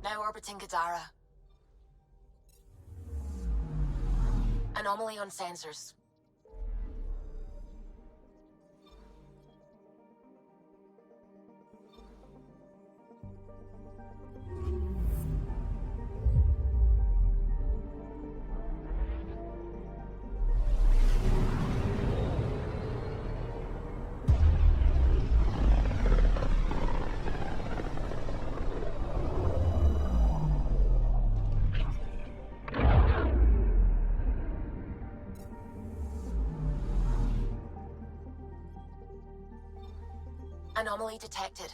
Now orbiting Gadara. Anomaly on sensors. Anomaly detected.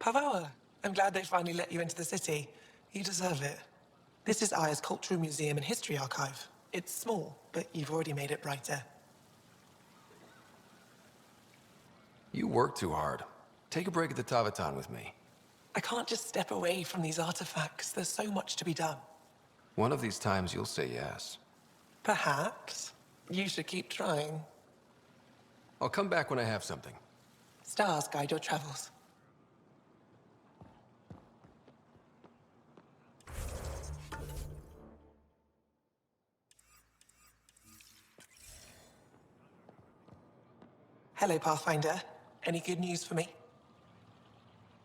Pavoa, I'm glad they finally let you into the city. You deserve it. This is Aya's Cultural Museum and History Archive. It's small, but you've already made it brighter. You work too hard. Take a break at the Tavatan with me. I can't just step away from these artifacts. There's so much to be done. One of these times you'll say yes. Perhaps. You should keep trying. I'll come back when I have something. Stars guide your travels. Hello, Pathfinder. Any good news for me?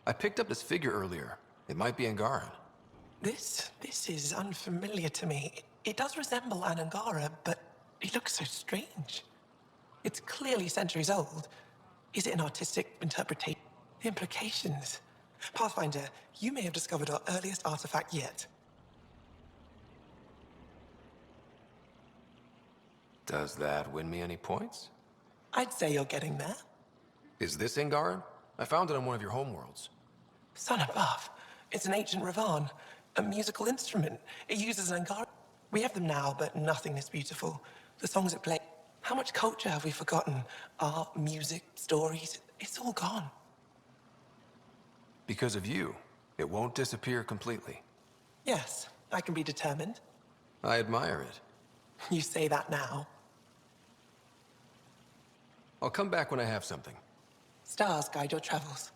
I picked up this figure earlier. It might be Angaran. This is unfamiliar to me. It does resemble an Angara, but it looks so strange. It's clearly centuries old. Is it an artistic interpretation? The implications. Pathfinder, you may have discovered our earliest artifact yet. Does that win me any points? I'd say you're getting there. Is this Angaran? I found it on one of your homeworlds. Son above. It's an ancient Ravan, a musical instrument. It uses an Angara. We have them now, but nothing is beautiful. The songs it play. How much culture have we forgotten? Art, music, stories, it's all gone. Because of you, it won't disappear completely. Yes, I can be determined. I admire it. You say that now. I'll come back when I have something. Stars guide your travels.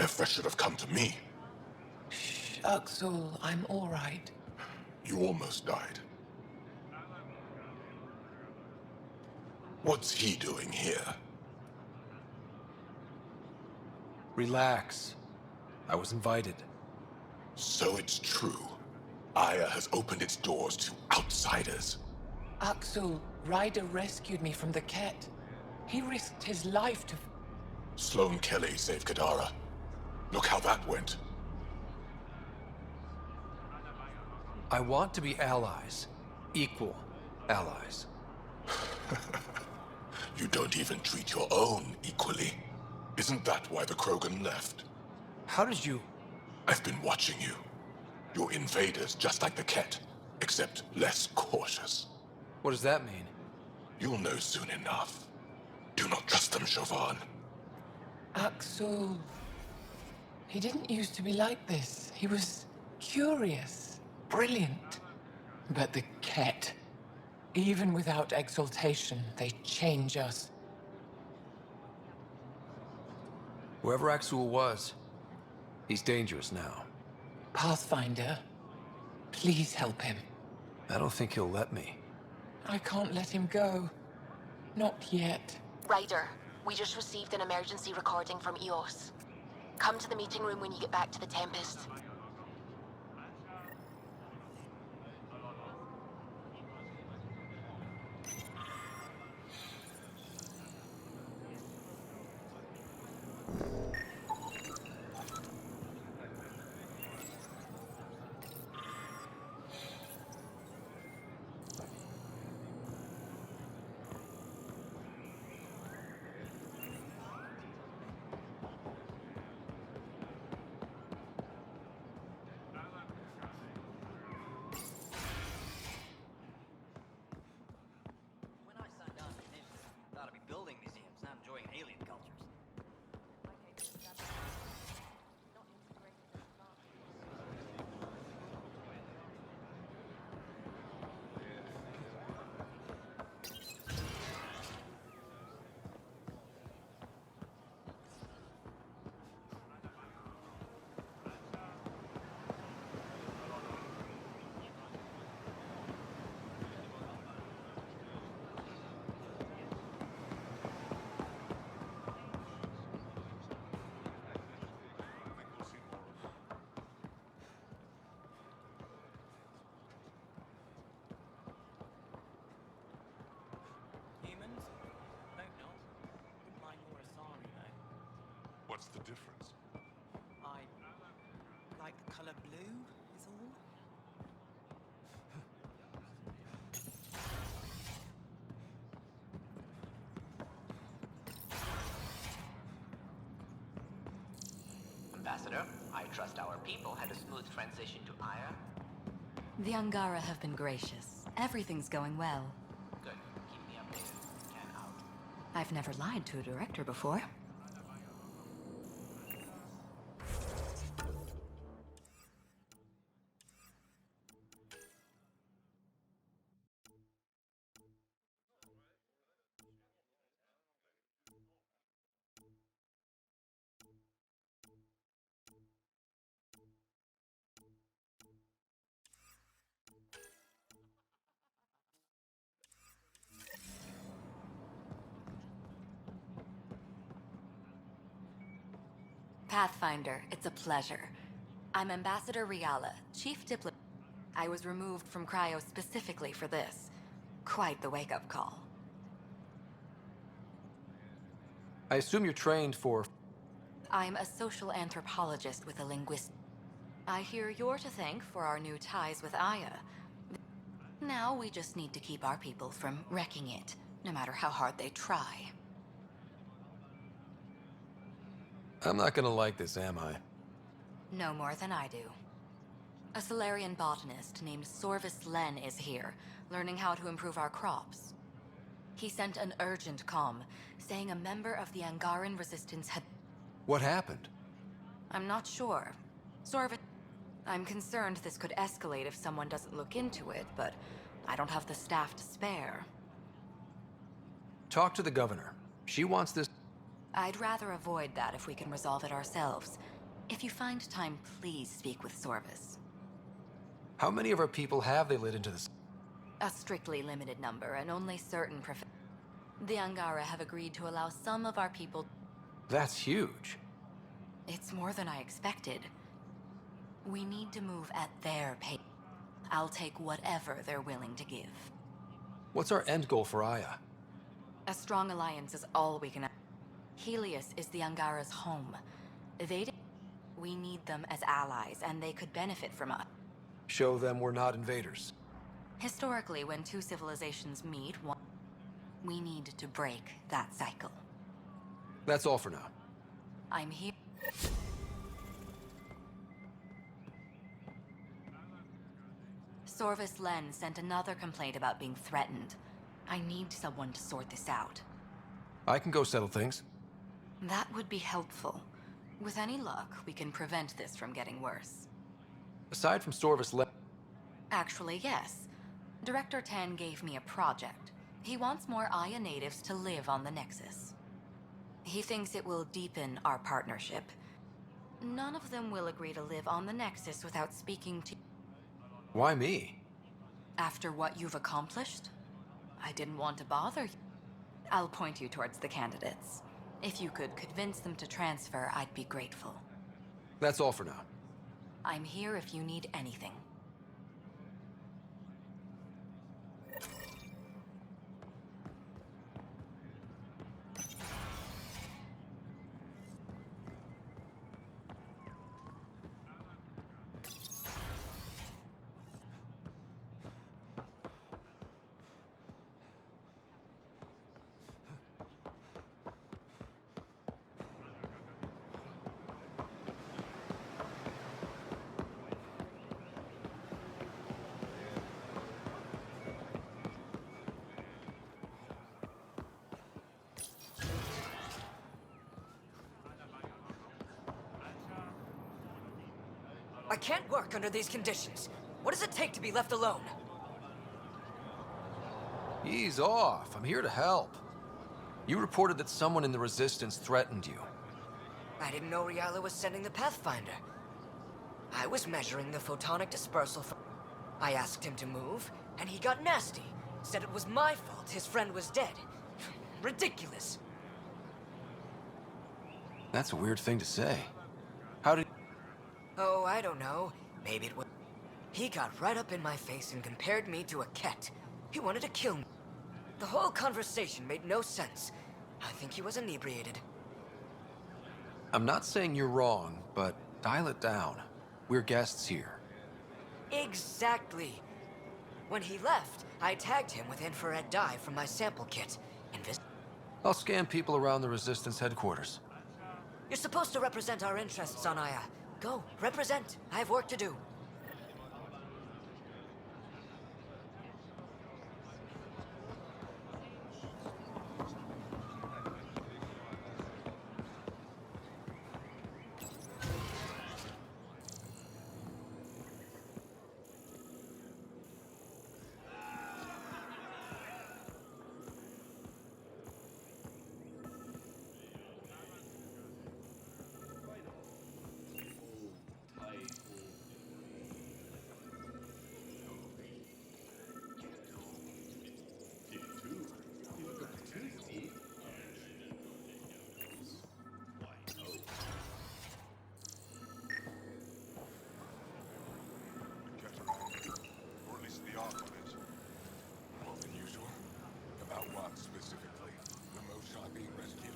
Efra should have come to me. Shh, Uxul, I'm all right. You almost died. What's he doing here? Relax. I was invited. So it's true. Aya has opened its doors to outsiders. Uxul, Ryder rescued me from the Ket. He risked his life to... Sloane Kelly saved Kadara. Look how that went. I want to be allies. Equal allies. You don't even treat your own equally. Isn't that why the Krogan left? How did you... I've been watching you. You're invaders just like the Ket, except less cautious. What does that mean? You'll know soon enough. Do not trust them, Chauvin. Uxul... He didn't used to be like this. He was curious, brilliant. But the Ket, even without exaltation, they change us. Whoever Axul was, he's dangerous now. Pathfinder, please help him. I don't think he'll let me. I can't let him go. Not yet. Ryder, we just received an emergency recording from EOS. Come to the meeting room when you get back to the Tempest. When I signed on to Ninja, I thought I'd be building museums, not enjoying alien cultures. Humans? Hope not. Wouldn't mind more Asari, though. What's the difference? I like the color blue, is all. Ambassador, I trust our people had a smooth transition to Aya. The Angara have been gracious. Everything's going well. Good. Keep me updated. Can out. I've never lied to a director before. Pathfinder, it's a pleasure. I'm Ambassador Riala, Chief Diplomat. I was removed from Cryo specifically for this. Quite the wake-up call. I assume you're trained for... I'm a social anthropologist with a linguist. I hear you're to thank for our new ties with Aya. Now we just need to keep our people from wrecking it, no matter how hard they try. I'm not gonna like this, am I? No more than I do. A Solarian botanist named Sorvis Len is here, learning how to improve our crops. He sent an urgent comm, saying a member of the Angaran resistance had... What happened? I'm not sure. Sorvis... I'm concerned this could escalate if someone doesn't look into it, but I don't have the staff to spare. Talk to the governor. She wants this... I'd rather avoid that if we can resolve it ourselves. If you find time, please speak with Sorvis. How many of our people have they let into this? A strictly limited number, and only certain The Angara have agreed to allow some of our people. That's huge. It's more than I expected. We need to move at their pace. I'll take whatever they're willing to give. What's our end goal for Aya? A strong alliance is all we can. Helios is the Angara's home. We need them as allies, and they could benefit from us. Show them we're not invaders. Historically, when two civilizations meet, we need to break that cycle. That's all for now. I'm here. Sorvis Len sent another complaint about being threatened. I need someone to sort this out. I can go settle things. That would be helpful. With any luck, we can prevent this from getting worse. Aside from Sorvis Len... Actually, yes. Director Tan gave me a project. He wants more Aya natives to live on the Nexus. He thinks it will deepen our partnership. None of them will agree to live on the Nexus without speaking to... Why me? After what you've accomplished? I didn't want to bother you. I'll point you towards the candidates. If you could convince them to transfer, I'd be grateful. That's all for now. I'm here if you need anything. I can't work under these conditions. What does it take to be left alone? Ease off. I'm here to help. You reported that someone in the Resistance threatened you. I didn't know Riala was sending the Pathfinder. I was measuring the photonic dispersal for... I asked him to move, and he got nasty. Said it was my fault his friend was dead. Ridiculous. That's a weird thing to say. How did... Oh, I don't know. Maybe it was... He got right up in my face and compared me to a cat. He wanted to kill me. The whole conversation made no sense. I think he was inebriated. I'm not saying you're wrong, but dial it down. We're guests here. Exactly. When he left, I tagged him with infrared dye from my sample kit. I'll scan people around the Resistance headquarters. You're supposed to represent our interests on Aya. Go, represent. I have work to do. Or at least the arc of it. More than usual. About what specifically? The Moshai being rescued?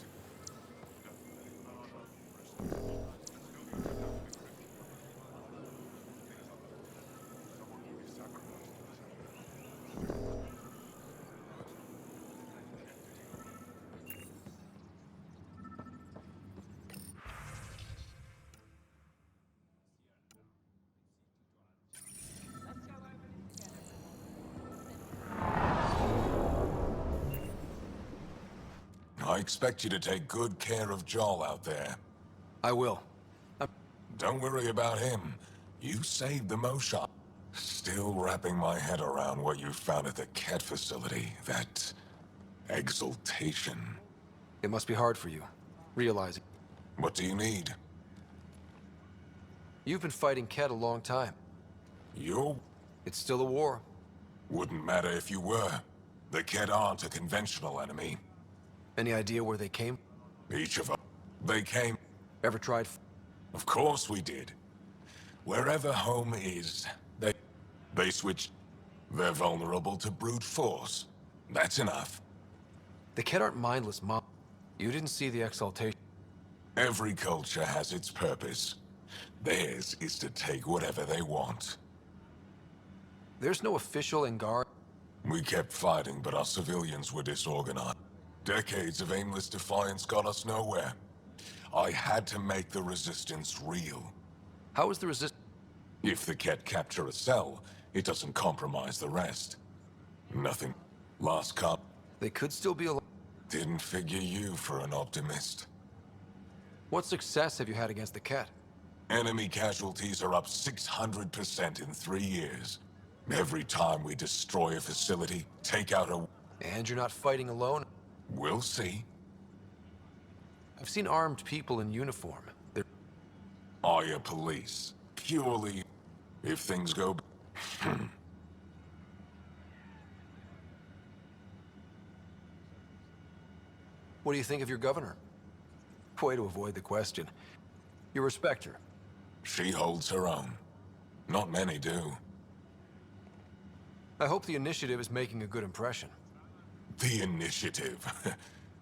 I expect you to take good care of Joel out there. I will. Don't worry about him. You saved the Moshai. Still wrapping my head around what you found at the Ket facility. That... exaltation. It must be hard for you, realizing. What do you need? You've been fighting Ket a long time. You It's still a war. wouldn't matter if you were. The Kett aren't a conventional enemy. Any idea where they came? Each of us. They came. Ever tried? Of course we did. Wherever home is, they switch. They're vulnerable to brute force. That's enough. The Ket aren't mindless, Mom. You didn't see the exaltation. Every culture has its purpose. Theirs is to take whatever they want. There's no official Angar. We kept fighting, but our civilians were disorganized. Decades of aimless defiance got us nowhere. I had to make the resistance real. How is the resistance? If the Kett capture a cell, it doesn't compromise the rest. Nothing. Last cop. They could still be alive. Didn't figure you for an optimist. What success have you had against the Ket? Enemy casualties are up 600% in 3 years. Every time we destroy a facility, take out a... And you're not fighting alone? We'll see. I've seen armed people in uniform. They're... Are you police? Purely... If things go... What do you think of your governor? Way to avoid the question. You respect her. She holds her own. Not many do. I hope the initiative is making a good impression. The initiative.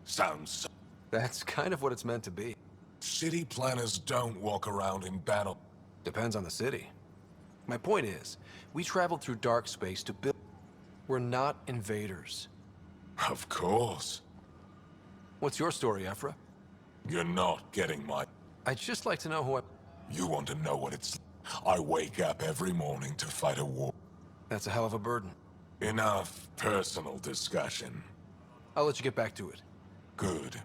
Sounds... That's kind of what it's meant to be. City planners don't walk around in battle. Depends on the city. My point is, we traveled through dark space to build... We're not invaders. Of course. What's your story, Ephra? You're not getting my... I'd just like to know who I... You want to know what it's... I wake up every morning to fight a war. That's a hell of a burden. Enough personal discussion. I'll let you get back to it. Good.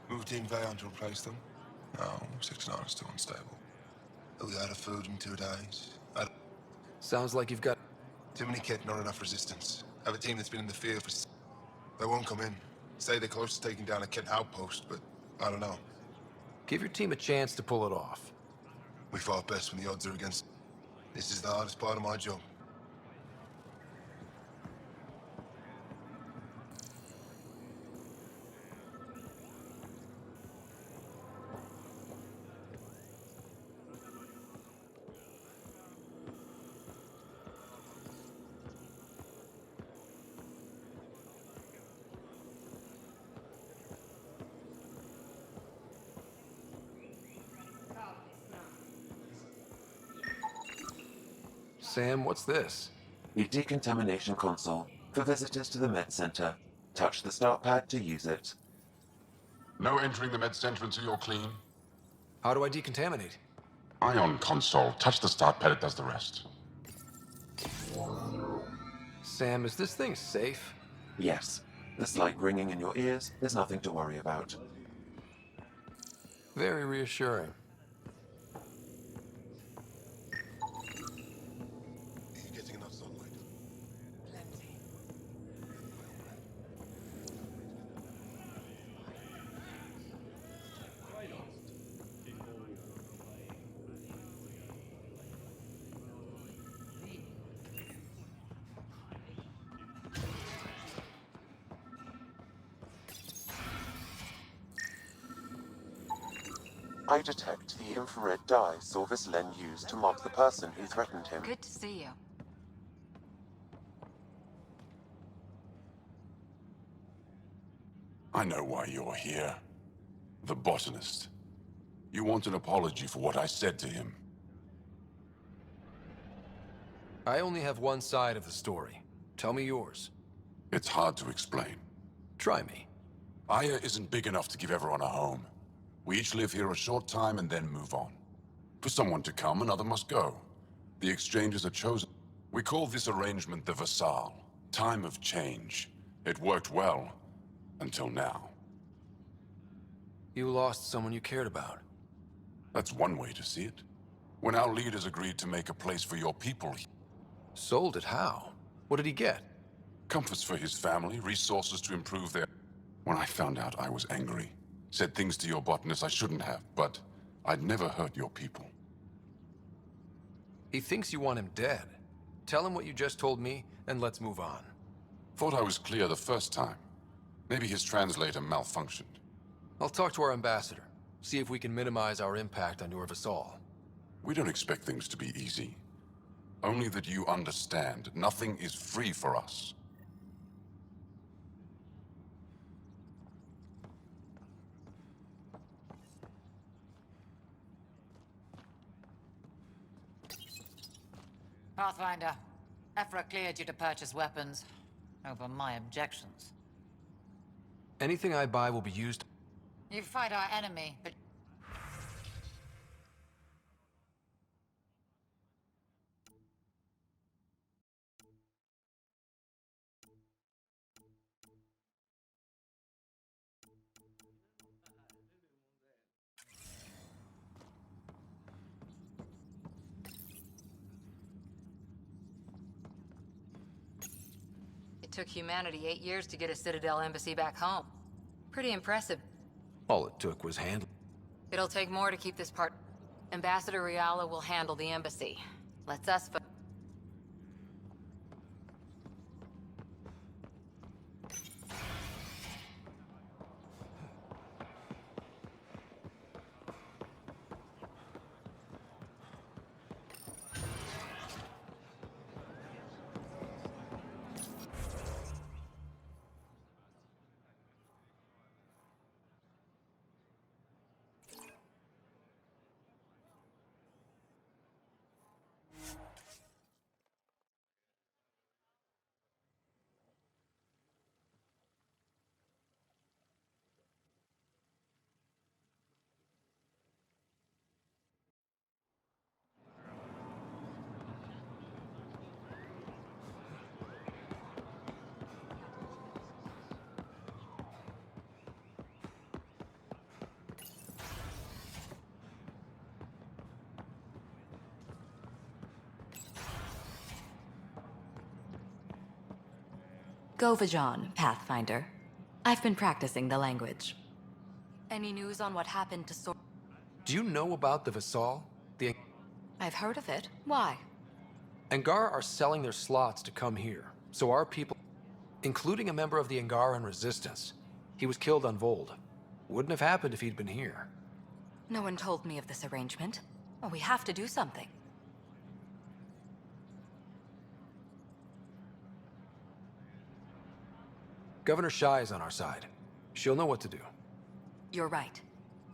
Moved in Vayon to replace them? No, 69 is still unstable. We out of food in 2 days. Sounds like you've got... Too many Kett, not enough resistance. Have a team that's been in the field for... They won't come in. Say they're close to taking down a Kett outpost, but I don't know. Give your team a chance to pull it off. We fought best when the odds are against... This is the hardest part of my job. Sam, what's this? The decontamination console for visitors to the med center. Touch the start pad to use it. No entering the med center until you're clean. How do I decontaminate? Ion console. Touch the start pad, it does the rest. Sam, is this thing safe? Yes. The slight ringing in your ears is nothing to worry about. Very reassuring. He's getting enough sunlight. I detect the infrared dye Sorvis Len used to mark the person who threatened him. Good to see you. I know why you're here. The botanist. You want an apology for what I said to him. I only have one side of the story. Tell me yours. It's hard to explain. Try me. Aya isn't big enough to give everyone a home. We each live here a short time and then move on. For someone to come, another must go. The exchanges are chosen. We call this arrangement the Vassal. Time of change. It worked well. Until now. You lost someone you cared about. That's one way to see it. When our leaders agreed to make a place for your people, Sold it how? What did he get? comforts for his family, resources to improve their... When I found out, I was angry. Said things to your botanist I shouldn't have, but I'd never hurt your people. He thinks you want him dead. Tell him what you just told me, and let's move on. Thought I was clear the first time. Maybe his translator malfunctioned. I'll talk to our ambassador. See if we can minimize our impact on your Vassal. We don't expect things to be easy. Only that you understand, nothing is free for us. Pathfinder, Ephra cleared you to purchase weapons over my objections. Anything I buy will be used... You fight our enemy, but... It took humanity 8 years to get a Citadel embassy back home. Pretty impressive. All it took was handling. It'll take more to keep this part. Ambassador Riala will handle the embassy. Let's us Go Vajon, Pathfinder. I've been practicing the language. Any news on what happened to Do you know about the Vassal? The I've heard of it. Why? Angar are selling their slots to come here, so our people, including a member of the Angaran resistance, he was killed on Vold. Wouldn't have happened if he'd been here. No one told me of this arrangement. Well, we have to do something. Governor Shai is on our side. She'll know what to do. You're right.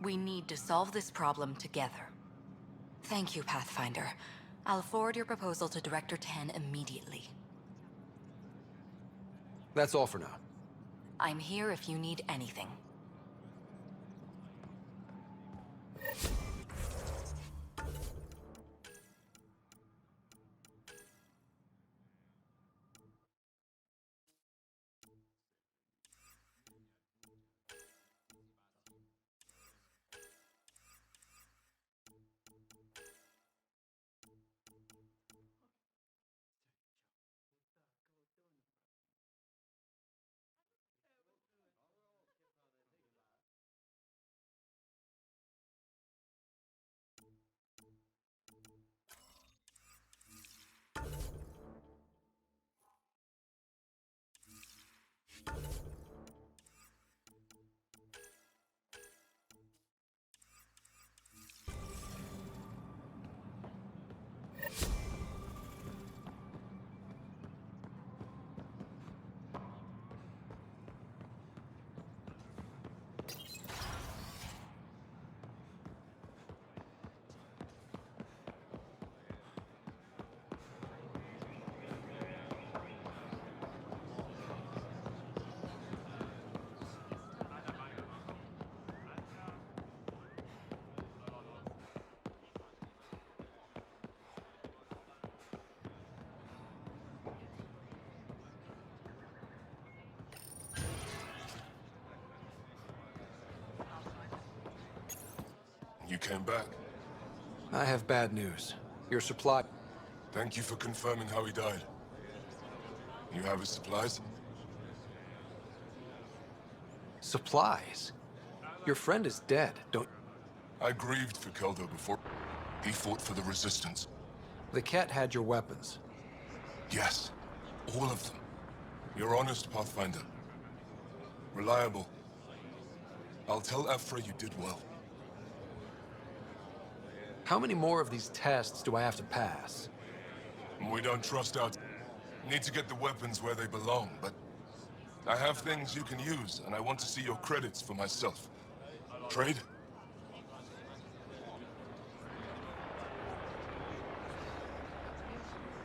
We need to solve this problem together. Thank you, Pathfinder. I'll forward your proposal to Director 10 immediately. That's all for now. I'm here if you need anything. You came back? I have bad news. Your supply... Thank you for confirming how he died. You have his supplies? Supplies? Your friend is dead, don't... I grieved for Keldo before. He fought for the Resistance. The Ket had your weapons. Yes, all of them. You're honest, Pathfinder. Reliable. I'll tell Ephra you did well. How many more of these tests do I have to pass? We don't trust our... Need to get the weapons where they belong, but... I have things you can use, and I want to see your credits for myself. Trade?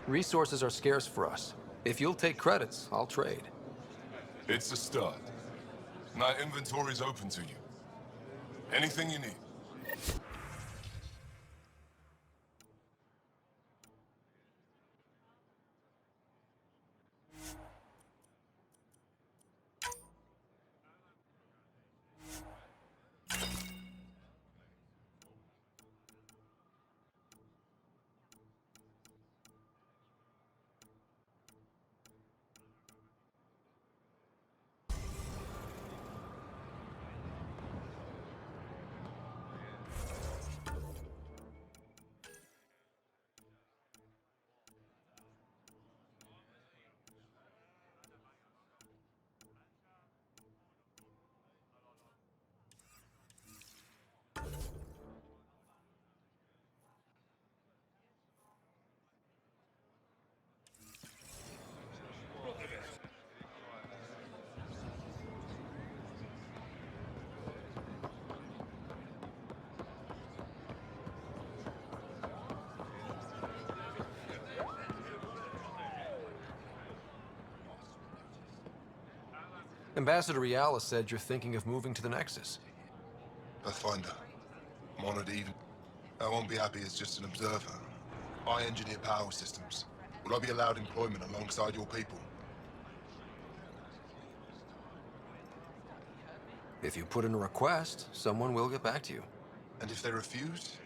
Resources are scarce for us. If you'll take credits, I'll trade. It's a start. My inventory's open to you. Anything you need. Ambassador Riala said you're thinking of moving to the Nexus. Pathfinder. I'm honored even. I won't be happy as just an observer. I engineer power systems. Will I be allowed employment alongside your people? If you put in a request, someone will get back to you. And if they refuse?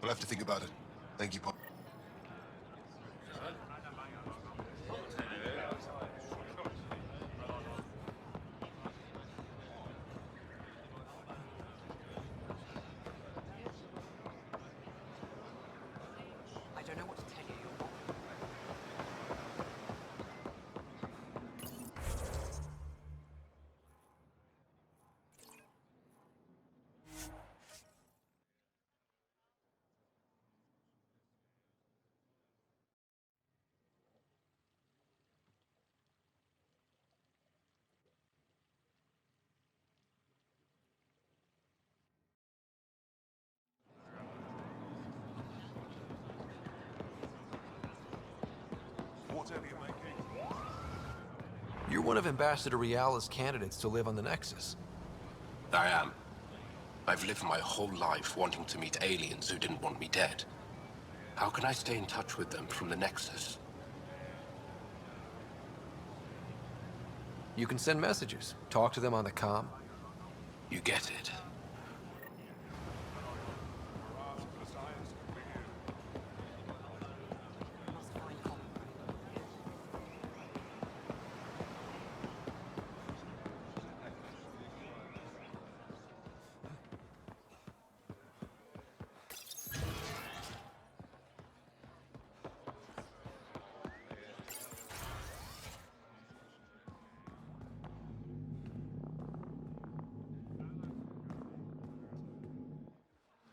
We'll have to think about it. Thank you, I don't know what to tell you. You're one of Ambassador Riala's candidates to live on the Nexus. I am. I've lived my whole life wanting to meet aliens who didn't want me dead. How can I stay in touch with them from the Nexus? You can send messages, talk to them on the comm. You get it.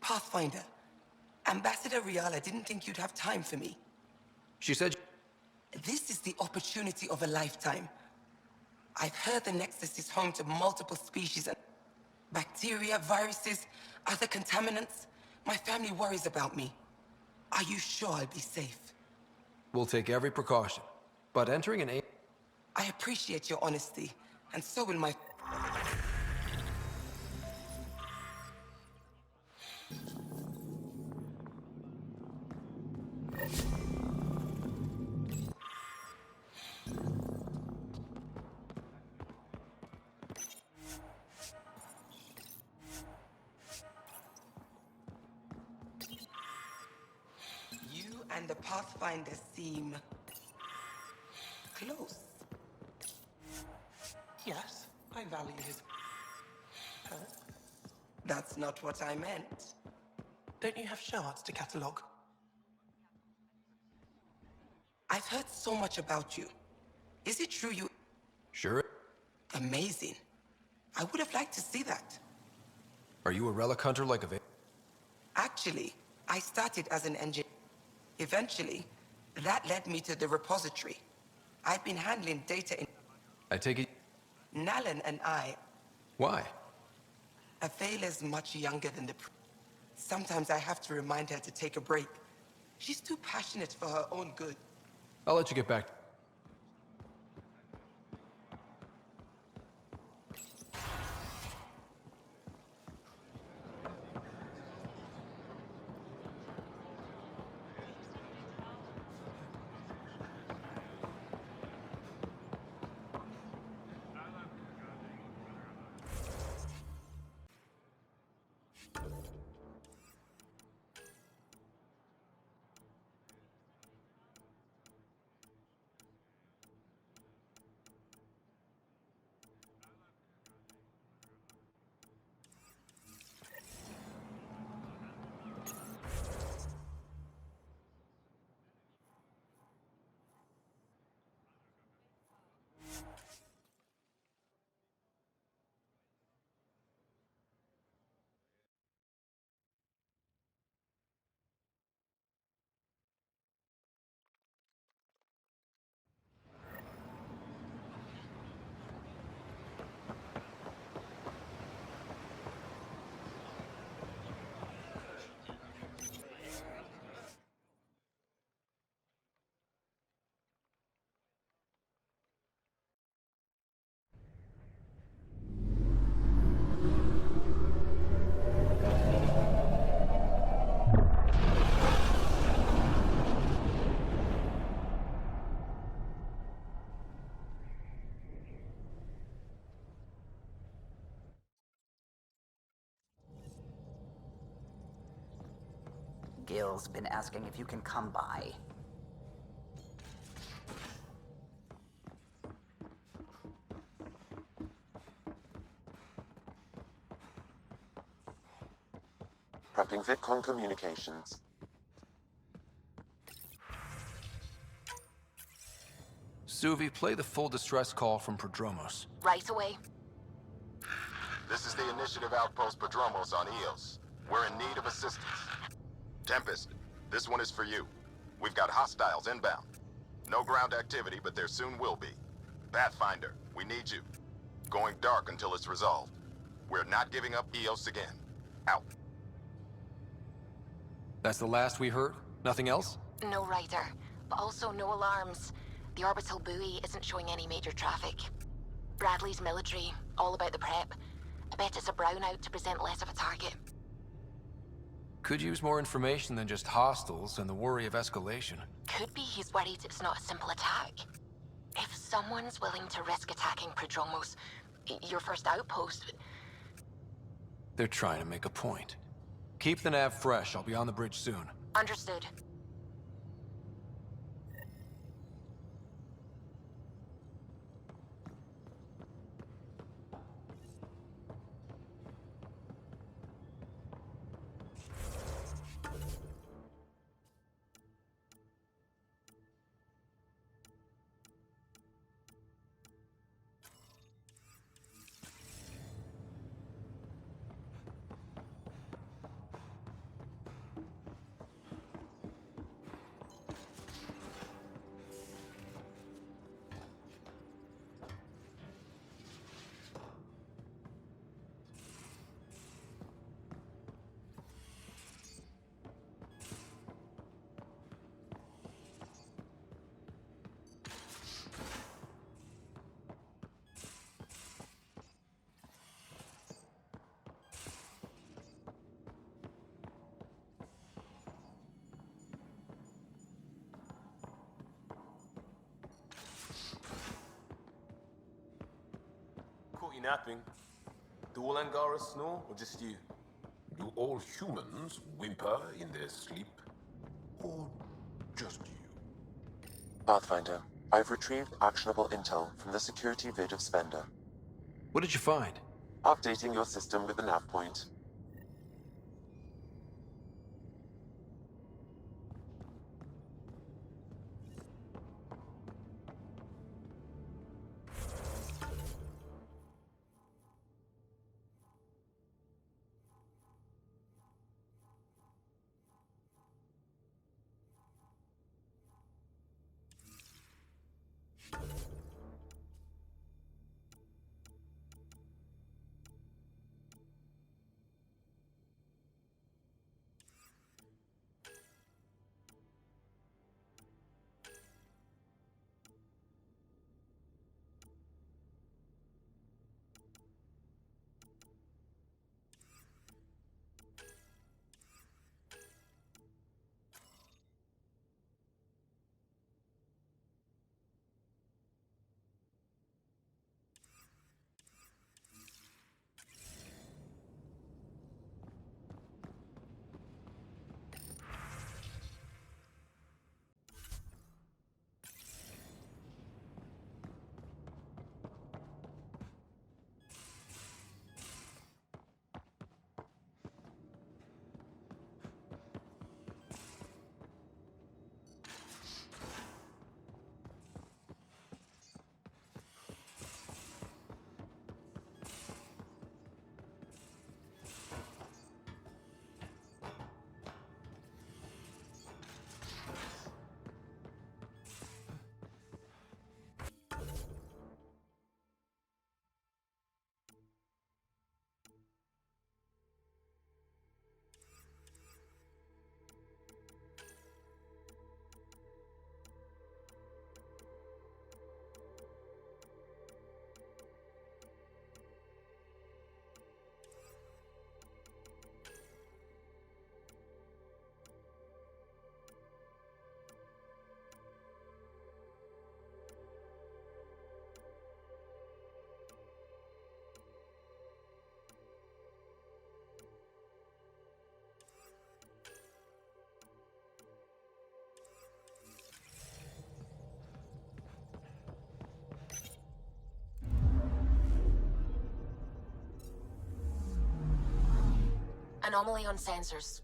Pathfinder, Ambassador Riala didn't think you'd have time for me. She said... This is the opportunity of a lifetime. I've heard the Nexus is home to multiple species and bacteria, viruses, other contaminants. My family worries about me. Are you sure I'll be safe? We'll take every precaution. But entering an... I appreciate your honesty, and so will my... Pathfinders seem close. Yes, I value his... Huh? That's not what I meant. Don't you have shards to catalogue? I've heard so much about you. Is it true you... Sure. Amazing. I would have liked to see that. Are you a relic hunter like a... Actually, I started as an engineer. Eventually, that led me to the repository. I've been handling data in... I take it... Nalan and I... Why? Avela's much younger than the... Sometimes I have to remind her to take a break. She's too passionate for her own good. I'll let you get back. Gil's been asking if you can come by. Prepping VidCon communications. Suvi, play the full distress call from Prodromos. Right away. This is the Initiative Outpost Prodromos on Eos. We're in need of assistance. Tempest, this one is for you. We've got hostiles inbound. No ground activity, but there soon will be. Pathfinder, we need you. Going dark until it's resolved. We're not giving up Eos again. Out. That's the last we heard? Nothing else? No rider, but also no alarms. The orbital buoy isn't showing any major traffic. Bradley's military, all about the prep. I bet it's a brownout to present less of a target. Could use more information than just hostiles and the worry of escalation. Could be he's worried it's not a simple attack. If someone's willing to risk attacking Prodromos, your first outpost... They're trying to make a point. Keep the nav fresh. I'll be on the bridge soon. Understood. Caught you napping. Do all Angaras snore, or just you? Do all humans whimper in their sleep? Or just you? Pathfinder, I've retrieved actionable intel from the security vid of Spender. What did you find? Updating your system with the nav point. Anomaly on sensors.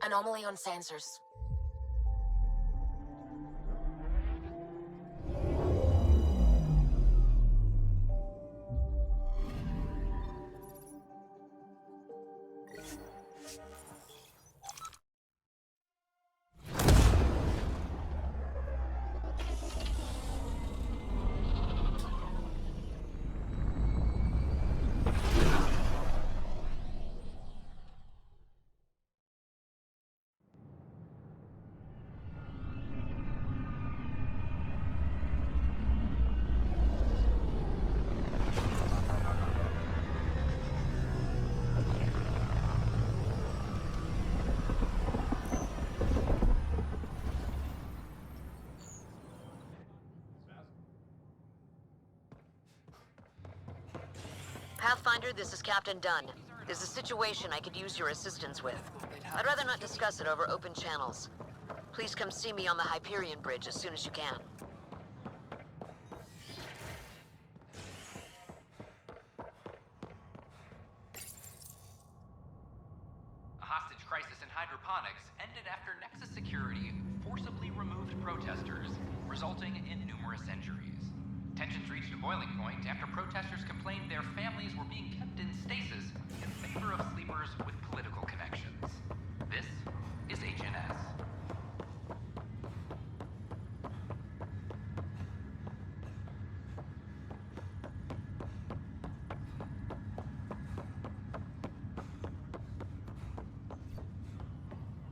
Anomaly on sensors. Pathfinder, this is Captain Dunn. There's a situation I could use your assistance with. I'd rather not discuss it over open channels. Please come see me on the Hyperion Bridge as soon as you can. A hostage crisis in hydroponics ended after Nexus Security forcibly removed protesters, resulting in numerous injuries. Tensions reached a boiling point after protesters complained their families were being kept in stasis in favor of sleepers with political connections. This is HNS.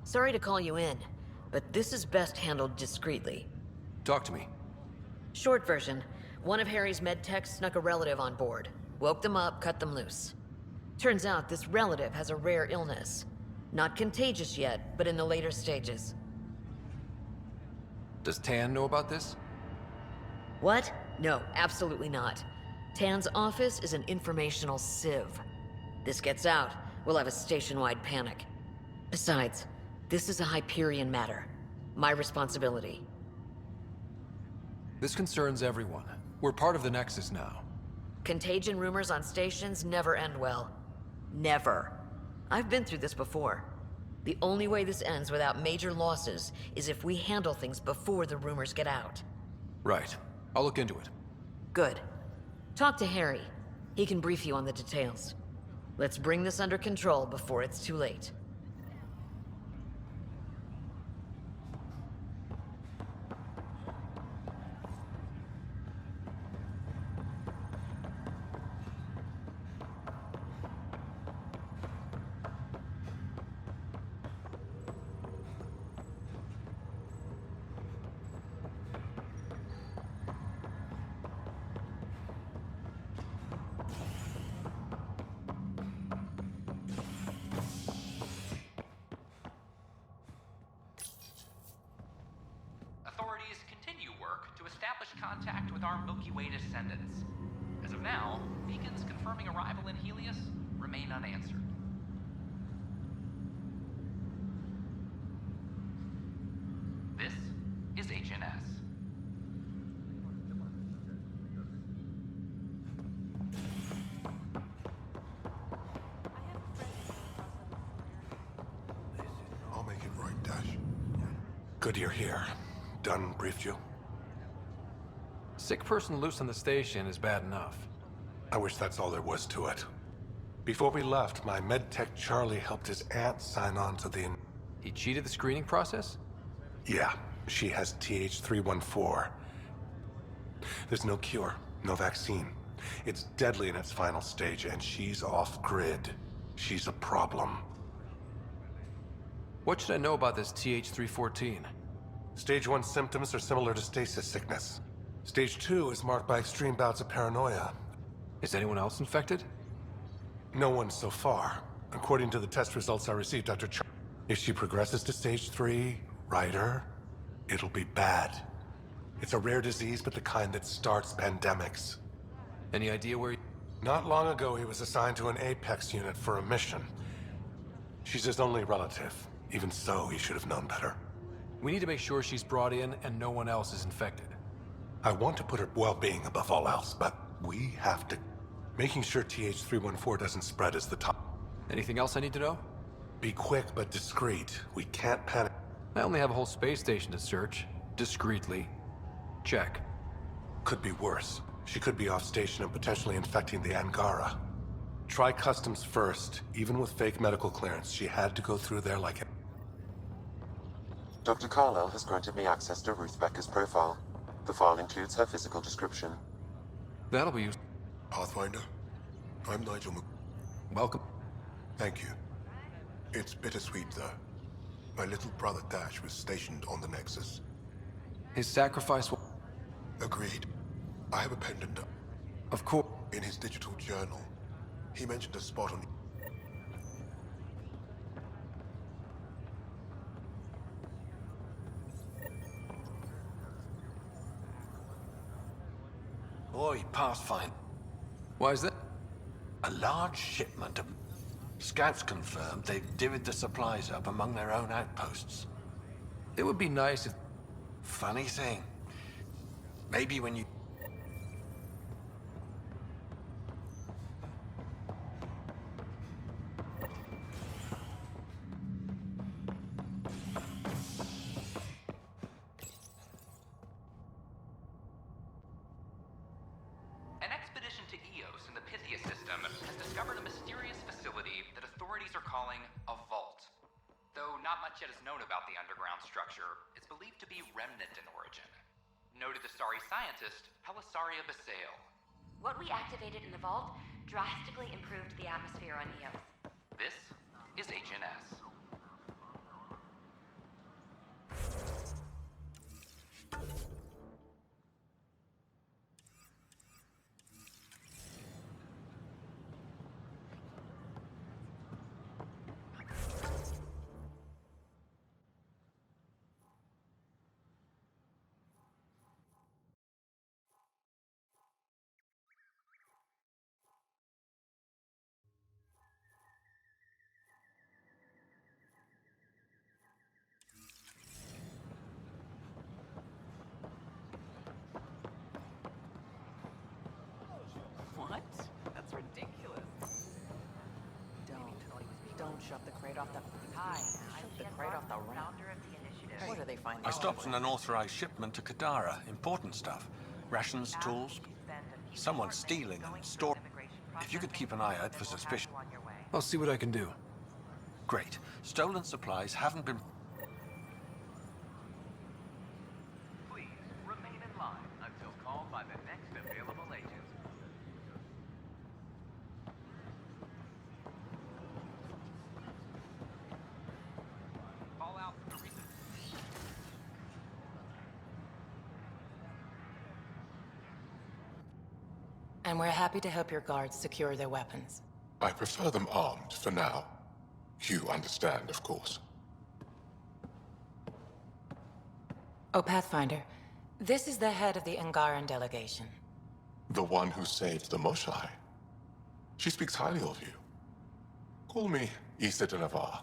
Sorry to call you in, but this is best handled discreetly. Talk to me. Short version, one of Harry's med techs snuck a relative on board. Woke them up, cut them loose. Turns out this relative has a rare illness. Not contagious yet, but in the later stages. Does Tan know about this? What? No, absolutely not. Tan's office is an informational sieve. This gets out, we'll have a station-wide panic. Besides, this is a Hyperion matter. My responsibility. This concerns everyone. We're part of the Nexus now. Contagion rumors on stations never end well. Never. I've been through this before. The only way this ends without major losses is if we handle things before the rumors get out. Right. I'll look into it. Good. Talk to Harry. He can brief you on the details. Let's bring this under control before it's too late. Authorities continue work to establish contact with our Milky Way descendants. As of now, beacons confirming arrival in Helios remain unanswered. This is HNS. I'll make it right, Dash. Good you're here. Dunn briefed you? Sick person loose on the station is bad enough. I wish that's all there was to it. Before we left, my medtech Charlie helped his aunt sign on to the... He cheated the screening process? Yeah, she has TH314. There's no cure, no vaccine. It's deadly in its final stage, and she's off-grid. She's a problem. What should I know about this TH314? Stage 1 symptoms are similar to stasis sickness. Stage 2 is marked by extreme bouts of paranoia. Is anyone else infected? No one so far. According to the test results I received, Dr. If she progresses to Stage 3, Ryder, it'll be bad. It's a rare disease, but the kind that starts pandemics. Any idea where... Not long ago, he was assigned to an Apex unit for a mission. She's his only relative. Even so, he should have known better. We need to make sure she's brought in and no one else is infected. I want to put her well-being above all else, but we have to... Making sure TH314 doesn't spread is the top. Anything else I need to know? Be quick, but discreet. We can't panic. I only have a whole space station to search. Discreetly. Check. Could be worse. She could be off station and potentially infecting the Angara. Try customs first. Even with fake medical clearance, she had to go through there like it. Dr. Carlyle has granted me access to Ruth Becker's profile. The file includes her physical description. That'll be used. Pathfinder, I'm Nigel Welcome. Thank you. It's bittersweet, though. My little brother Dash was stationed on the Nexus. His sacrifice will... Agreed. I have a pendant. Of course. In his digital journal, he mentioned a spot on... Oi, Pathfinder. Why is that? A large shipment of... Scouts confirmed they've divvied the supplies up among their own outposts. It would be nice if... Funny thing. Maybe when you... An expedition to Eos in the Pythia system has discovered a mysterious facility that authorities are calling a vault. Though not much yet is known about the underground structure, it's believed to be remnant in origin. Noted the starry scientist, Pelisaria Basale. What we activated in the vault drastically improved the atmosphere on Eos. This is HNS. Shut the crate off the... Hi, shut the crate off the ramp. Where do they find I this? stopped an unauthorized shipment to Kadara. Important stuff. Rations, tools. Someone's stealing them, storing. If you could keep an eye out for suspicion. I'll see what I can do. Great. Stolen supplies haven't been... Please remain in line until called by the next available agent. Call out the recent. And we're happy to help your guards secure their weapons. I prefer them armed for now. You understand, of course. Oh, Pathfinder, this is the head of the Angaran delegation. The one who saved the Moshai. She speaks highly of you. Call me Issa de Navarre.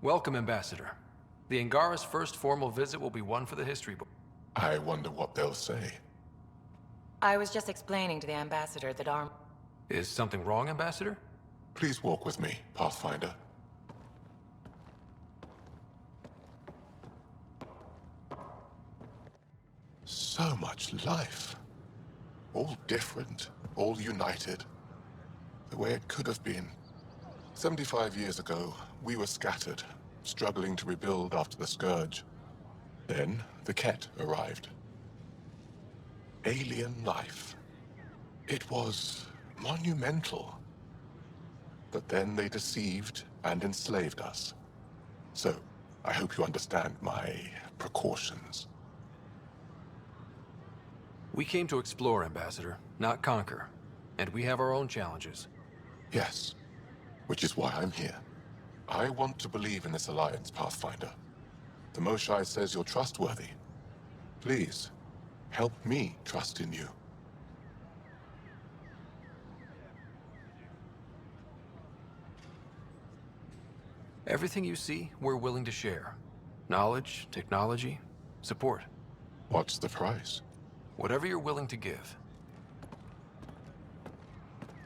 Welcome, Ambassador. The Angara's first formal visit will be one for the history book. I wonder what they'll say. I was just explaining to the ambassador that Is something wrong, Ambassador? Please walk with me, Pathfinder. So much life. All different, all united. The way it could have been. 75 years ago, we were scattered, struggling to rebuild after the Scourge. Then, the Ket arrived. Alien life. It was monumental. But then they deceived and enslaved us. So, I hope you understand my precautions. We came to explore, Ambassador, not conquer. And we have our own challenges. Yes, which is why I'm here. I want to believe in this alliance, Pathfinder. The Moshai says you're trustworthy. Please, help me trust in you. Everything you see, we're willing to share. Knowledge, technology, support. What's the price? Whatever you're willing to give.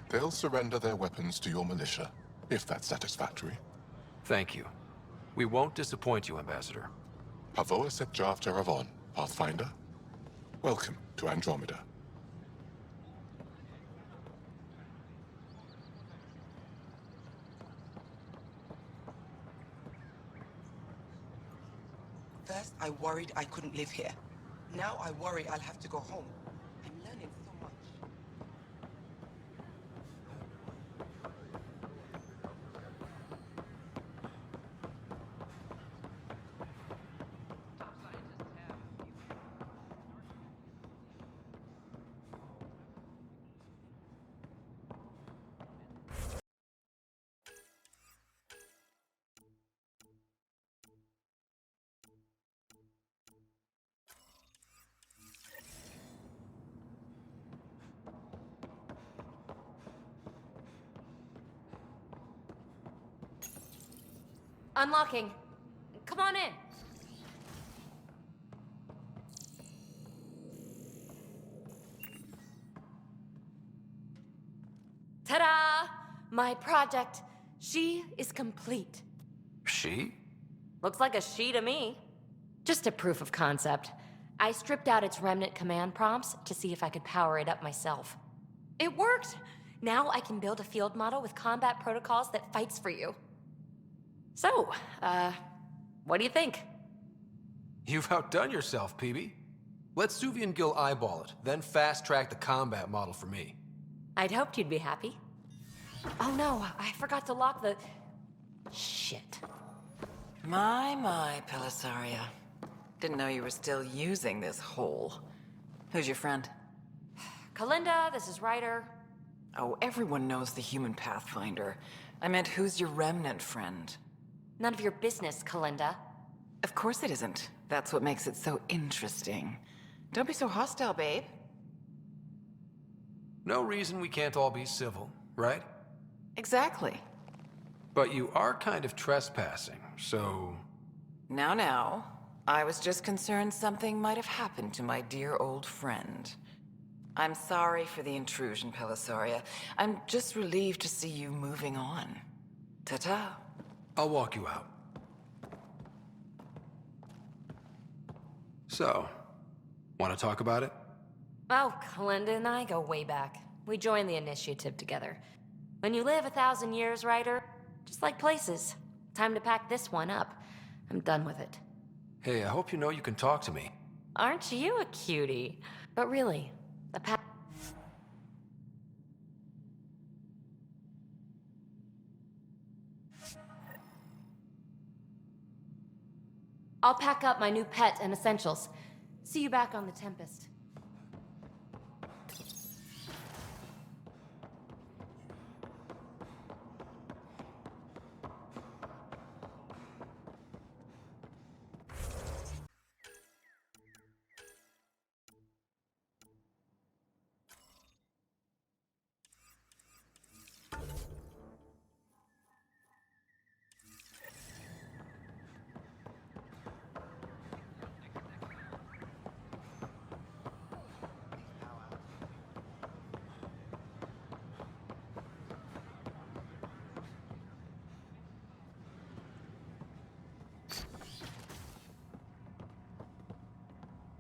They'll surrender their weapons to your militia, if that's satisfactory. Thank you. We won't disappoint you, Ambassador. Pavoa set Jav Teravon, Pathfinder. Welcome to Andromeda. First, I worried I couldn't live here. Now I worry I'll have to go home. I'm learning so much. Unlocking. Come on in. Ta-da! My project. She is complete. She? Looks like a she to me. Just a proof of concept. I stripped out its remnant command prompts to see if I could power it up myself. It worked! Now I can build a field model with combat protocols that fights for you. So, what do you think? You've outdone yourself, PB. Let Suvi and Gil eyeball it, then fast-track the combat model for me. I'd hoped you'd be happy. Oh no, I forgot to lock the... Shit. My, Pelisaria. Didn't know you were still using this hole. Who's your friend? Kalinda, this is Ryder. Oh, everyone knows the human Pathfinder. I meant, who's your remnant friend? None of your business, Kalinda. Of course it isn't. That's what makes it so interesting. Don't be so hostile, babe. No reason we can't all be civil, right? Exactly. But you are kind of trespassing, so... Now. I was just concerned something might have happened to my dear old friend. I'm sorry for the intrusion, Pelisaria. I'm just relieved to see you moving on. Ta-ta. I'll walk you out. So, want to talk about it? Oh, Kalinda and I go way back. We joined the initiative together. When you live 1,000 years, Ryder, just like places. Time to pack this one up. I'm done with it. Hey, I hope you know you can talk to me. Aren't you a cutie? But really, the I'll pack up my new pet and essentials. See you back on the Tempest.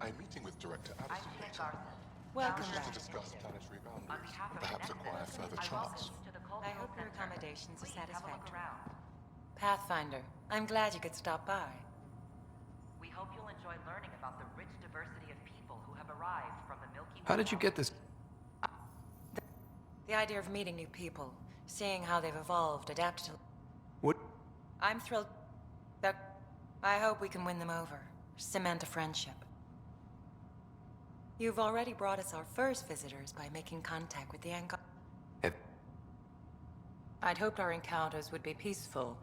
I'm meeting with Director Addison later. Welcome We wish back. to discuss planetary boundaries and perhaps acquire further charts. I hope your accommodations are satisfactory. Pathfinder, I'm glad you could stop by. We hope you'll enjoy learning about the rich diversity of people who have arrived from the Milky Way. How did you get this? The idea of meeting new people, seeing how they've evolved, adapted to... What? I'm thrilled that I hope we can win them over, cement a friendship. You've already brought us our first visitors by making contact with the Angar. I'd hoped our encounters would be peaceful,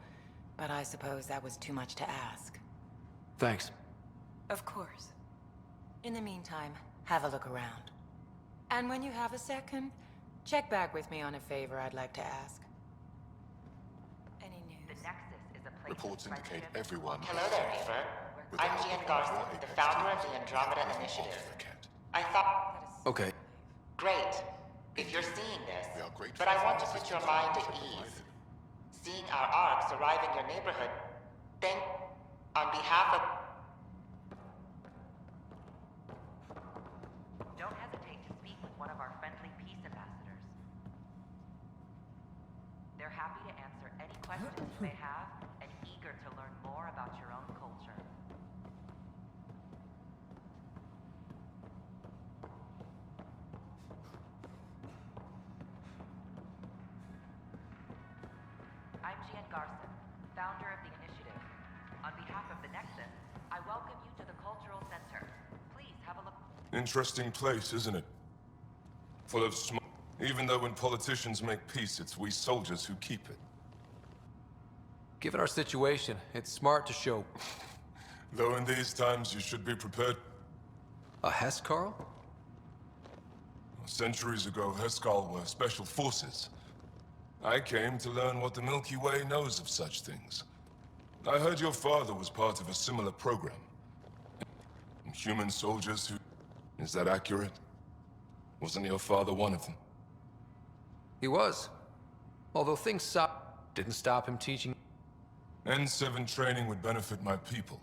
but I suppose that was too much to ask. Thanks. Of course. In the meantime, have a look around. And when you have a second, check back with me on a favor I'd like to ask. Any news? The Nexus is a place Reports indicate everyone... Hello there, Eva. I'm Ian Garson, the founder of the Andromeda Initiative. I thought... Okay. Great. If you're seeing this, but I want to put your mind at ease. Seeing our arcs arrive in your neighborhood, thank... On behalf of... Don't hesitate to speak with one of our friendly peace ambassadors. They're happy to answer any questions you may have and eager to learn more about your own culture. I'm Gian Garson, founder of the initiative. On behalf of the Nexus, I welcome you to the Cultural Center. Please have a look. Interesting place, isn't it? Full of smoke. Even though when politicians make peace, it's we soldiers who keep it. Given our situation, it's smart to show... Though in these times you should be prepared. A Hescarl? Centuries ago, Hescal were special forces. I came to learn what the Milky Way knows of such things. I heard your father was part of a similar program. Human soldiers who... Is that accurate? Wasn't your father one of them? He was. Although things didn't stop him teaching... N7 training would benefit my people.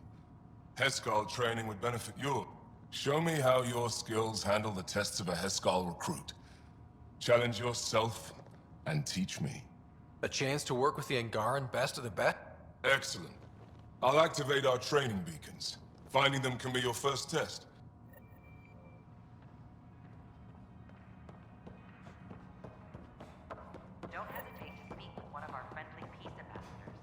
Hescal training would benefit you. Show me how your skills handle the tests of a Hescal recruit. Challenge yourself, and teach me. A chance to work with the Angaran best of the best? Excellent. I'll activate our training beacons. Finding them can be your first test. Don't hesitate to speak with one of our friendly peace ambassadors.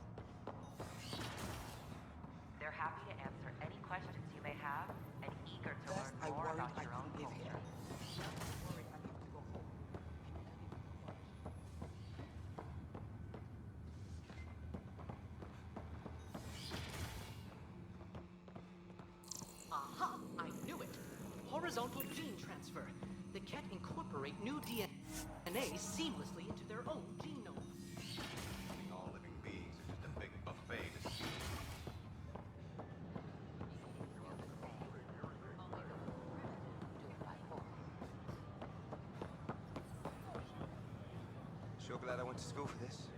They're happy to answer any questions you may have and eager to learn more about your own culture. Aha! I knew it! Horizontal gene transfer. The Ket incorporate new DNA seamlessly into their own genome. All living beings are just a big buffet. Sure glad I went to school for this.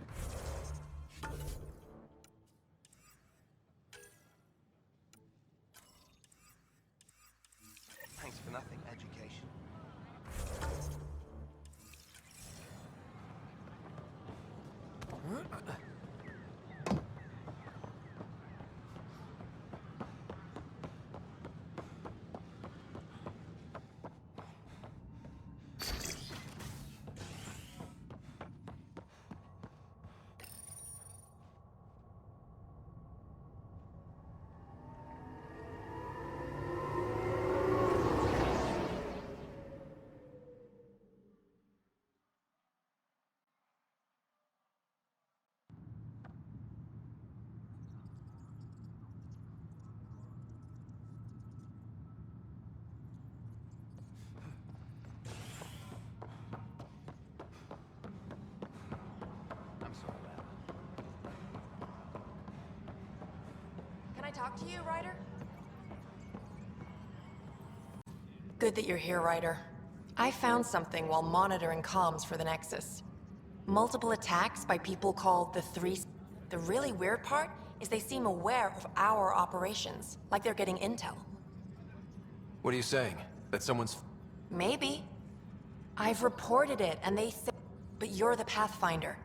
thanks for nothing education. Can I talk to you, Ryder? Good that you're here, Ryder. I found something while monitoring comms for the Nexus. Multiple attacks by people called the Three... The really weird part is they seem aware of our operations, like they're getting intel. What are you saying? That someone's... Maybe. I've reported it, and they say... But you're the Pathfinder.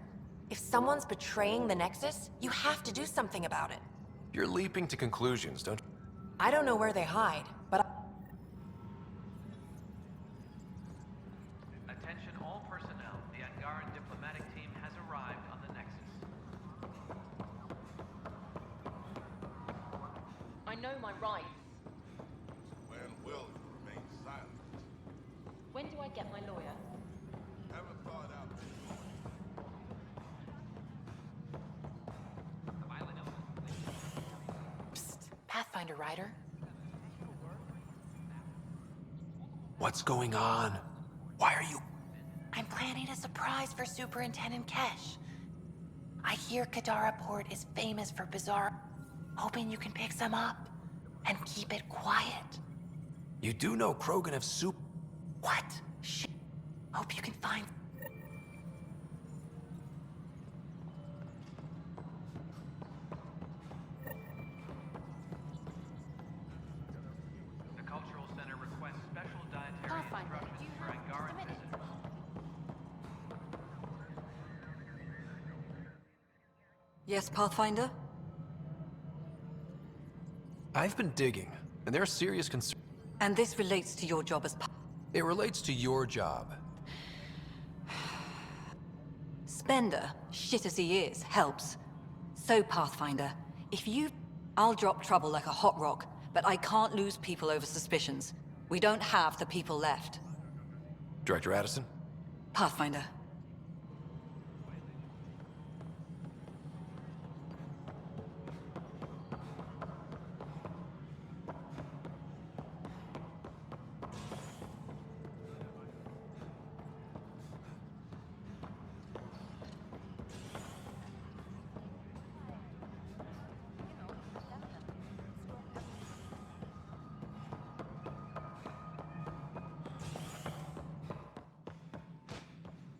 If someone's betraying the Nexus, you have to do something about it. You're leaping to conclusions, don't you? I don't know where they hide, but Attention all personnel. The Angaran diplomatic team has arrived on the Nexus. I know my rights. When will you remain silent? When do I get my lawyer? Haven't thought out this Psst, Pathfinder Ryder. What's going on? Why are you... I'm planning a surprise for Superintendent Kesh. I hear Kadara Port is famous for bizarre... Hoping you can pick some up and keep it quiet. You do know Krogan have soup... What? Shit. Hope you can find... The Cultural Center requests special dietary instructions for Angaran visitors. Yes, Pathfinder? I've been digging, and there are serious concerns. And this relates to your job as It relates to your job. Spender, shit as he is, helps. So, Pathfinder, if you... I'll drop trouble like a hot rock, but I can't lose people over suspicions. We don't have the people left. Director Addison? Pathfinder.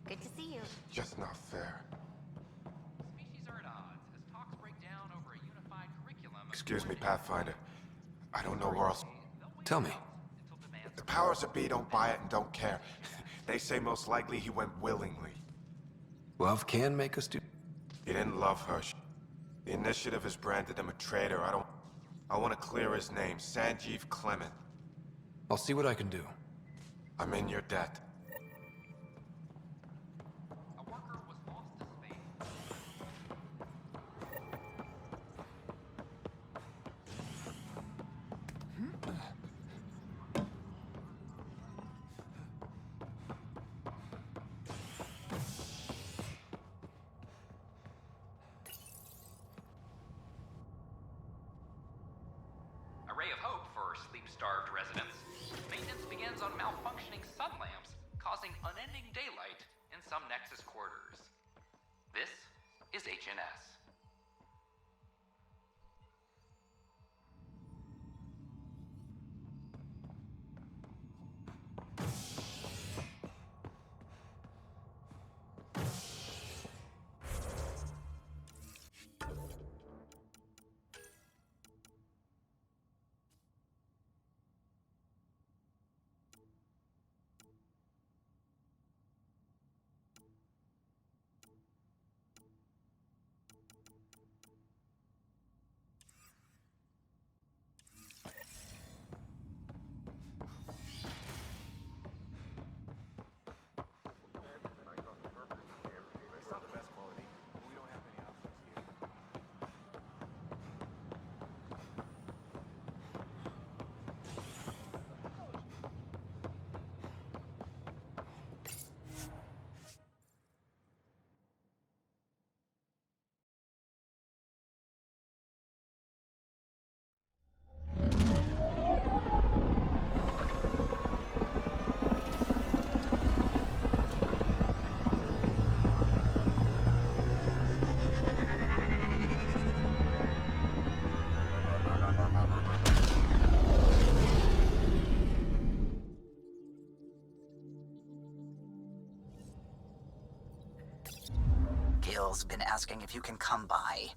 Good to see you. Just not fair. Species are at odds as talks break down over a unified curriculum. Excuse me, Pathfinder. I don't know where else... Tell me. The powers that be don't buy it and don't care. They say most likely he went willingly. Love can make us do... He didn't love her. The Initiative has branded him a traitor. I want to clear his name. Sanjeev Clement. I'll see what I can do. I'm in your debt. A ray of hope for sleep-starved residents. Maintenance begins on malfunctioning sun lamps, causing unending daylight in some Nexus quarters. This is HNS. Bill's been asking if you can come by.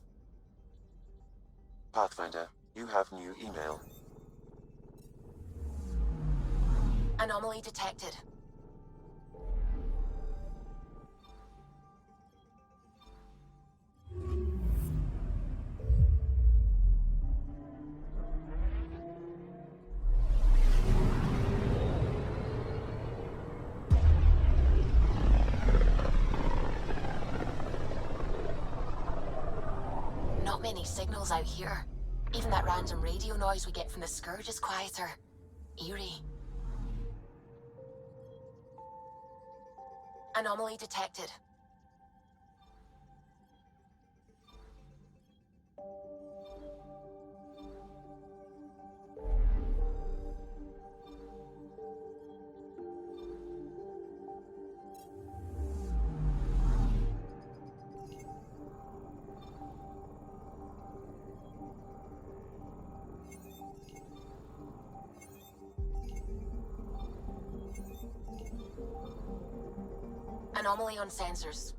Pathfinder, you have new email. Anomaly detected. Not many signals out here. Even that random radio noise we get from the Scourge is quieter. Eerie. Anomaly detected. Anomaly on sensors.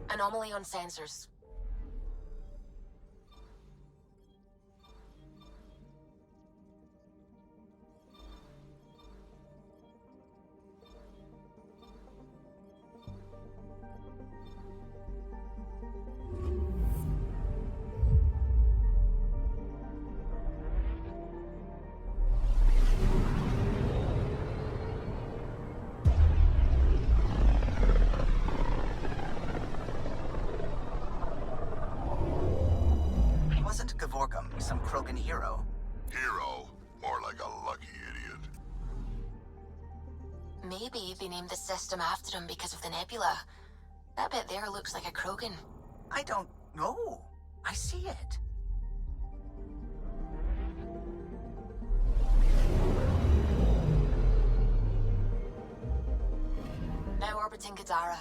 Anomaly on sensors. Wasn't Gavorgum some Krogan hero? Hero? More like a lucky idiot. Maybe they named the system after him because of the nebula. That bit there looks like a Krogan. I don't know. I see it. Now orbiting Kadara.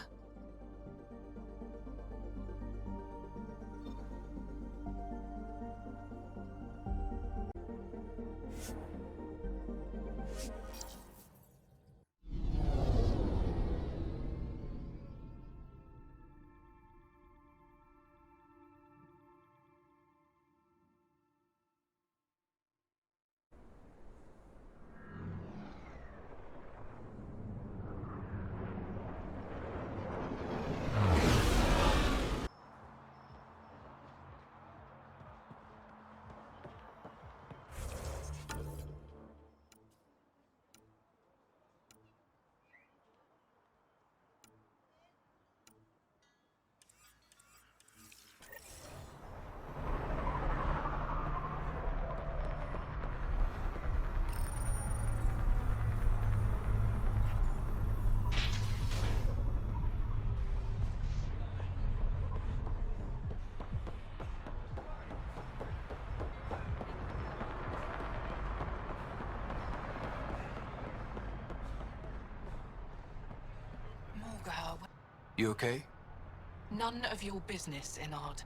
You okay? None of your business, Enard.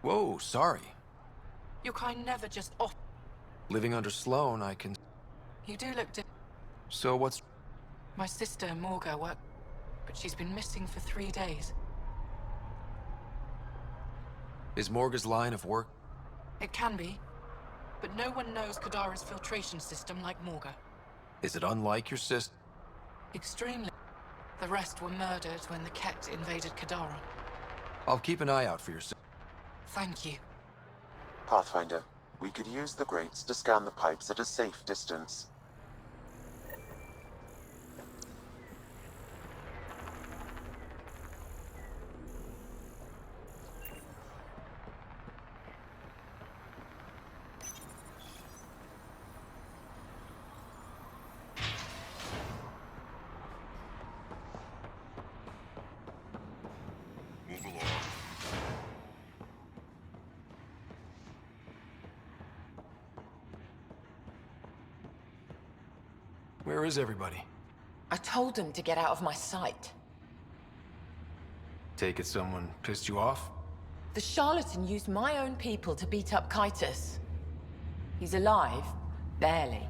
Whoa, sorry. Your kind never just off. Living under Sloan, I can... You do look So what's... My sister, Morga, worked, but she's been missing for 3 days. Is Morga's line of work... It can be, but no one knows Kadara's filtration system like Morga. Is it unlike your sister? Extremely. The rest were murdered when the Ket invaded Kadara. I'll keep an eye out for your sister. Thank you. Pathfinder, we could use the grates to scan the pipes at a safe distance. Where is everybody? I told them to get out of my sight. Take it someone pissed you off? The charlatan used my own people to beat up Kitus. He's alive, barely.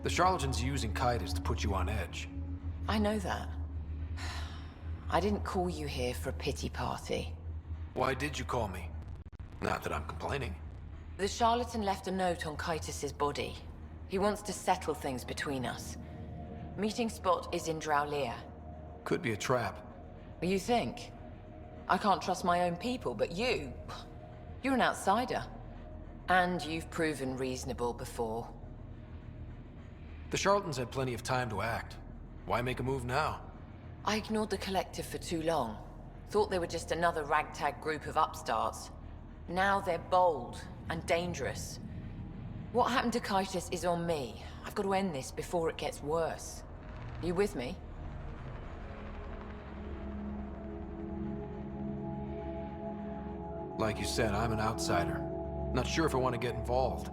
The charlatan's using Kitus to put you on edge. I know that. I didn't call you here for a pity party. Why did you call me? Not that I'm complaining. The charlatan left a note on Kitus's body. He wants to settle things between us. Meeting spot is in Drowlear. Could be a trap. You think? I can't trust my own people, but you're an outsider. And you've proven reasonable before. The charlatans had plenty of time to act. Why make a move now? I ignored the collective for too long. Thought they were just another ragtag group of upstarts. Now they're bold and dangerous. What happened to Kitus is on me. I've got to end this before it gets worse. You with me? Like you said, I'm an outsider. Not sure if I want to get involved.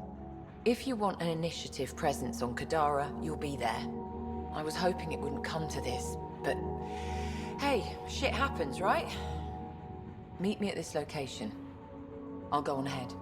If you want an initiative presence on Kadara, you'll be there. I was hoping it wouldn't come to this, but... Hey, shit happens, right? Meet me at this location. I'll go on ahead.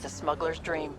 It's a smuggler's dream.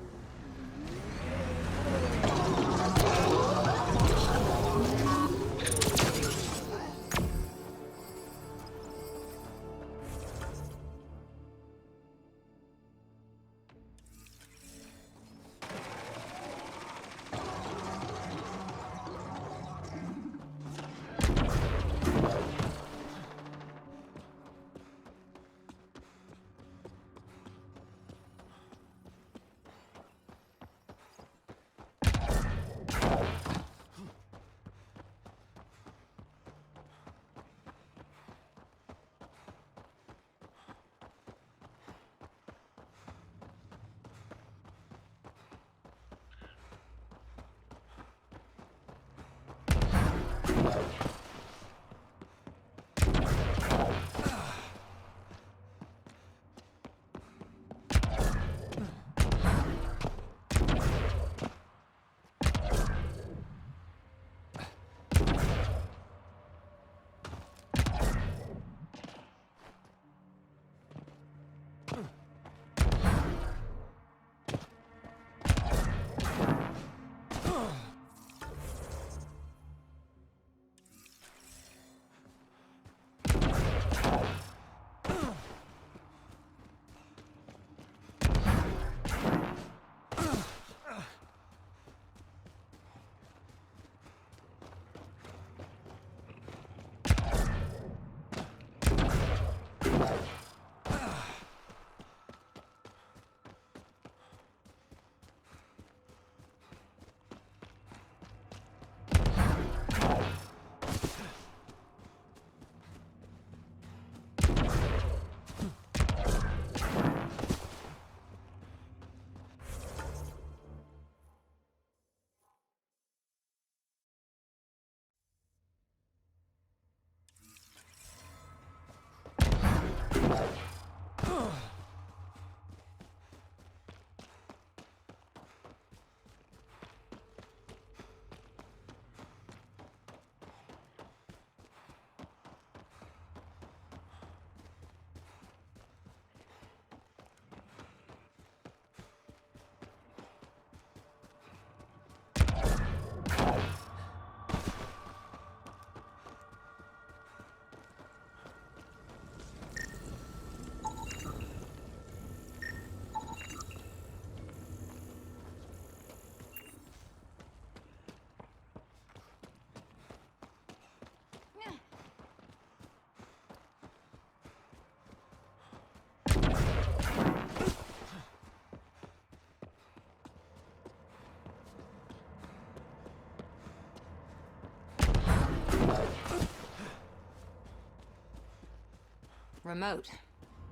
Remote.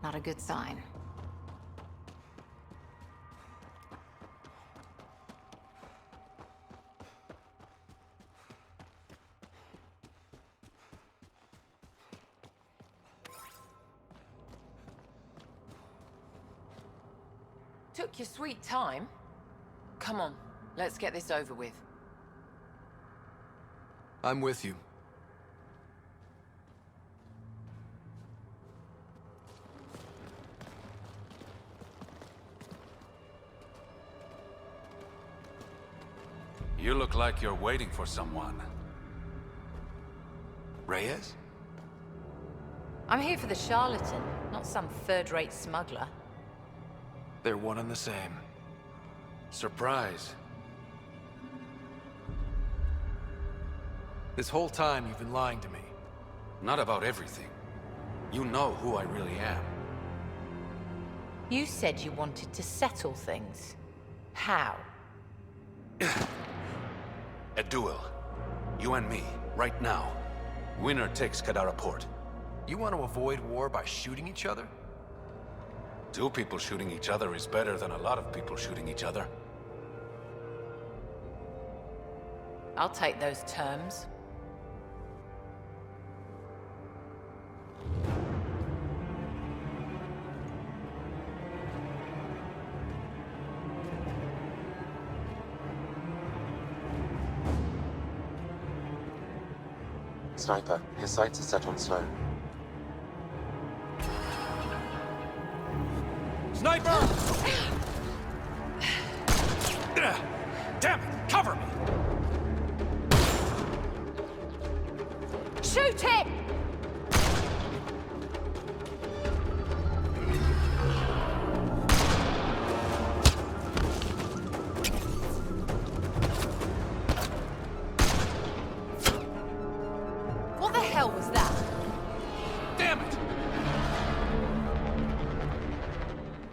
Not a good sign. Took your sweet time. Come on, let's get this over with. I'm with you. You look like you're waiting for someone. Reyes? I'm here for the charlatan, not some third-rate smuggler. They're one and the same. Surprise. This whole time you've been lying to me. Not about everything. You know who I really am. You said you wanted to settle things. How? A duel. You and me, right now. Winner takes Kadara Port. You want to avoid war by shooting each other? Two people shooting each other is better than a lot of people shooting each other. I'll take those terms. Sniper, his sights are set on Sloan. Sniper! Damn it! Cover me! Shoot him! What the hell was that? Damn it!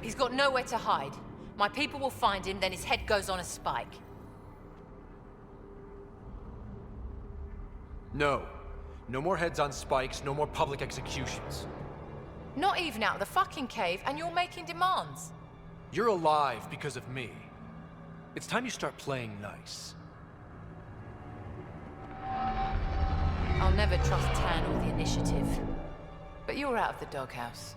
He's got nowhere to hide. My people will find him, then his head goes on a spike. No. No more heads on spikes, no more public executions. Not even out of the fucking cave, and you're making demands. You're alive because of me. It's time you start playing nice. I'll never trust Tan or the Initiative. But you're out of the doghouse.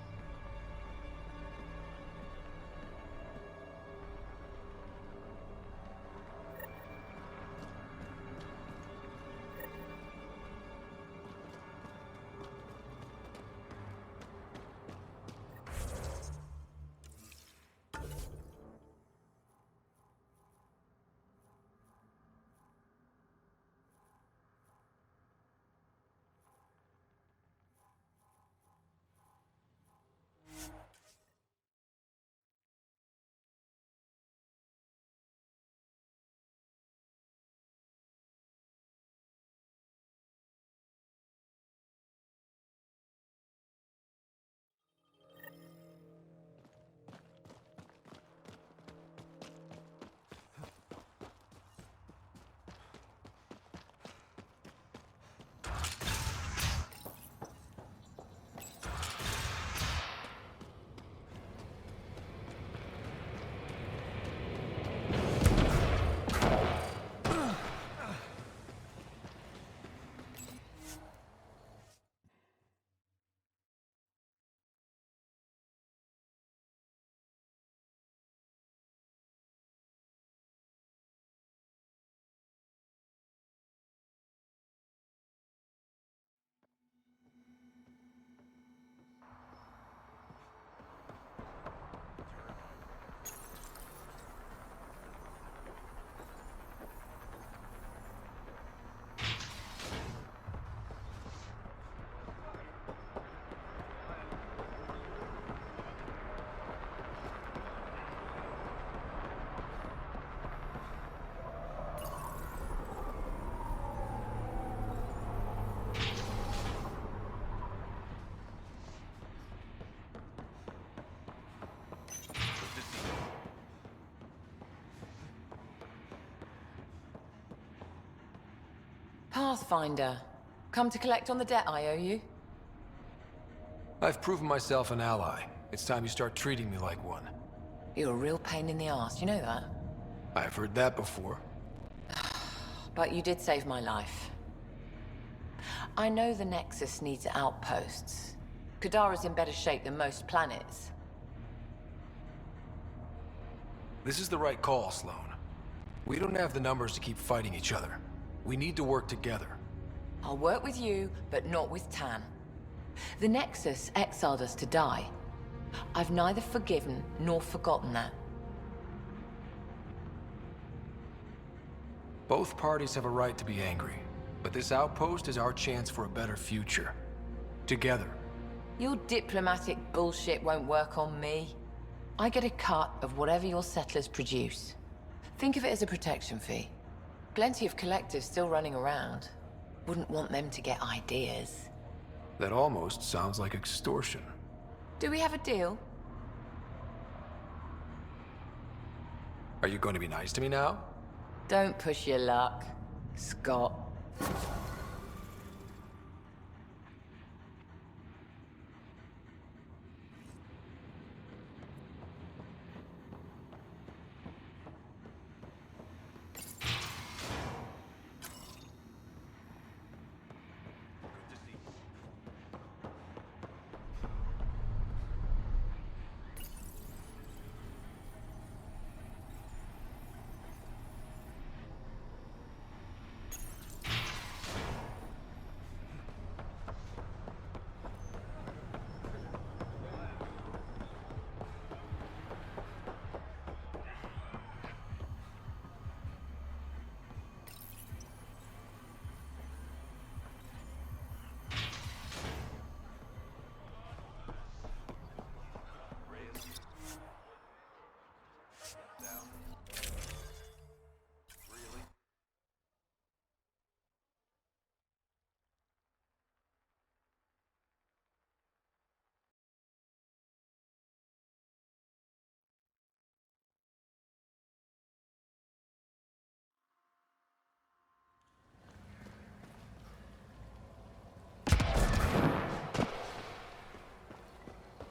Pathfinder. Come to collect on the debt I owe you? I've proven myself an ally. It's time you start treating me like one. You're a real pain in the ass, you know that? I've heard that before. But you did save my life. I know the Nexus needs outposts. Kadara's in better shape than most planets. This is the right call, Sloan. We don't have the numbers to keep fighting each other. We need to work together. I'll work with you, but not with Tan. The Nexus exiled us to die. I've neither forgiven nor forgotten that. Both parties have a right to be angry, but this outpost is our chance for a better future. Together. Your diplomatic bullshit won't work on me. I get a cut of whatever your settlers produce. Think of it as a protection fee. Plenty of collectors still running around. Wouldn't want them to get ideas. That almost sounds like extortion. Do we have a deal? Are you going to be nice to me now? Don't push your luck, Scott.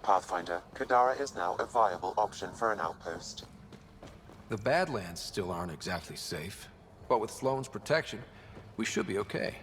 Pathfinder, Kadara is now a viable option for an outpost. The Badlands still aren't exactly safe, but with Sloane's protection, we should be okay.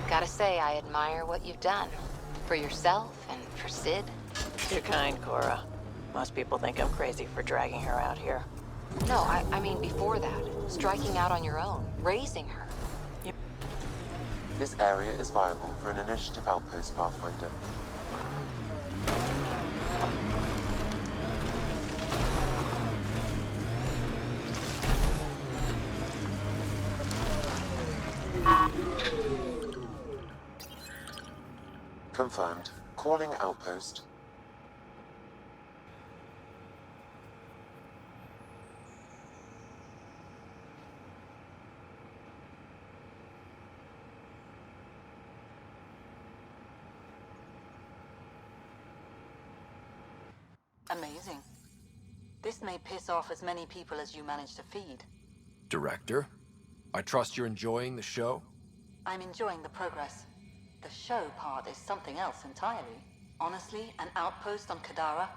Gotta say, I admire what you've done. For yourself and for Sid. You're kind, Cora. Most people think I'm crazy for dragging her out here. No, I mean before that. Striking out on your own. Raising her. This area is viable for an initiative outpost, Pathfinder. Confirmed. Calling outpost. Amazing. This may piss off as many people as you manage to feed. Director, I trust you're enjoying the show? I'm enjoying the progress. The show part is something else entirely. Honestly, an outpost on Kadara,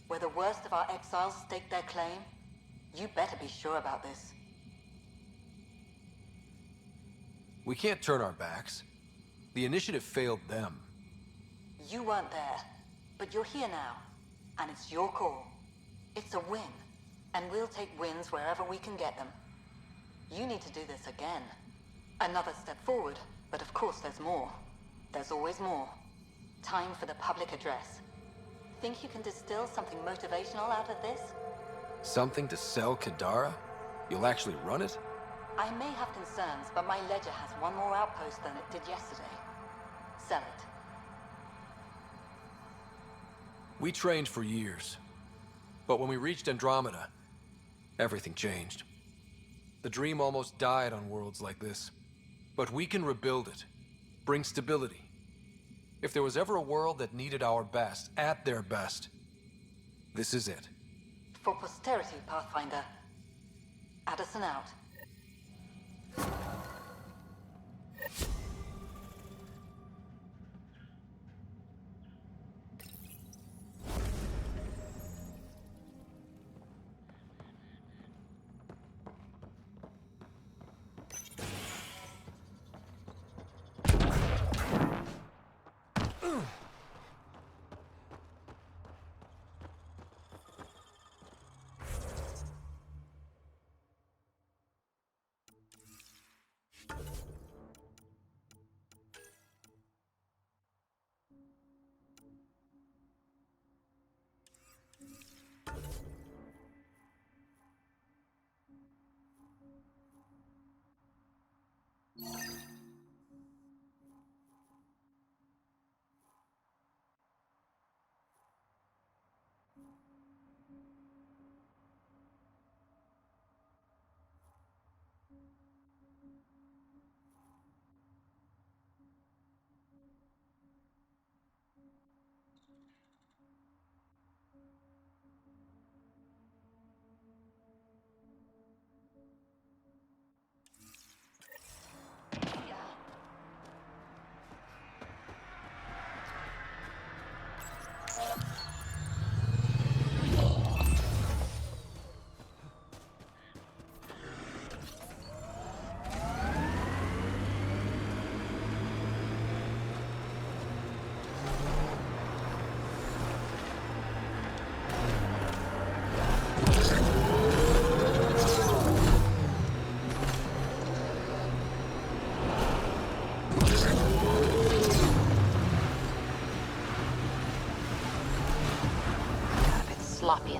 where the worst of our exiles stake their claim, you better be sure about this. We can't turn our backs. The initiative failed them. You weren't there, but you're here now, and it's your call. It's a win, and we'll take wins wherever we can get them. You need to do this again. Another step forward, but of course there's more. There's always more. Time for the public address. Think you can distill something motivational out of this? Something to sell Kadara? You'll actually run it? I may have concerns, but my ledger has one more outpost than it did yesterday. Sell it. We trained for years. But when we reached Andromeda, everything changed. The dream almost died on worlds like this. But we can rebuild it. Bring stability. If there was ever a world that needed our best, at their best, this is it. For posterity, Pathfinder. Addison out.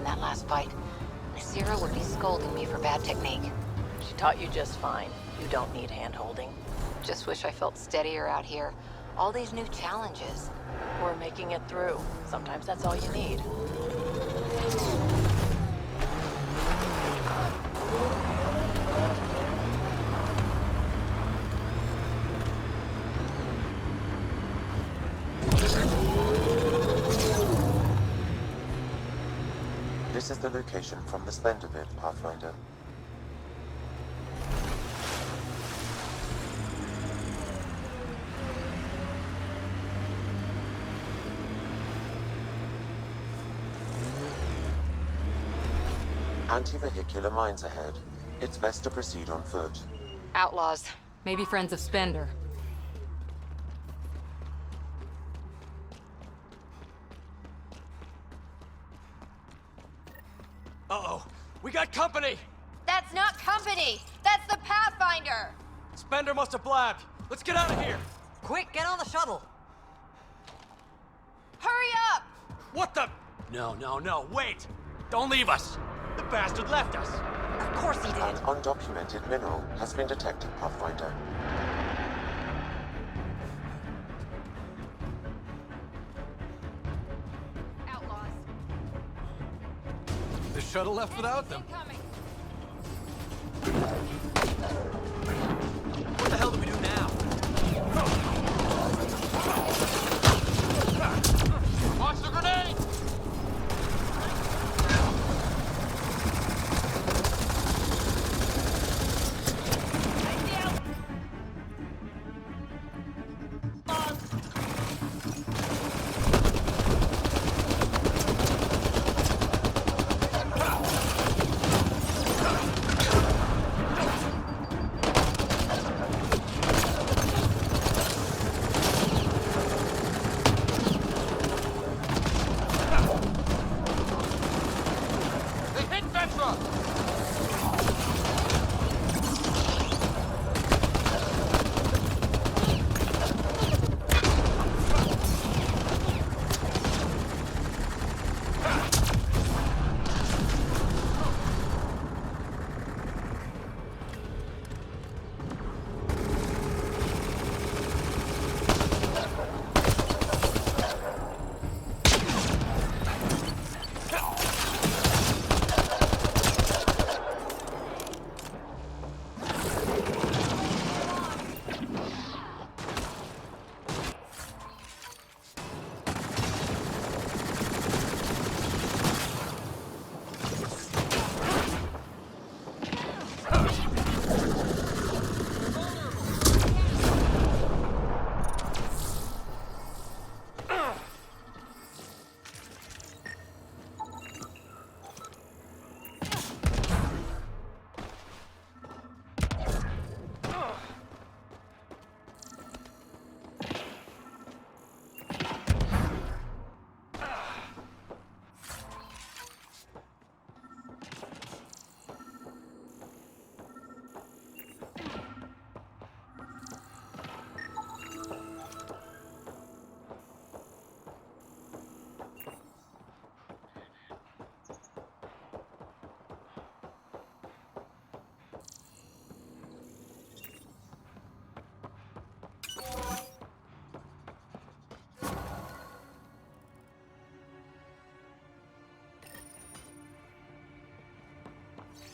in that last fight. Nasira would be scolding me for bad technique. She taught you just fine. You don't need hand-holding. Just wish I felt steadier out here. All these new challenges. Or making it through. Sometimes that's all you need. This is the location from the Splendor bit, Pathfinder. Anti-vehicular mines ahead. It's best to proceed on foot. Outlaws. Maybe friends of Spender. Uh-oh. We got company! That's not company! That's the Pathfinder! Spender must have blabbed. Let's get out of here! Quick, get on the shuttle! Hurry up! What the? No, wait! Don't leave us! The bastard left us! Of course he did! An undocumented mineral has been detected, Pathfinder. Outlaws. The shuttle left without them. What the hell do we do now? Watch the grenade!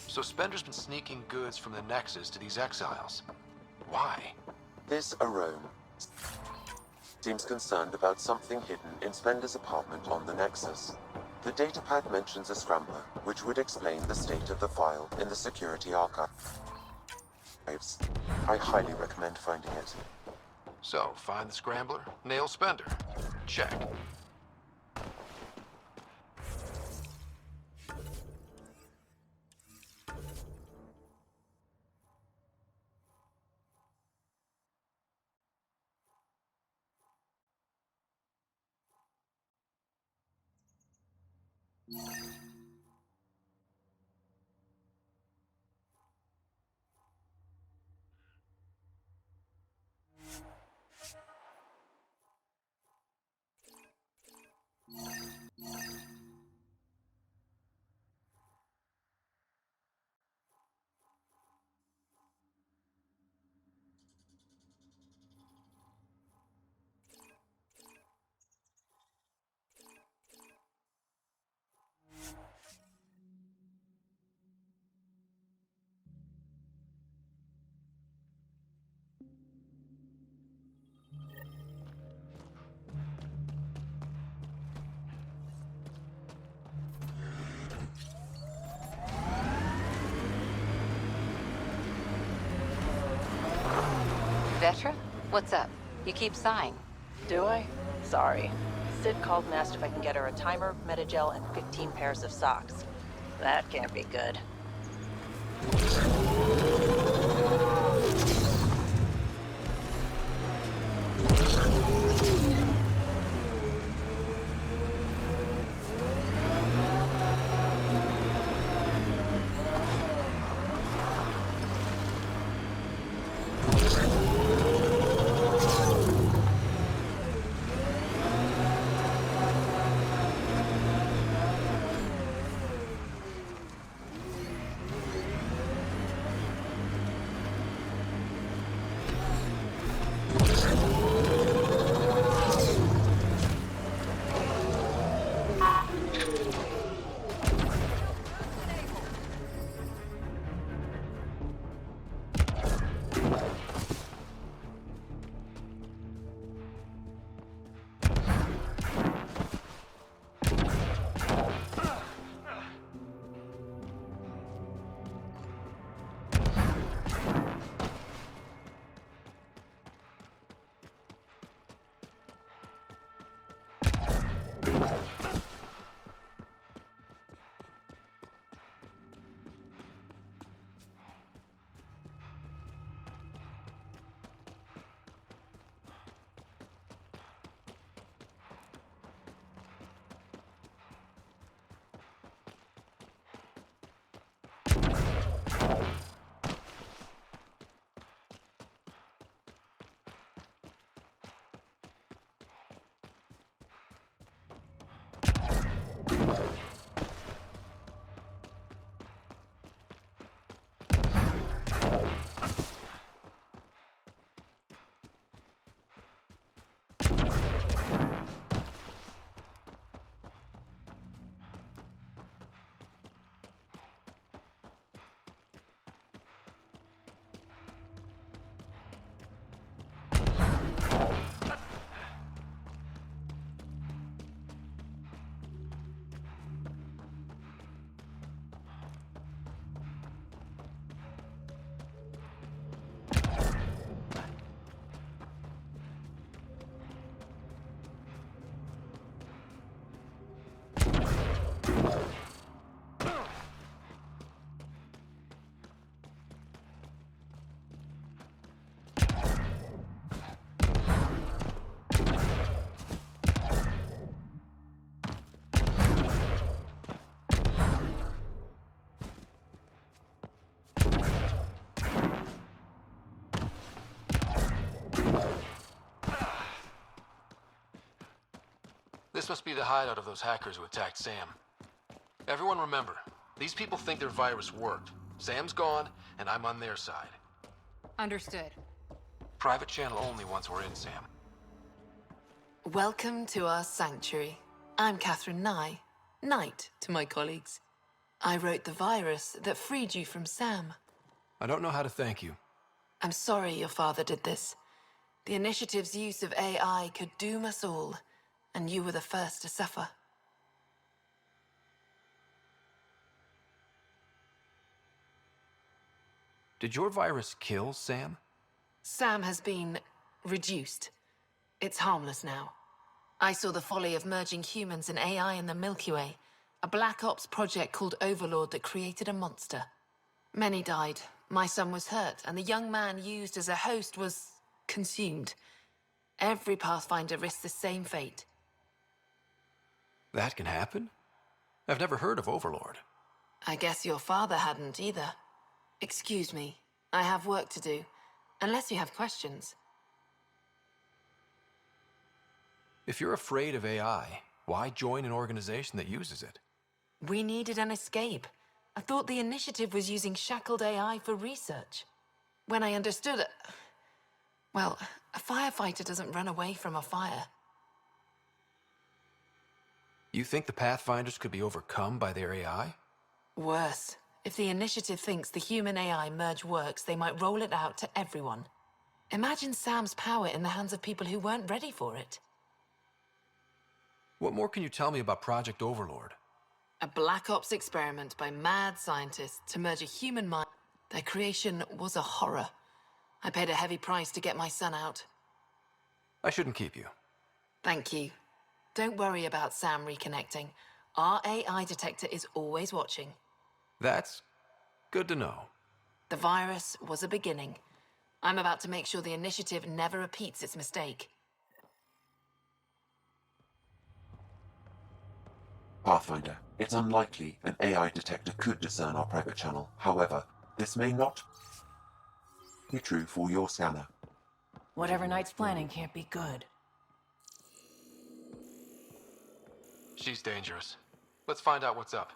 So Spender's been sneaking goods from the Nexus to these exiles. Why? This Arome seems concerned about something hidden in Spender's apartment on the Nexus. The datapad mentions a scrambler, which would explain the state of the file in the security archives. I highly recommend finding it. So, find the scrambler, nail Spender. Check. Vetra? What's up? You keep sighing. Do I? Sorry. Sid called and asked if I can get her a timer, metagel, and 15 pairs of socks. That can't be good. This must be the hideout of those hackers who attacked Sam. Everyone remember, these people think their virus worked. Sam's gone, and I'm on their side. Understood. Private channel only once we're in, Sam. Welcome to our sanctuary. I'm Catherine Nye, Knight to my colleagues. I wrote the virus that freed you from Sam. I don't know how to thank you. I'm sorry your father did this. The Initiative's use of AI could doom us all, and you were the first to suffer. Did your virus kill Sam? Sam has been reduced. It's harmless now. I saw the folly of merging humans and AI in the Milky Way, a Black Ops project called Overlord that created a monster. Many died. My son was hurt, and the young man used as a host was consumed. Every Pathfinder risks the same fate. That can happen? I've never heard of Overlord. I guess your father hadn't either. Excuse me, I have work to do, unless you have questions. If you're afraid of AI, why join an organization that uses it? We needed an escape. I thought the Initiative was using shackled AI for research. When I understood it... Well, a firefighter doesn't run away from a fire. You think the Pathfinders could be overcome by their AI? Worse. If the Initiative thinks the human-AI merge works, they might roll it out to everyone. Imagine Sam's power in the hands of people who weren't ready for it. What more can you tell me about Project Overlord? A Black Ops experiment by mad scientists to merge a human mind. Their creation was a horror. I paid a heavy price to get my son out. I shouldn't keep you. Thank you. Don't worry about Sam reconnecting. Our AI detector is always watching. That's good to know. The virus was a beginning. I'm about to make sure the initiative never repeats its mistake. Pathfinder, it's unlikely an AI detector could discern our private channel. However, this may not be true for your scanner. Whatever Knight's planning can't be good. She's dangerous. Let's find out what's up.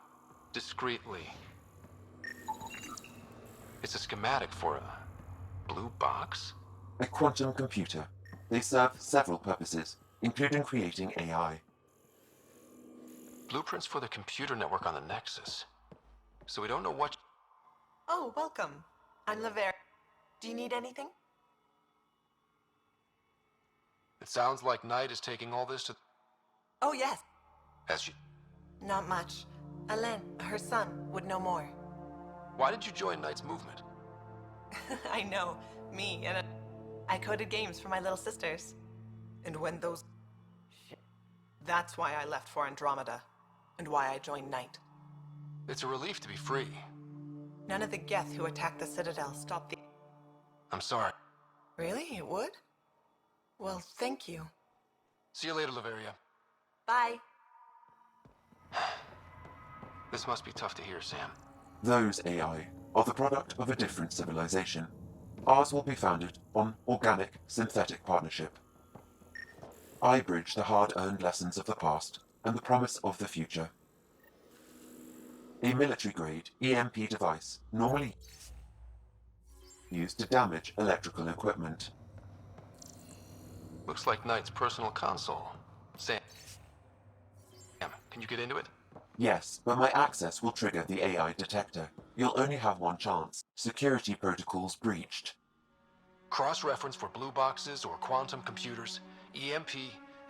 Discreetly. It's a schematic for a blue box? A quantum computer. They serve several purposes, including creating AI. Blueprints for the computer network on the Nexus. So we don't know what... Oh, welcome. I'm Laver. Do you need anything? It sounds like Knight is taking all this to... Oh, yes. Has she... Not much. Alain, her son, would know more. Why did you join Knight's movement? I know. Me, and I coded games for my little sisters. And when those... Shit. That's why I left for Andromeda. And why I joined Knight. It's a relief to be free. None of the Geth who attacked the Citadel stopped the... I'm sorry. Really? It would? Well, thank you. See you later, Laveria. Bye. This must be tough to hear, Sam. Those AI are the product of a different civilization. Ours will be founded on organic, synthetic partnership. I bridge the hard-earned lessons of the past and the promise of the future. A military-grade EMP device, normally used to damage electrical equipment. Looks like Knight's personal console. Sam, can you get into it? Yes, but my access will trigger the AI detector. You'll only have one chance. Security protocols breached. Cross-reference for blue boxes or quantum computers, EMP,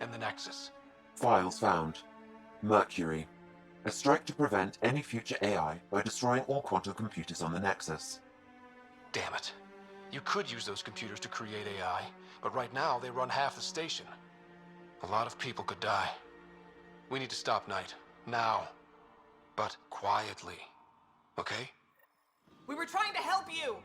and the Nexus. Files found. Mercury. A strike to prevent any future AI by destroying all quantum computers on the Nexus. Damn it. You could use those computers to create AI, but right now they run half the station. A lot of people could die. We need to stop Knight. Now. But quietly. Okay? We were trying to help you!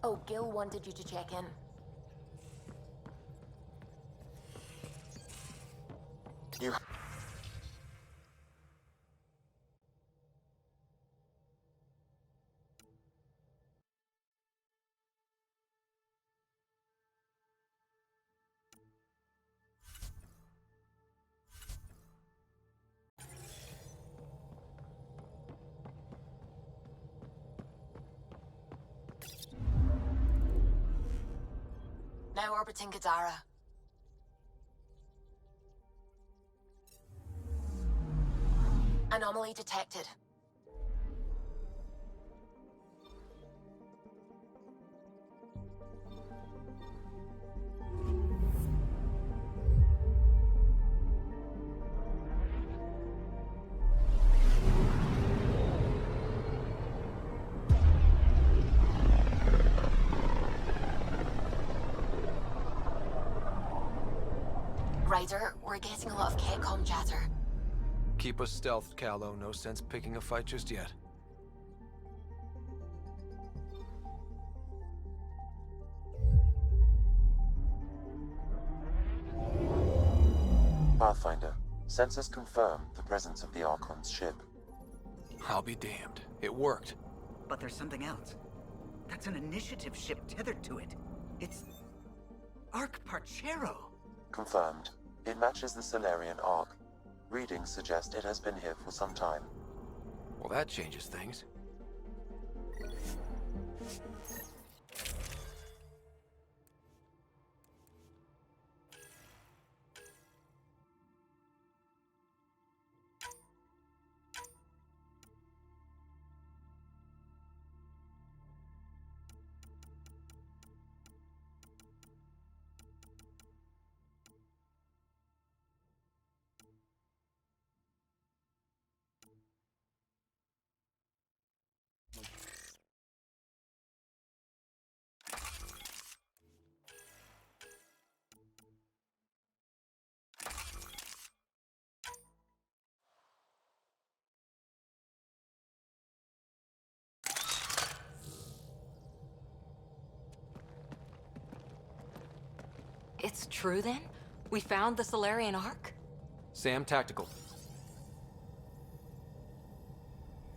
Oh, Gil wanted you to check in. You Now orbiting Gadara. Anomaly detected. Ryder, we're getting a lot of Ketcom chatter. Keep us stealthed, Callow. No sense picking a fight just yet. Pathfinder, sensors confirm the presence of the Archon's ship. I'll be damned. It worked. But there's something else. That's an initiative ship tethered to it. It's... Arc Parchero. Confirmed. It matches the Solarian Ark. Readings suggest it has been here for some time. Well, that changes things. It's true then? We found the Solarian Ark? Sam, tactical.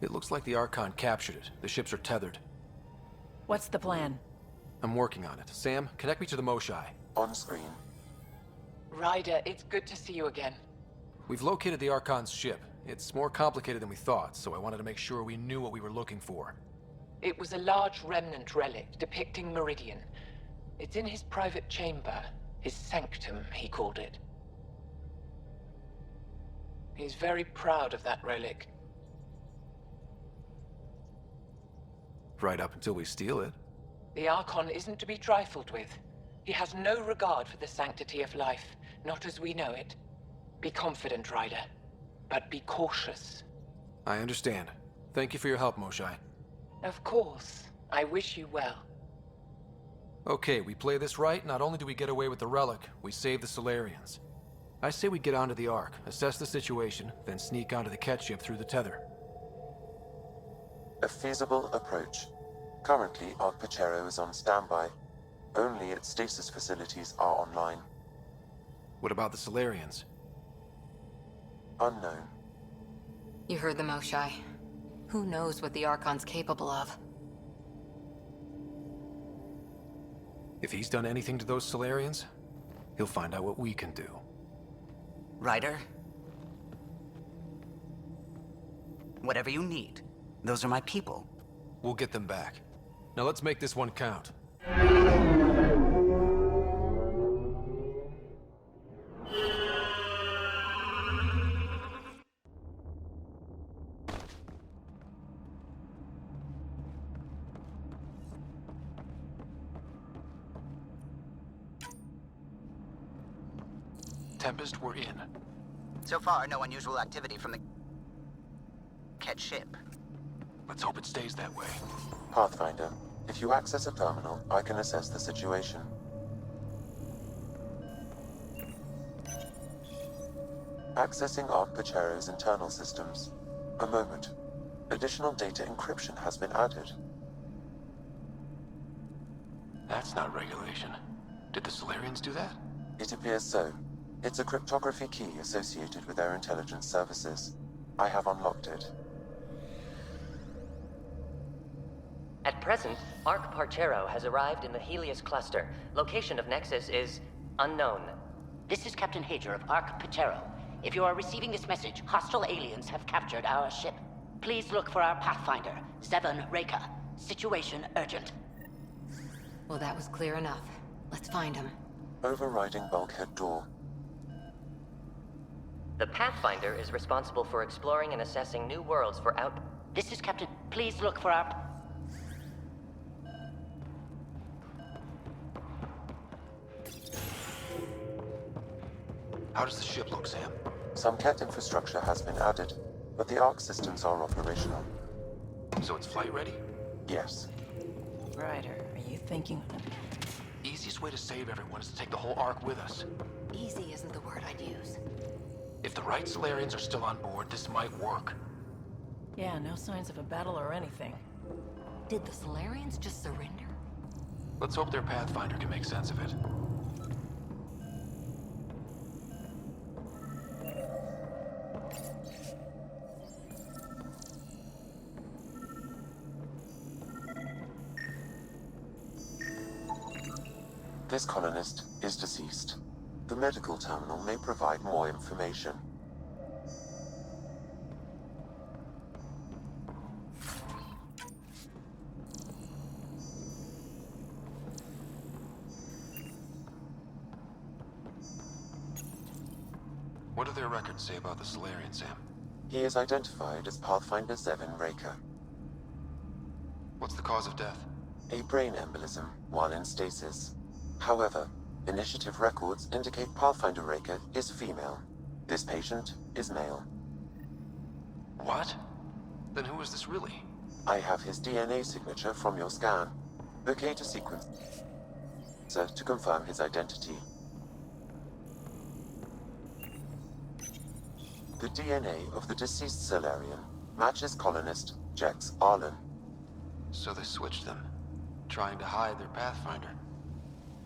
It looks like the Archon captured it. The ships are tethered. What's the plan? I'm working on it. Sam, connect me to the Moshai. On screen. Ryder, it's good to see you again. We've located the Archon's ship. It's more complicated than we thought, so I wanted to make sure we knew what we were looking for. It was a large remnant relic depicting Meridian. It's in his private chamber. His sanctum, he called it. He's very proud of that relic. Right up until we steal it. The Archon isn't to be trifled with. He has no regard for the sanctity of life, not as we know it. Be confident, Ryder, but be cautious. I understand. Thank you for your help, Moshai. Of course. I wish you well. Okay, we play this right, not only do we get away with the relic, we save the Solarians. I say we get onto the Ark, assess the situation, then sneak onto the Ket ship through the tether. A feasible approach. Currently, Arc Pachero is on standby. Only its stasis facilities are online. What about the Solarians? Unknown. You heard the Moshai. Who knows what the Archon's capable of? If he's done anything to those Solarians, he'll find out what we can do. Ryder? Whatever you need. Those are my people. We'll get them back. Now let's make this one count. Tempest, we're in. So far, no unusual activity from the Ket ship. Let's hope it stays that way. Pathfinder, if you access a terminal, I can assess the situation. Accessing Arc Pachero's internal systems. A moment. Additional data encryption has been added. That's not regulation. Did the Solarians do that? It appears so. It's a cryptography key associated with their intelligence services. I have unlocked it. At present, Arc Parchero has arrived in the Helios cluster. Location of Nexus is unknown. This is Captain Hager of Arc Parchero. If you are receiving this message, hostile aliens have captured our ship. Please look for our Pathfinder, Zevon Reka. Situation urgent. Well, that was clear enough. Let's find him. Overriding bulkhead door. The Pathfinder is responsible for exploring and assessing new worlds for out... This is Captain. Please look for our... How does the ship look, Sam? Some Cat infrastructure has been added, but the Arc systems are operational. So it's flight ready? Yes. Ryder, are you thinking... Easiest way to save everyone is to take the whole Ark with us. Easy isn't the word I'd use. If the right Solarians are still on board, this might work. Yeah, no signs of a battle or anything. Did the Solarians just surrender? Let's hope their Pathfinder can make sense of it. This colonist is deceased. The medical terminal may provide more information. What do their records say about the Solarian, Sam? He is identified as Pathfinder Zevon Reka. What's the cause of death? A brain embolism while in stasis. However, initiative records indicate Pathfinder Reka is female. This patient is male. What? Then who is this really? I have his DNA signature from your scan. Locate a sequence to confirm his identity. The DNA of the deceased Solarian matches colonist Jex Arlen. So they switched them, trying to hide their Pathfinder.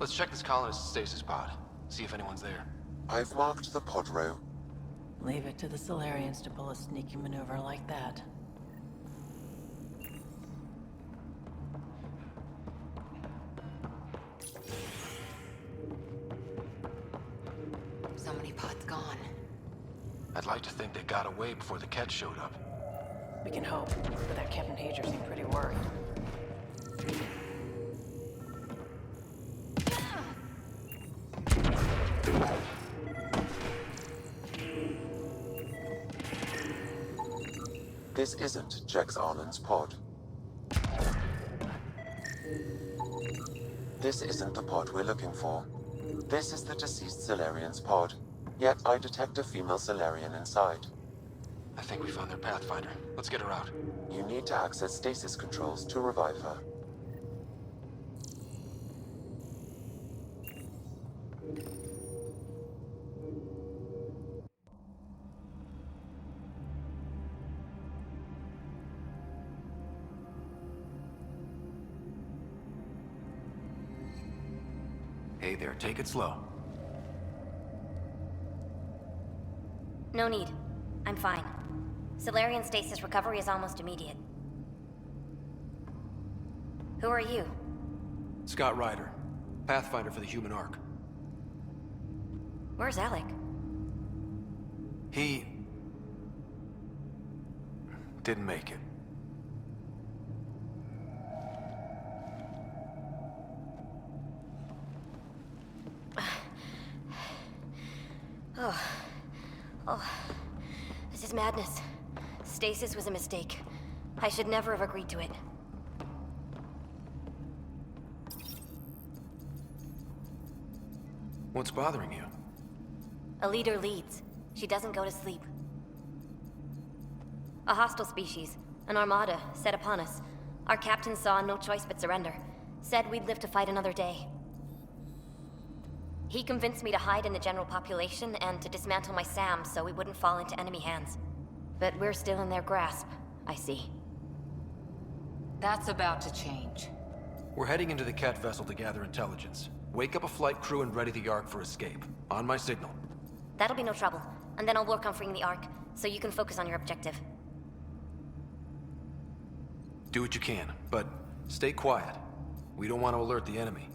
Let's check this colonist's stasis pod, see if anyone's there. I've marked the pod row. Leave it to the Solarians to pull a sneaky maneuver like that. So many pods gone. I'd like to think they got away before the Ket showed up. We can hope, but that Captain Hager seemed pretty worried. This isn't Jex Arlen's pod. This isn't the pod we're looking for. This is the deceased Solarian's pod. Yet I detect a female Solarian inside. I think we found their Pathfinder. Let's get her out. You need to access stasis controls to revive her. Hey there, take it slow. No need. I'm fine. Solarian stasis recovery is almost immediate. Who are you? Scott Ryder, Pathfinder for the human Ark. Where's Alec? He... didn't make it. Oh, this is madness. Stasis was a mistake. I should never have agreed to it. What's bothering you? A leader leads. She doesn't go to sleep. A hostile species, an armada, set upon us. Our captain saw no choice but surrender. Said we'd live to fight another day. He convinced me to hide in the general population and to dismantle my SAM so we wouldn't fall into enemy hands. But we're still in their grasp, I see. That's about to change. We're heading into the Ket vessel to gather intelligence. Wake up a flight crew and ready the Ark for escape. On my signal. That'll be no trouble. And then I'll work on freeing the Ark, so you can focus on your objective. Do what you can, but stay quiet. We don't want to alert the enemy.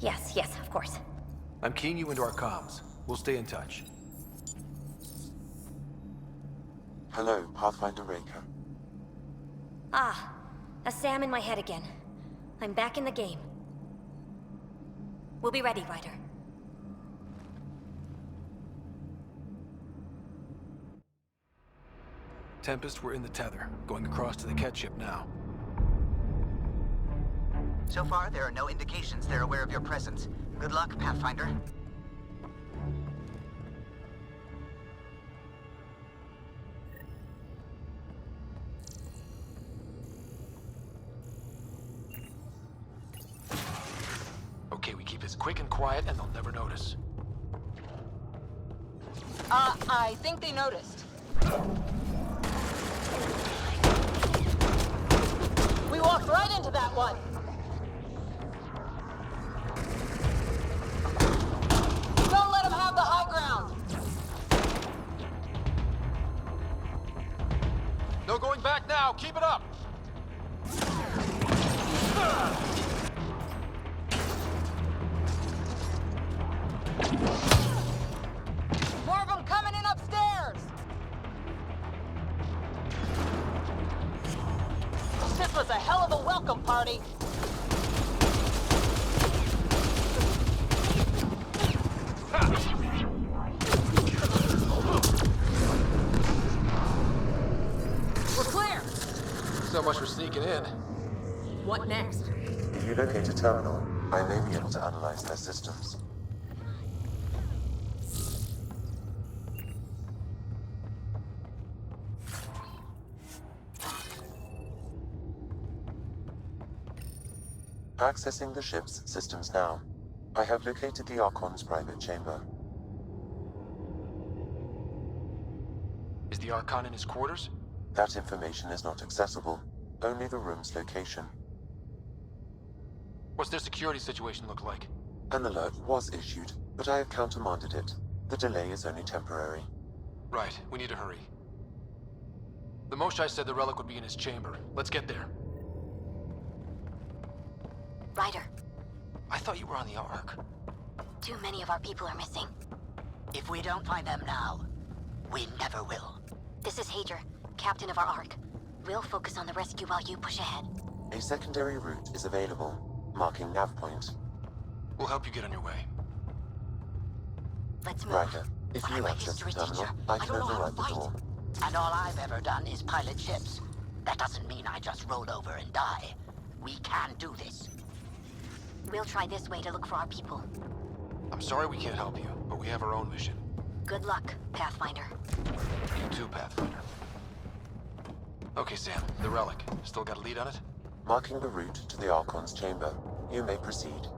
Yes, of course. I'm keying you into our comms. We'll stay in touch. Hello, Pathfinder Raker. Ah, a Sam in my head again. I'm back in the game. We'll be ready, Ryder. Tempest, we're in the tether. Going across to the Ket ship now. So far, there are no indications they're aware of your presence. Good luck, Pathfinder. Okay, we keep this quick and quiet and they'll never notice. I think they noticed. We walked right into that one. Don't let them have the high ground. No going back now. Keep it up. More of them coming in upstairs. This was a hell of a welcome party. We're clear. So much for sneaking in. What next? If you locate a terminal, I may be able to analyze their systems. Accessing the ship's systems now. I have located the Archon's private chamber. Is the Archon in his quarters? That information is not accessible. Only the room's location. What's their security situation look like? An alert was issued, but I have countermanded it. The delay is only temporary. Right, we need to hurry. The Moshai said the relic would be in his chamber. Let's get there. Ryder, I thought you were on the Ark. too many of our people are missing. If we don't find them now, we never will. This is Hager, captain of our Ark. We'll focus on the rescue while you push ahead. A secondary route is available, marking nav point. We'll help you get on your way. Let's move. Ryder, if you access the terminal, I can override the door. And all I've ever done is pilot ships. That doesn't mean I just roll over and die. We can do this. We'll try this way to look for our people. I'm sorry we can't help you, but we have our own mission. Good luck, Pathfinder. You too, Pathfinder. Okay, Sam, the relic. Still got a lead on it? Marking the route to the Archon's chamber. You may proceed.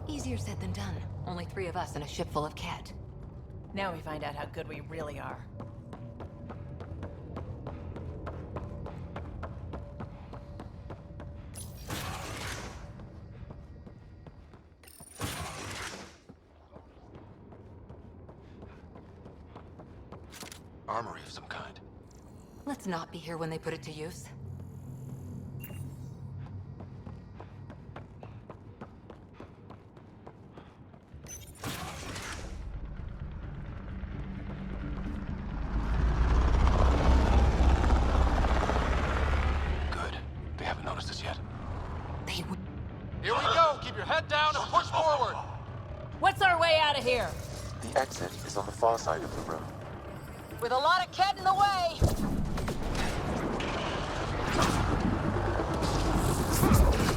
Easier said than done. Only 3 of us and a ship full of Ket. Now we find out how good we really are. Armory of some kind. Let's not be here when they put it to use. Good. They haven't noticed us yet. They would. Here we go! Keep your head down and push forward! What's our way out of here? The exit is on the far side of the room. With a lot of Ket in the way.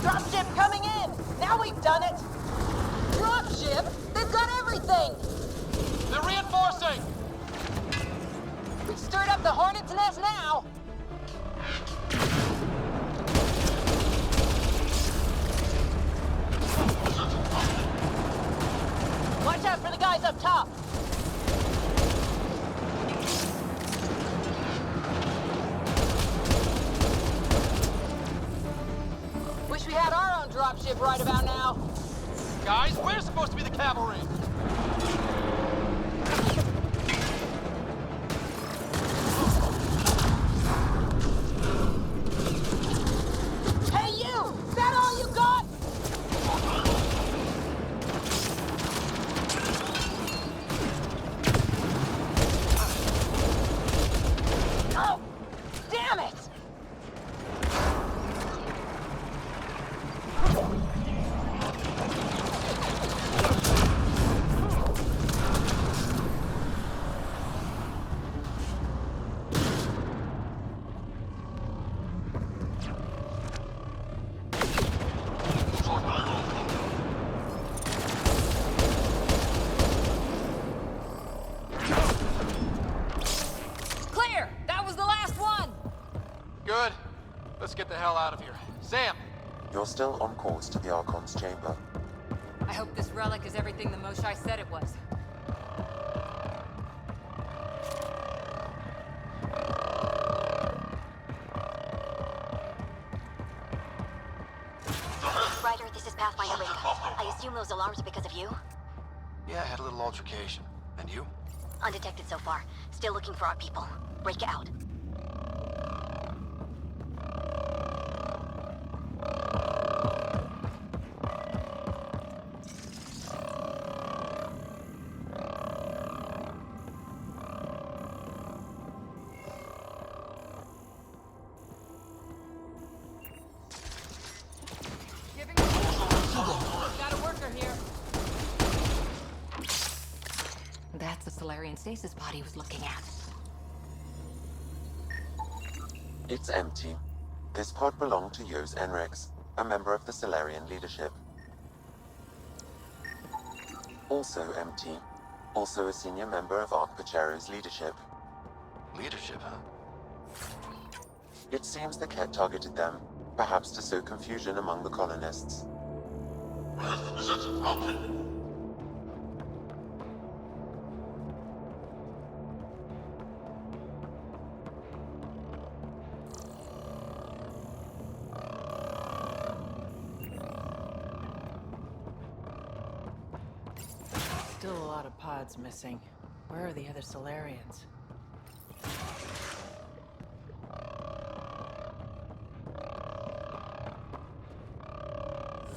Dropship coming in! Now we've done it! Dropship? They've got everything! They're reinforcing! We've stirred up the Hornet's nest now! Watch out for the guys up top! dropship right about now? Guys, we're supposed to be the cavalry! Hey you! Is that all you got? Oh! Damn it! Clear! That was the last one! Good. Let's get the hell out of here. Sam! You're still on course to the Archon's chamber. I hope this relic is everything the Moshai said it was. Ryder, this is Pathfinder Rika. I assume those alarms are because of you? Yeah, I had a little altercation. And you? Undetected so far. Still looking for our people. Break it out. Got a worker here. That's the Solarian stasis pod he was looking at. It's empty. This pod belonged to Yos Enrex, a member of the Solarian leadership. Also empty. Also a senior member of Ark Pachero's leadership. Leadership, huh? It seems the Ket targeted them, perhaps to sow confusion among the colonists. Still a lot of pods missing. Where are the other Solarians?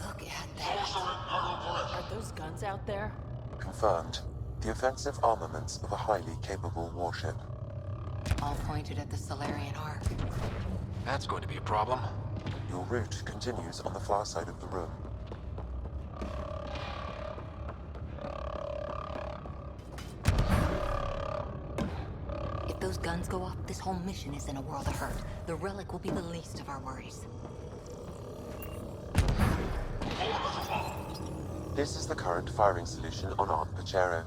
Look at that. Are those guns out there? Confirmed. The offensive armaments of a highly capable warship. All pointed at the Solarian Ark. That's going to be a problem. Your route continues on the far side of the room. If those guns go off, this whole mission is in a world of hurt. The relic will be the least of our worries. This is the current firing solution on Ark Pachero.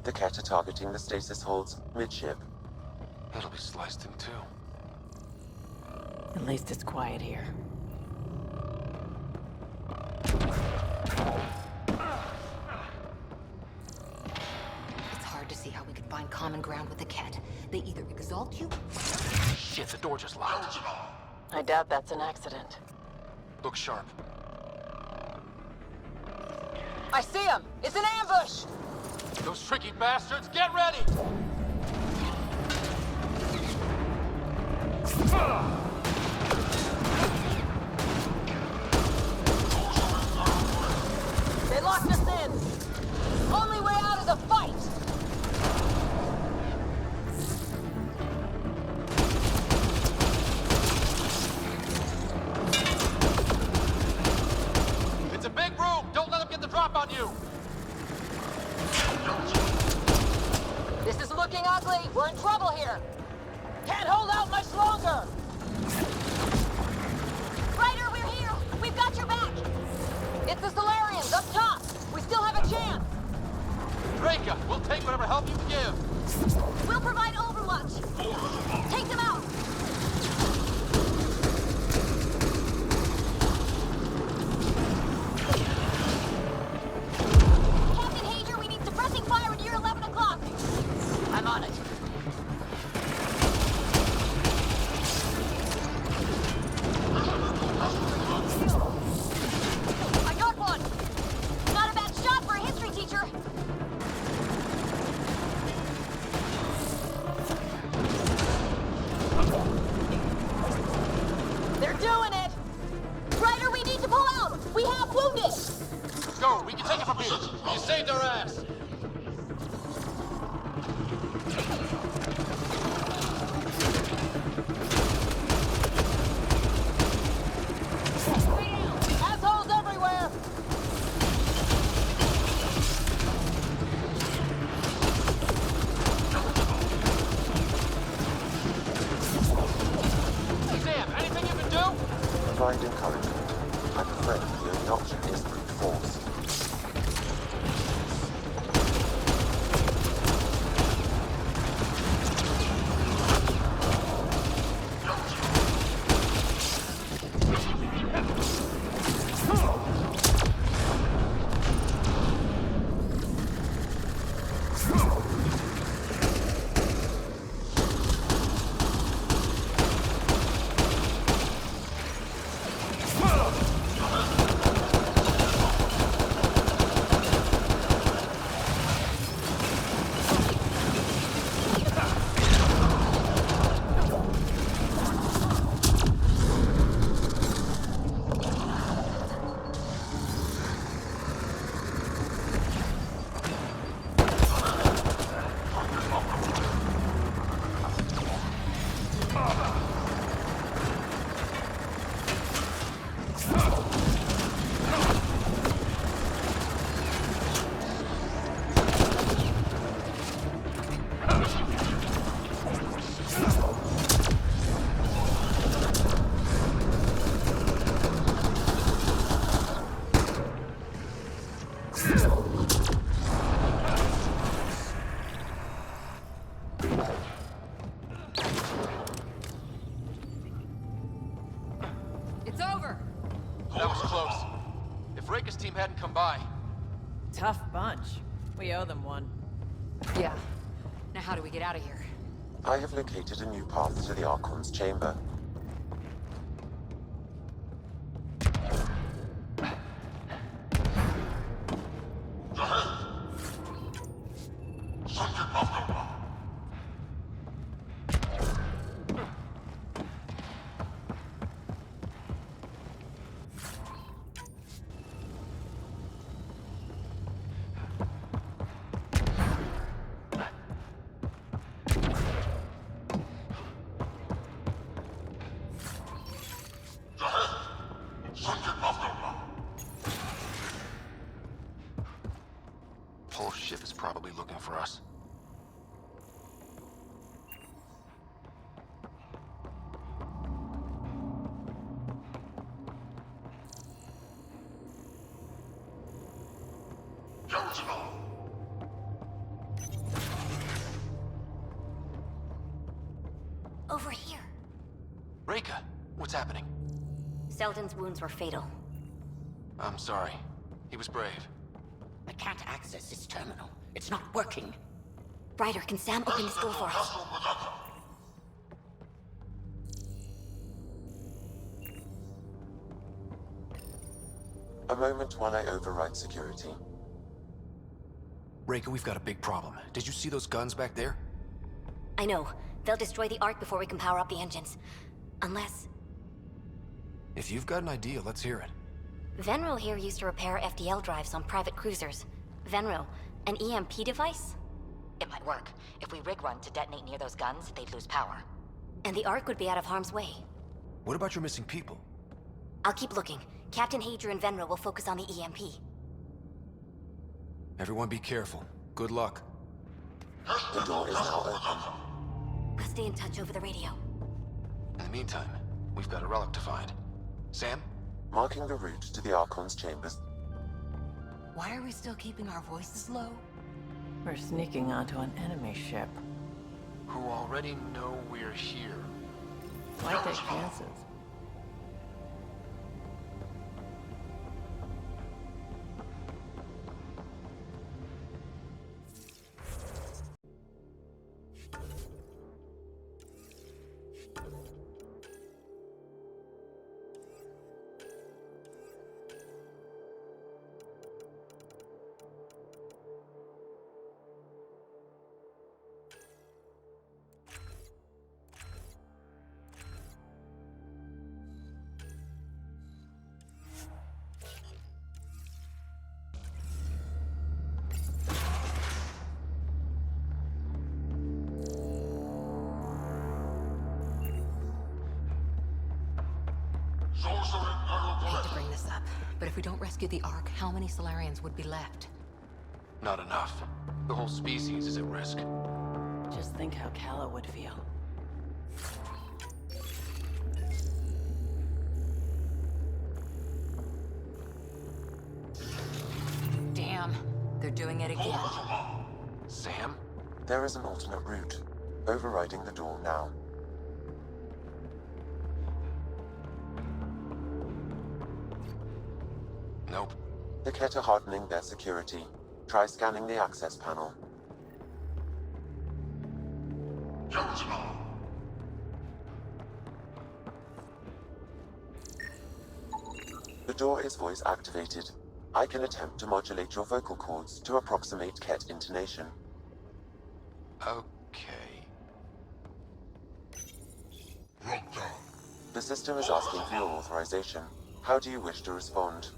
The Ket are targeting the stasis holds midship. It'll be sliced in two. At least it's quiet here. It's hard to see how we could find common ground with the Ket. They either exalt you... Shit, the door just locked. I doubt that's an accident. Look sharp. I see him! It's an ambush! Those tricky bastards, get ready! They locked us in! Only way out is a fight! It's a big room! Don't let them get the drop on you! This is looking ugly! We're in trouble here! Can't hold out much longer! Ryder, we're here! We've got your back! It's the Solarians, up top! We still have a chance! Reka, we'll take whatever help you can give! We'll provide overwatch! Take them out! Captain Hager, we need suppressing fire near 11 o'clock! I'm on it. provide encouragement. I'm afraid the only option is brute force. It's over! That was close. If Reika's team hadn't come by... Tough bunch. We owe them one. Yeah. Now how do we get out of here? I have located a new path to the Archon's chamber. Whole ship is probably looking for us. Over here. Reika, what's happening? Selden's wounds were fatal. I'm sorry. He was brave. I can't access this terminal. It's not working. Ryder, can Sam open this door for us? A moment while I override security. Reika, we've got a big problem. Did you see those guns back there? I know. They'll destroy the Ark before we can power up the engines. Unless... If you've got an idea, let's hear it. Venril here used to repair FDL drives on private cruisers. Venril, an EMP device? It might work. If we rig one to detonate near those guns, they'd lose power. And the Ark would be out of harm's way. What about your missing people? I'll keep looking. Captain Hadrian and Venril will focus on the EMP. Everyone be careful. Good luck. The door is now open. We'll stay in touch over the radio. In the meantime, we've got a relic to find. Sam? Marking the route to the Archon's chambers. Why are we still keeping our voices low? We're sneaking onto an enemy ship. Who already know we're here. Why take chances? I hate to bring this up, but if we don't rescue the Ark, how many Solarians would be left? Not enough. The whole species is at risk. Just think how Kala would feel. They're doing it again. Sam? There is an alternate route. Overriding the door now. Nope. The Ket are hardening their security. Try scanning the access panel. The door is voice activated. I can attempt to modulate your vocal cords to approximate Ket intonation. Okay. The system is asking for your authorization. How do you wish to respond?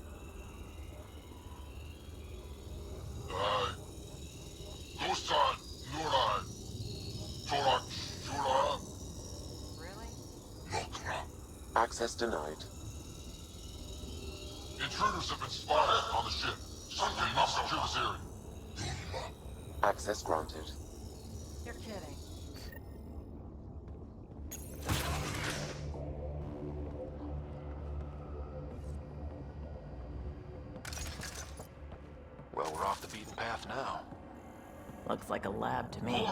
Access denied. Intruders have been spotted on the ship. Something must secure this area. Access granted. You're kidding. Well, we're off the beaten path now. Looks like a lab to me.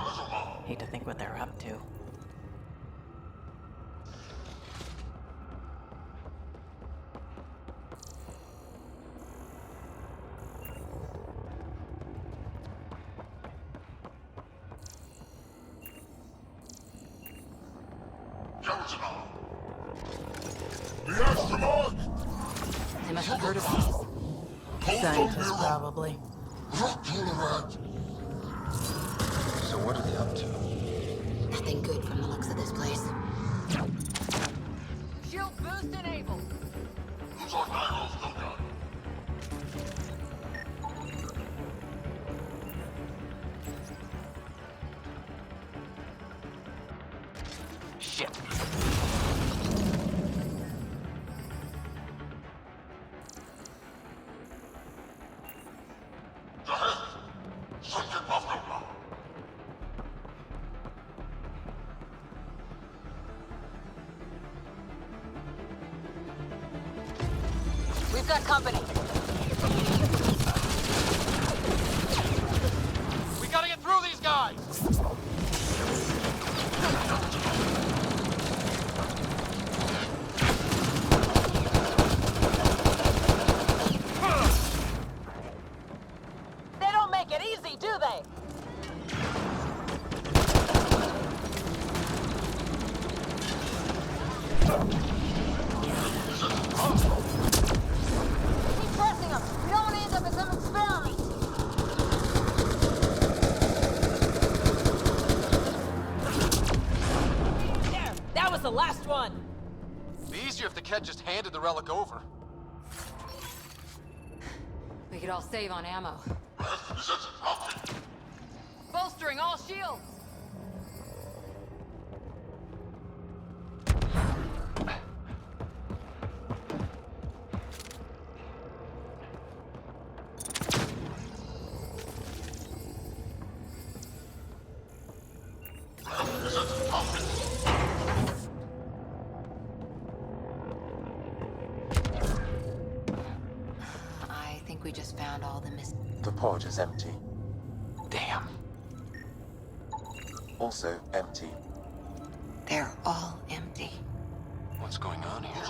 Hate to think what they're up to. They must have heard of us. Scientists, probably. So what are they up to? Nothing good from the looks of this place. Shield boost enabled. Shit. We've got company. We gotta get through these guys! They don't make it easy, do they? Keep pressing them. We don't want to end up in some experiment. There! That was the last one! Be easier if the Ket just handed the relic over. We could all save on ammo. Bolstering all shields. I think we just found all the The pod is empty. Damn. Also empty. They're all empty. What's going on here?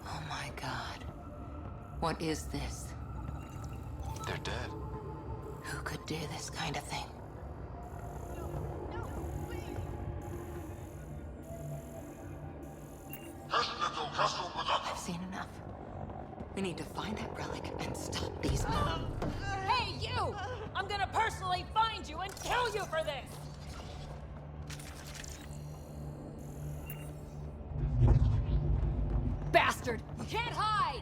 Oh my god. What is this? They're dead. Who could do this kind of thing? I've seen enough. We need to find that relic and stop these men. Hey, you! I'm gonna personally find you and kill you for this! Bastard! You can't hide!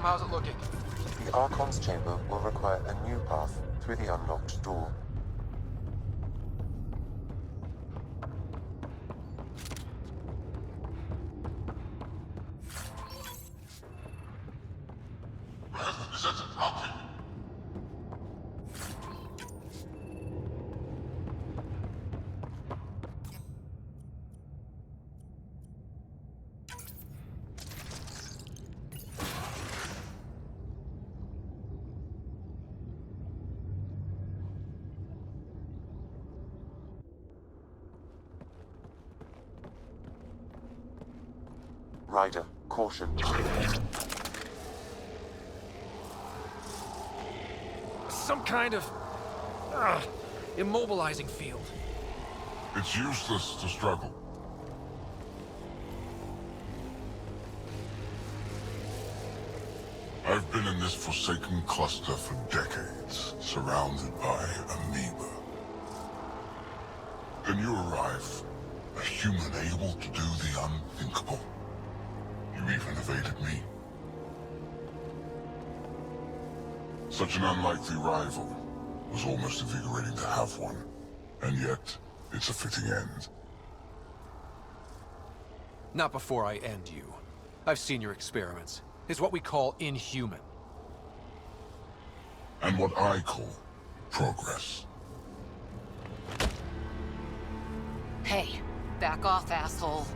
how's it looking? The Archon's chamber will require a new path through the unlocked door. Ryder, caution. Some kind of... immobilizing field. It's useless to struggle. I've been in this forsaken cluster for decades, surrounded by amoeba. Then you arrive, a human able to do the unthinkable. You even evaded me. Such an unlikely rival. Was almost invigorating to have one. And yet, it's a fitting end. Not before I end you. I've seen your experiments. It's what we call inhuman. And what I call progress. Hey, back off, asshole.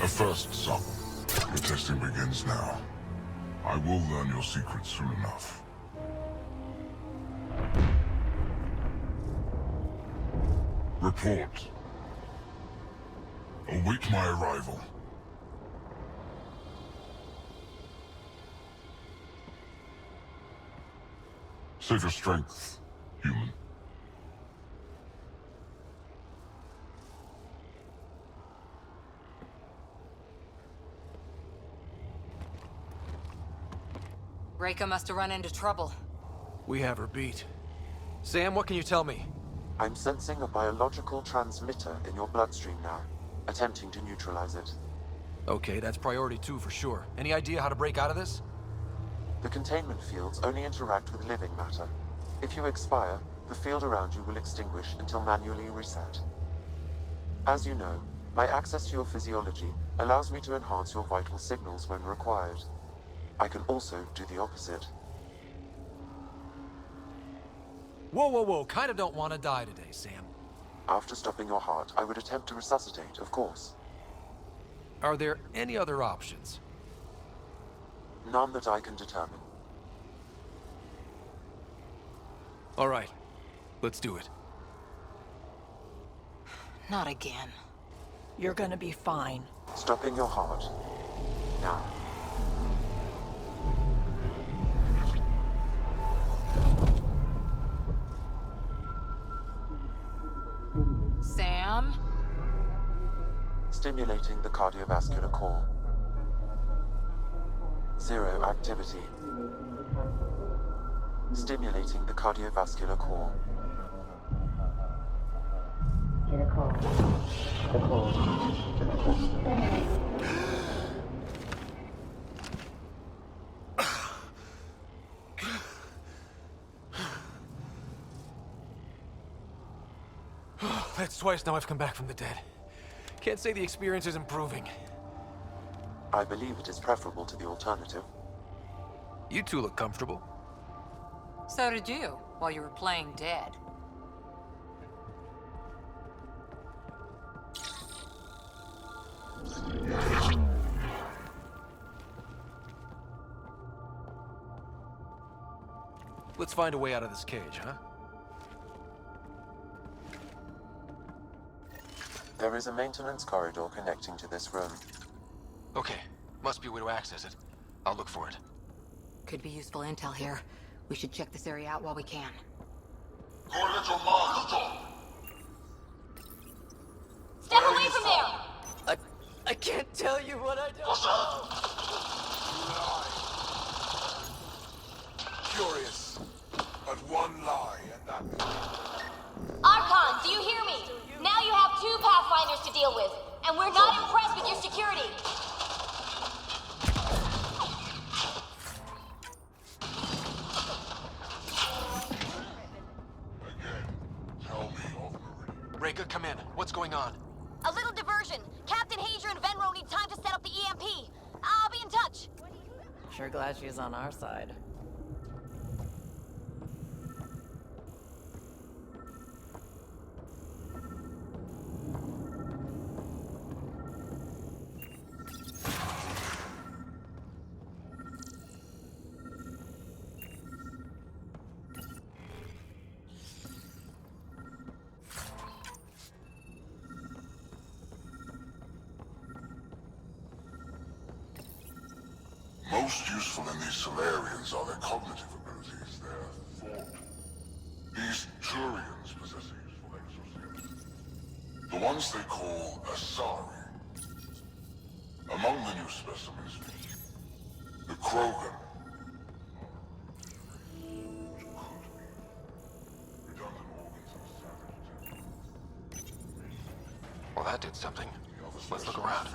A first, son. Your testing begins now. I will learn your secrets soon enough. Report. Await my arrival. Save your strength, human. Reika must have run into trouble. We have her beat. Sam, what can you tell me? I'm sensing a biological transmitter in your bloodstream now, attempting to neutralize it. Okay, that's priority 2 for sure. Any idea how to break out of this? The containment fields only interact with living matter. If you expire, the field around you will extinguish until manually reset. As you know, my access to your physiology allows me to enhance your vital signals when required. I can also do the opposite. Whoa, whoa, whoa. Kinda don't want to die today, Sam. After stopping your heart, I would attempt to resuscitate, of course. Are there any other options? None that I can determine. All right. Let's do it. Not again. You're gonna be fine. Stopping your heart. Now. Sam? Stimulating the cardiovascular core. 0 activity. Stimulating the cardiovascular core. That's twice now I've come back from the dead. Can't say the experience is improving. I believe it is preferable to the alternative. You two look comfortable. So did you, while you were playing dead. Let's find a way out of this cage, huh? There is a maintenance corridor connecting to this room. Okay. Must be a way to access it. I'll look for it. Could be useful intel here. We should check this area out while we can. Step away from there! I can't tell you what I don't know. Curious, but one lie and that... Archon, do you hear me? Now you Pathfinders to deal with, and we're not impressed with your security. Reka, come in. What's going on? A little diversion. Captain Hager and Venro need time to set up the EMP. I'll be in touch. Sure glad she's on our side. Most useful in these Solarians are their cognitive abilities, their thought. These Turians possess a useful exoskeleton. The ones they call Asari. Among the new specimens, the Krogan. Well, that did something. Let's look around.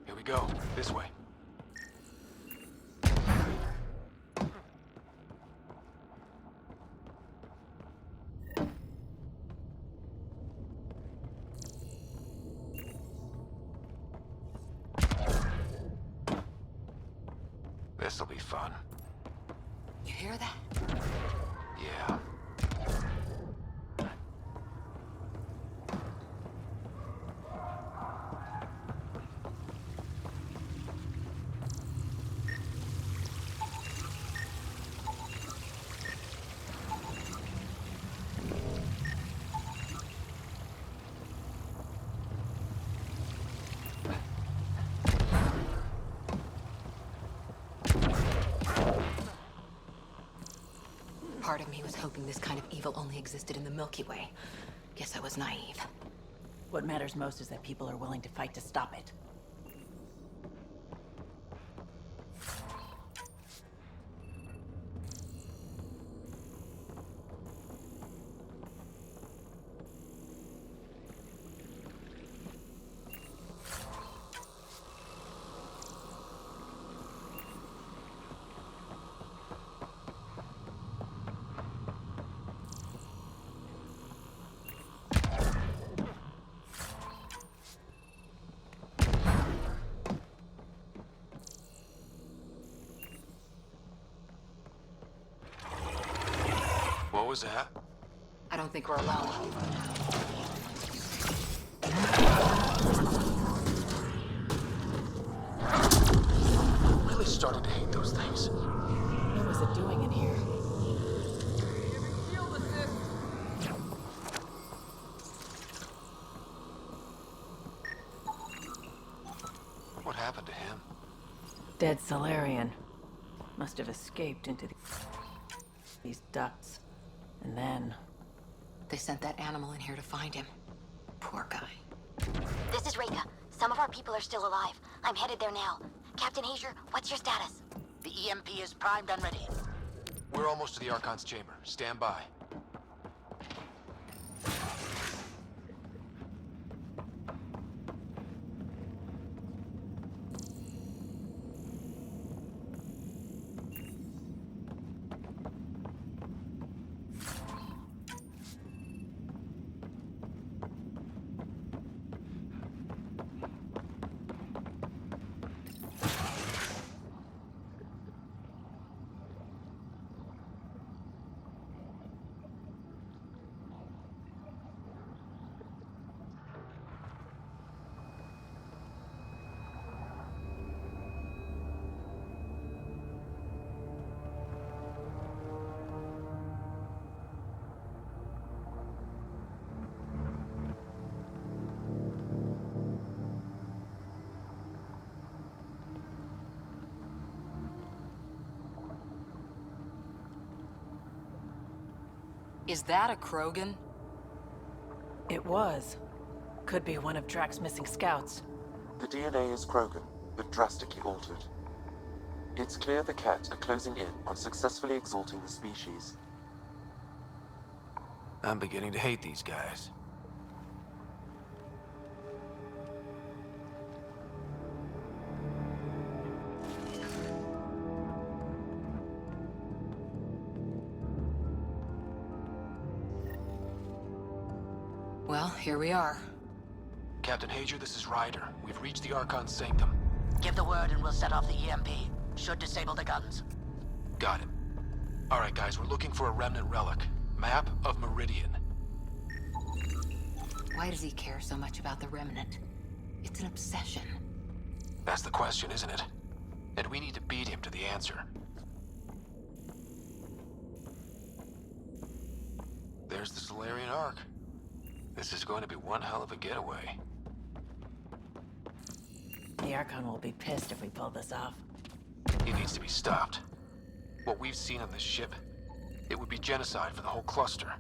Here we go. This way. This'll be fun. You hear that? Yeah. Part of me was hoping this kind of evil only existed in the Milky Way. Guess I was naive. What matters most is that people are willing to fight to stop it. What was that? I don't think we're alone. Really starting to hate those things. What was it doing in here? What happened to him? Dead Solarian. Must have escaped into these ducts. And then... They sent that animal in here to find him. Poor guy. This is Reka. Some of our people are still alive. I'm headed there now. Captain Hager, what's your status? The EMP is primed and ready. We're almost to the Archon's chamber. Stand by. Is that a Krogan? It was. Could be one of Drax's missing scouts. The DNA is Krogan, but drastically altered. It's clear the Ket are closing in on successfully exalting the species. I'm beginning to hate these guys. Well, here we are. Captain Hager, this is Ryder. We've reached the Archon's sanctum. Give the word and we'll set off the EMP. Should disable the guns. Got it. All right, guys, we're looking for a remnant relic. Map of Meridian. Why does he care so much about the remnant? It's an obsession. That's the question, isn't it? And we need to beat him to the answer. There's the Solarian Ark. This is going to be one hell of a getaway. The Archon will be pissed if we pull this off. He needs to be stopped. What we've seen on this ship, it would be genocide for the whole cluster.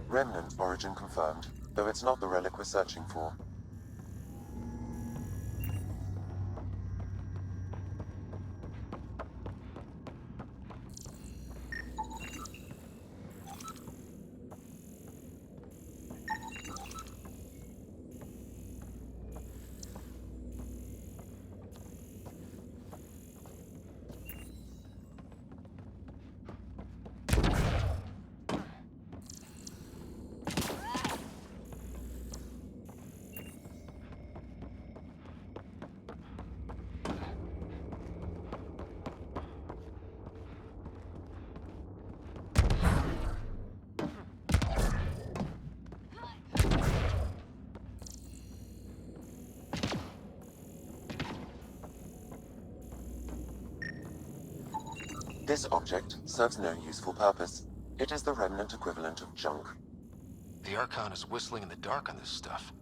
Remnant origin confirmed, though it's not the relic we're searching for. This object serves no useful purpose. It is the remnant equivalent of junk. The Archon is whistling in the dark on this stuff.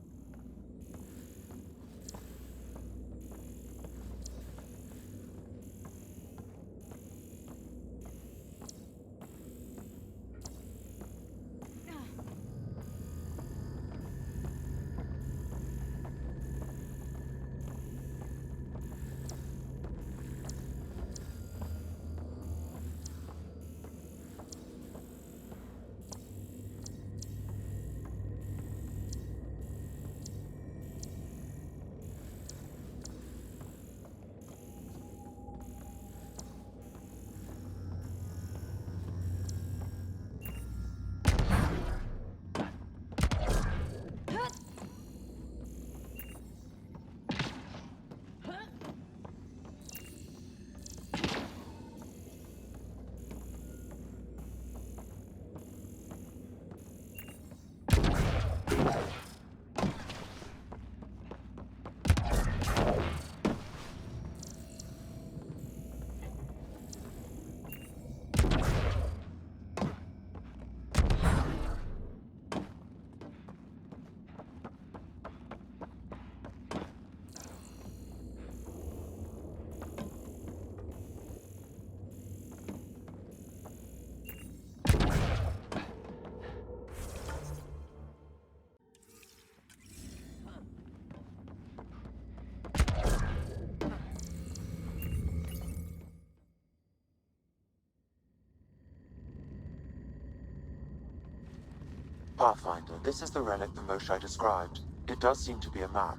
Pathfinder, this is the relic the Moshai described. It does seem to be a map.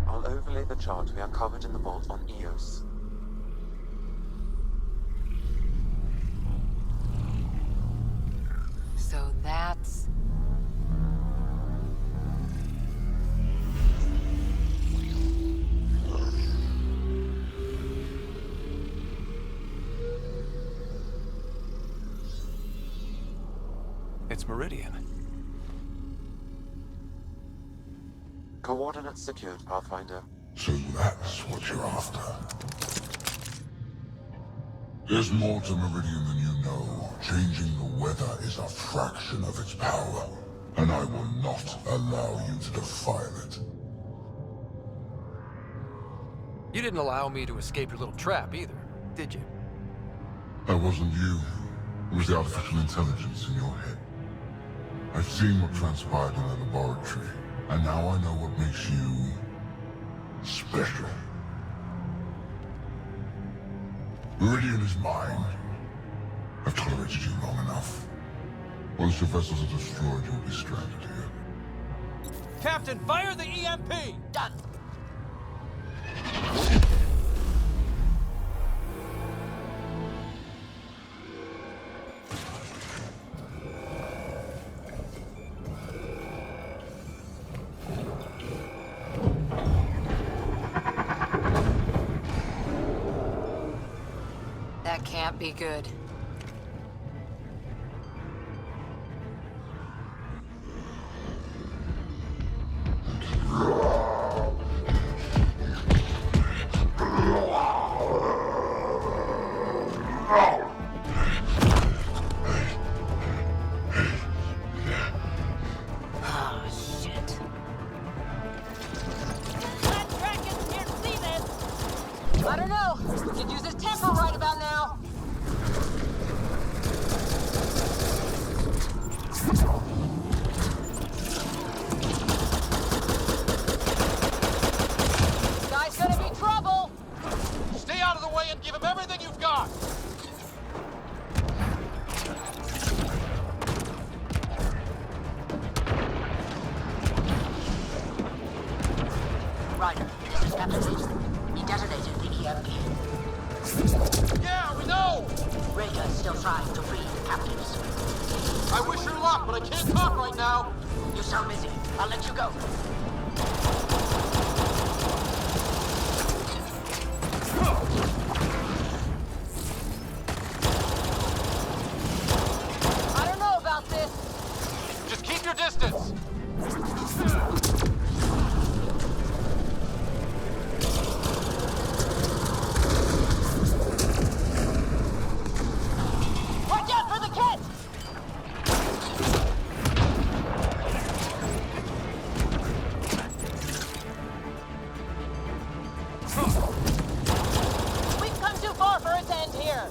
I'll overlay the chart we uncovered in the vault on Eos. So that's... It's Meridian. Coordinates secured, Pathfinder. So that's what you're after. There's more to Meridian than you know. Changing the weather is a fraction of its power, and I will not allow you to defile it. You didn't allow me to escape your little trap either, did you? That wasn't you. It was the artificial intelligence in your head. I've seen what transpired in the laboratory, and now I know what makes you special. Meridian is mine. I've tolerated you long enough. Once your vessels are destroyed, you'll be stranded here. Captain, fire the EMP! Done. That can't be good. Oh, shit. That Kraken can't see this! I don't know. We could use his temper right about now. This guy's gonna be trouble! Stay out of the way and give him everything you've got! Ryder, this is Captain Hager. He detonated the EMP. Yeah, we know! Raker is still trying to free the captives. I wish her luck, but I can't talk right now! You sound busy. I'll let you go. I don't know about this. Just keep your distance! Watch out for the kid! We've come too far for it to end here.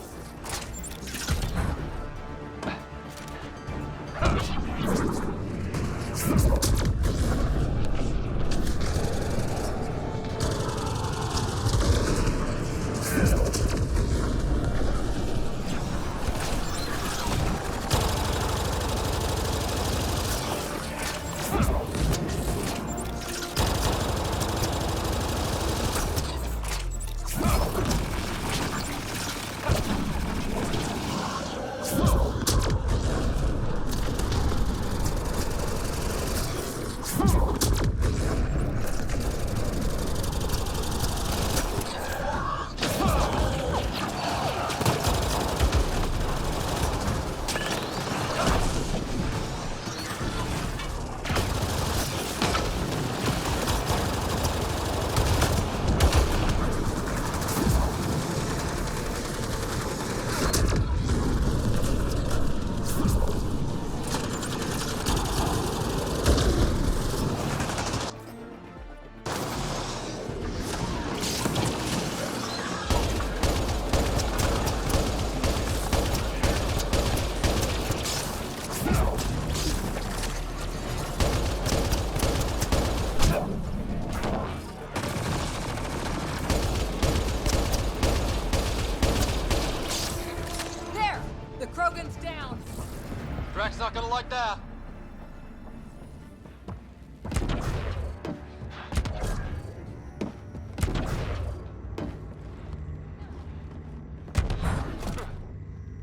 There! The Krogan's down! Drax's not gonna like that.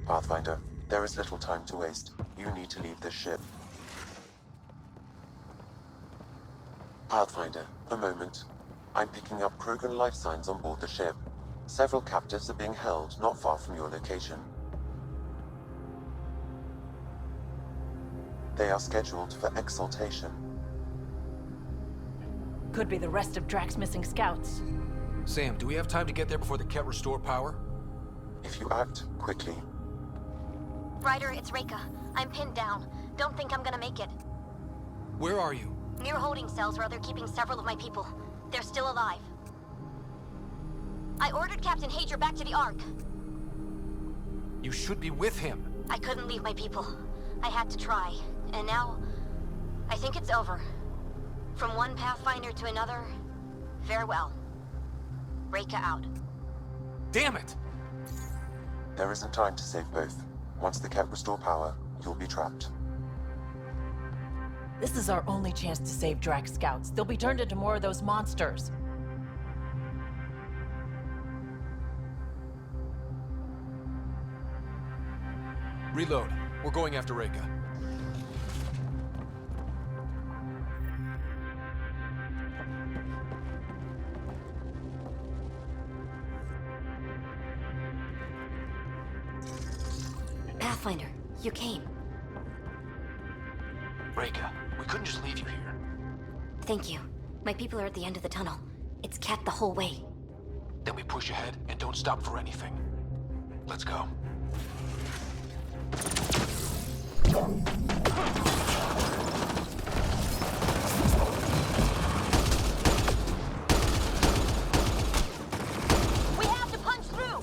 Pathfinder, there is little time to waste. You need to leave this ship. Pathfinder, a moment. I'm picking up Krogan life signs on board the ship. Several captives are being held not far from your location. They are scheduled for exaltation. Could be the rest of Drax's missing scouts. Sam, do we have time to get there before the Ket restore power? If you act quickly. Ryder, it's Reika. I'm pinned down. Don't think I'm gonna make it. Where are you? Near holding cells where they're keeping several of my people. They're still alive. I ordered Captain Hager back to the Ark. You should be with him. I couldn't leave my people. I had to try. And now, I think it's over. From one Pathfinder to another, farewell. Reika out. Damn it! There isn't time to save both. Once the Ket restore power, you'll be trapped. This is our only chance to save Drax scouts. They'll be turned into more of those monsters. Reload. We're going after Reika. Pathfinder, you came. Reika, we couldn't just leave you here. Thank you. My people are at the end of the tunnel. It's Ket the whole way. Then we push ahead and don't stop for anything. Let's go. We have to punch through!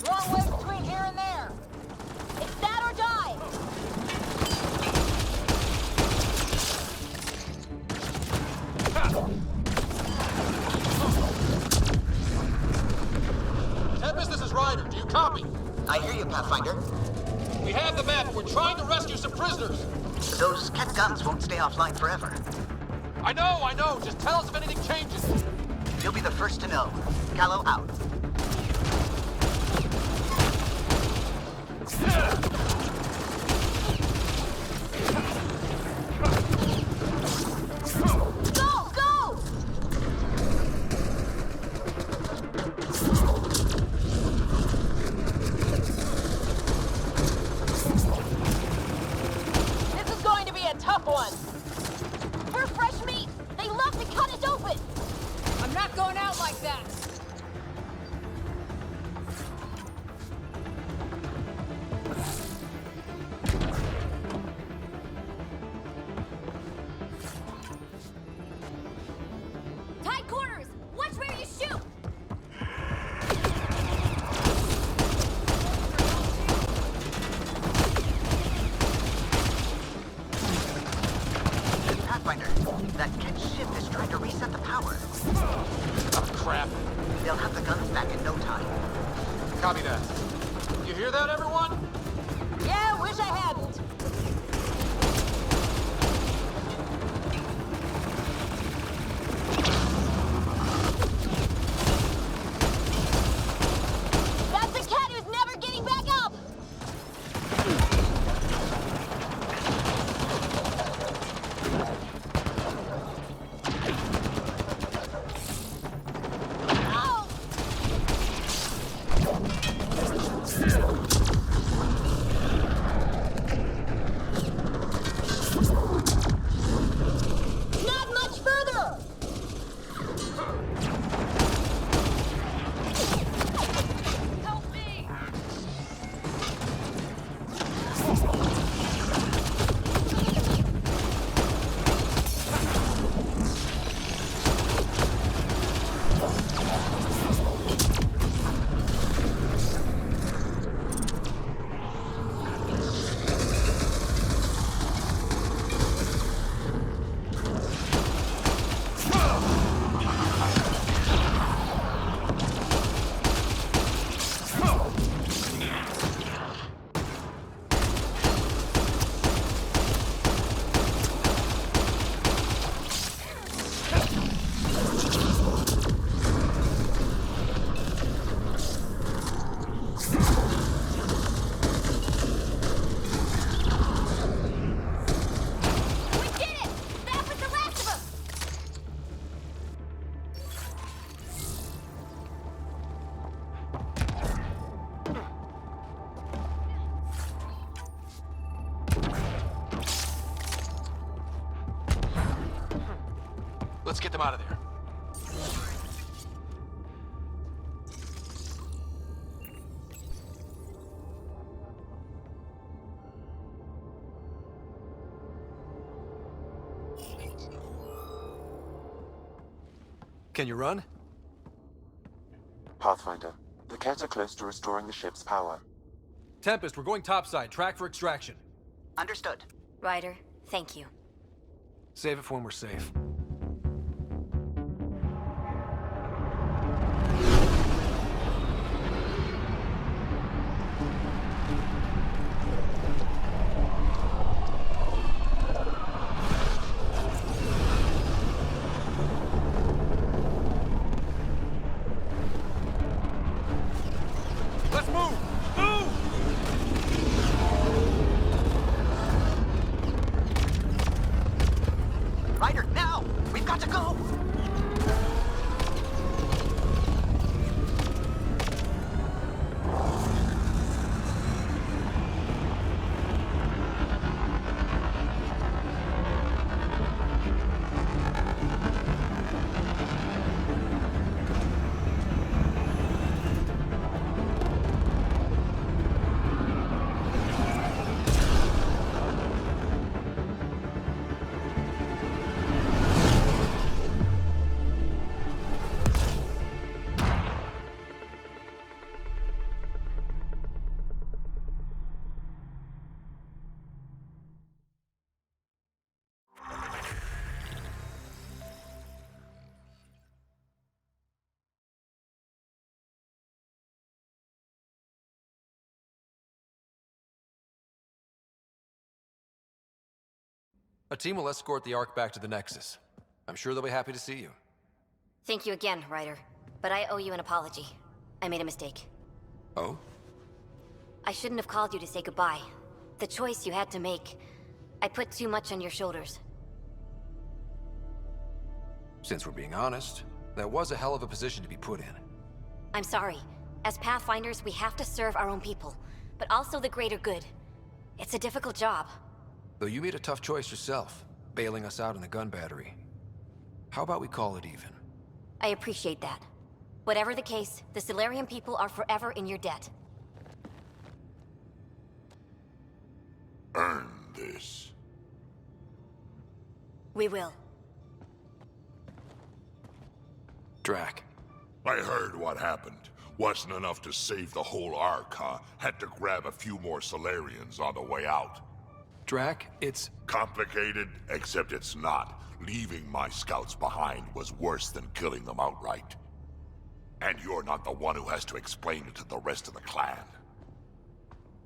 Long way between here and there. It's that or die! Tempest, this is Ryder. Do you copy? I hear you, Pathfinder. We have the map. We're trying to rescue some prisoners. Those Ket guns won't stay offline forever. I know. Just tell us if anything changes. You'll be the first to know. Gallo out. Go! Go! This is going to be a tough one. We're fresh meat. They love to cut us open. I'm not going out like that. Tight quarters! Watch where you shoot! Pathfinder, that Ket ship is trying to reset the power. Oh, crap. They'll have the guns back in no time. Copy that. You hear that, everyone? Yeah, wish I hadn't. That's the cat who's never getting back up! Oh! Let's get them out of there. Can you run? Pathfinder, the Ket are close to restoring the ship's power. Tempest, we're going topside. Track for extraction. Understood. Ryder, thank you. Save it for when we're safe. Let's move! Move! Ryder, now! We've got to go! A team will escort the Ark back to the Nexus. I'm sure they'll be happy to see you. Thank you again, Ryder. But I owe you an apology. I made a mistake. Oh? I shouldn't have called you to say goodbye. The choice you had to make. I put too much on your shoulders. Since we're being honest, that was a hell of a position to be put in. I'm sorry. As Pathfinders, we have to serve our own people, but also the greater good. It's a difficult job. Though you made a tough choice yourself, bailing us out in the gun battery. How about we call it even? I appreciate that. Whatever the case, the Solarian people are forever in your debt. Earn this. We will. Drac. I heard what happened. Wasn't enough to save the whole Ark, huh? Had to grab a few more Solarians on the way out. Drac, it's... complicated, except it's not. Leaving my scouts behind was worse than killing them outright. And you're not the one who has to explain it to the rest of the clan.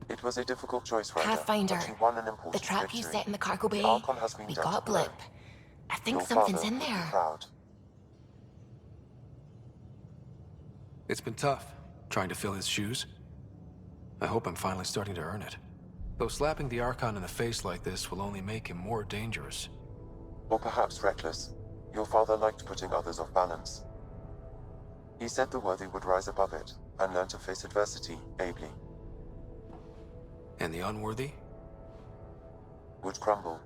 It was a difficult choice, Ryder. Pathfinder, but you won an important the trap you victory. set in the cargo bay, The Archon has been we dealt got a a blow. blip. I think Your something's father in will be there. proud. It's been tough, trying to fill his shoes. I hope I'm finally starting to earn it. Though slapping the Archon in the face like this will only make him more dangerous. Or perhaps reckless. Your father liked putting others off balance. He said the worthy would rise above it, and learn to face adversity ably. And the unworthy? Would crumble.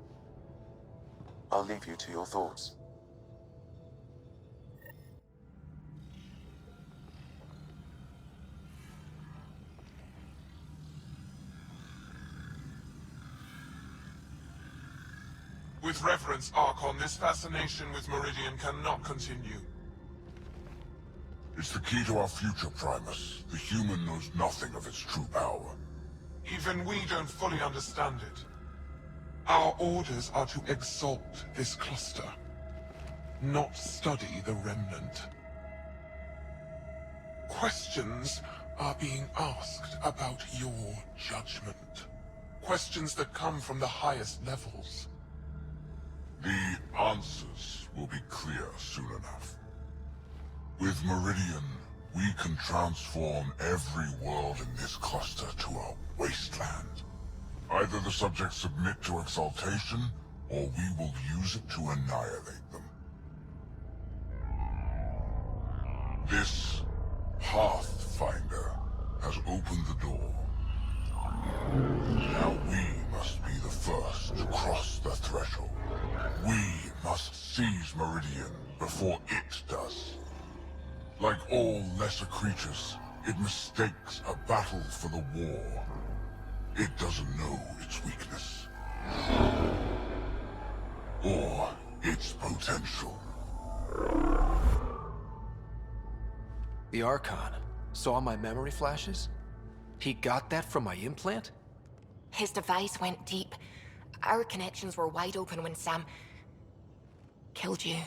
I'll leave you to your thoughts. With reverence, Archon, this fascination with Meridian cannot continue. It's the key to our future, Primus. The human knows nothing of its true power. Even we don't fully understand it. Our orders are to exalt this cluster, not study the remnant. Questions are being asked about your judgment. Questions that come from the highest levels. The answers will be clear soon enough. With Meridian, we can transform every world in this cluster to a wasteland. Either the subjects submit to exaltation, or we will use it to annihilate them. This Pathfinder has opened the door. Now we must be the first to cross the threshold. We must sees Meridian before it does. Like all lesser creatures, it mistakes a battle for the war. It doesn't know its weakness. Or its potential. The Archon saw my memory flashes? He got that from my implant? His device went deep. Our connections were wide open when Sam killed you.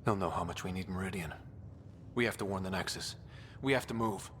He'll know how much we need Meridian. We have to warn the Nexus. We have to move.